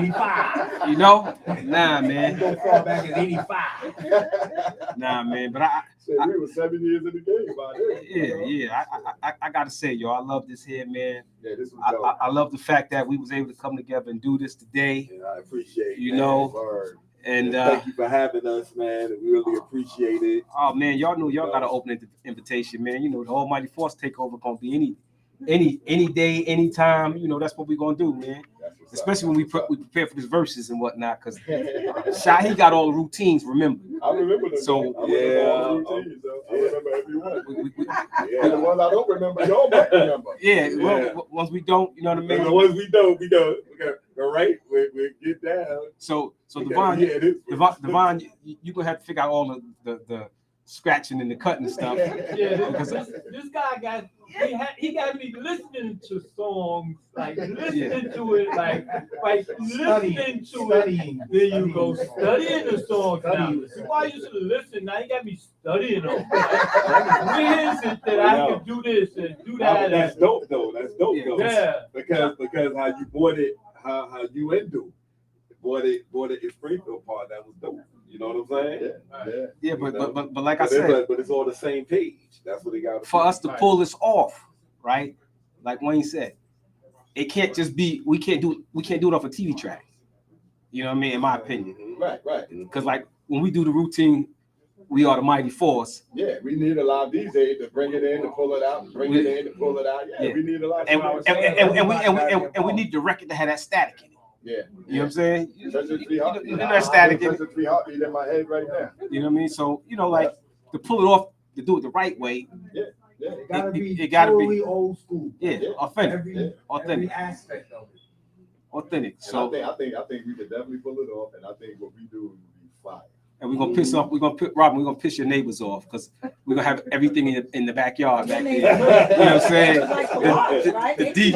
85. You know? Nah, You man. go far back as 85. Nah, man. But We were 7 years in the game by then. yeah. I gotta say, yo, I love this here, man. Yeah, this was dope. I love the fact that we was able to come together and do this today. And I appreciate You man. know, Word. and thank you for having us, man. We really appreciate it. oh man, y'all know y'all got to open the invitation, man. You know, the Almighty Force takeover gonna be any day, anytime. You know, that's what we're gonna do, man. Especially when we prepare for these verses and whatnot, because Shy, he got all the routines. Remember? I remember them. So I remember all the routines, though. I remember every one. We, And the ones I don't remember, y'all might remember. yeah. Well, once we don't, you know what I mean. And the ones we don't. We gotta go right. We get down. So We Devon, gotta- Devon, you gonna have to figure out all the scratching and the cutting and stuff. Yeah, Because this guy he got me listening to songs, like listening to it, like listening to it. There you go, studying the songs now. Before I used to listen, now you got me studying them. Where is it that I can do this and do that? That's dope though. That's dope though. Yeah. Because how you bought it, how you into bought it in Springfield part, that was dope. You know what I'm saying? yeah, but like I But said, it's on the same page. That's what they got for us to pull this off, right? Like Wayne said, it can't just be we can't do it off a TV track. You know what I mean? In my opinion, Right. because like when we do the routine, we are the Mighty Force. Yeah, we need a live DJ to bring it in, to pull it out, bring it in, to pull it out. Yeah, we need a live And we need the record to have that static in it. Yeah. You know what I'm saying? Touch the 3 heartbeat. You know that static in Touch it. the 3 heartbeat in my head right now. You know what I mean? So, you know, like to pull it off, to do it the right way, It gotta be it gotta be- totally old school. authentic. Every aspect of it. Authentic. And So I think we could definitely pull it off, and I think what we do will be fire. and we're gonna piss your neighbors off because we're gonna have everything in the backyard back there. You know what I'm saying? The DJ.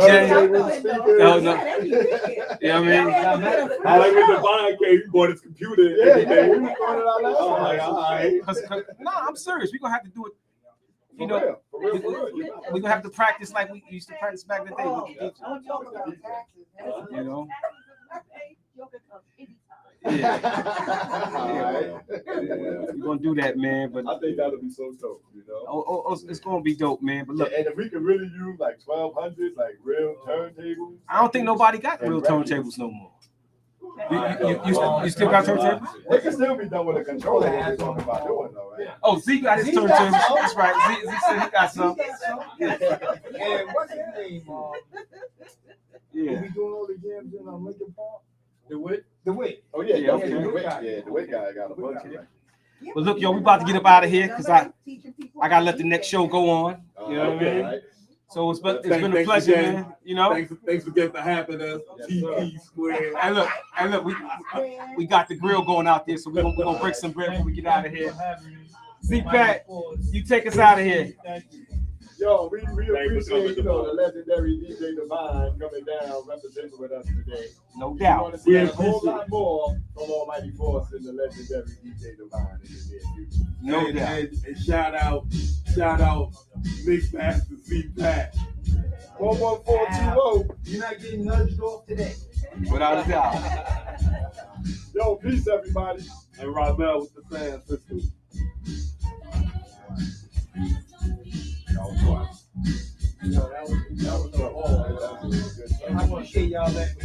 No. You know what I mean? I like when Devon came, he bought his computer. Yeah, every day. we was doing it all last I'm time. like, all right. No, I'm serious. We're gonna have to do it. You For know, real, for real, for real. we're gonna have to practice like we used to practice back in the day. With the DJ, you know? Alright. We're gonna do that, man. But I think that'll be so dope, you know. It's gonna be dope, man. But look, And if we could really use like 1200s, like real turntables. I don't think nobody got real turntables no more. You still got turntables? They can still be done with a controller. What we're talking about doing, though, right? Oh, Z got his turntables. That's right. Z said he got some. And what's his name? Yeah. We doing all the jams in Lincoln Park? The what? The Wick. Oh yeah, Yeah, okay. okay. The weight guy got a bunch of that. But look, yo, we about to get up out of here because I gotta let the next show go on. You know what I mean? Right. So it's been a Thanks pleasure, again. man. You know. Thanks again for having us. TP Square. And look, we got the grill going out there, so we're gonna break some bread before we get out of here. Z Pat, you take us out of here. Yo, we appreciate the legendary DJ Divine coming down representing with us today. No We doubt. want to see a whole lot more from Almighty Force and the legendary DJ Divine in the near future. No doubt. And shout out Mix Master Z Pat. 11420. You're not getting nudged off today. Without a doubt. Yo, peace everybody. And Ravel with the sound system. I appreciate y'all letting me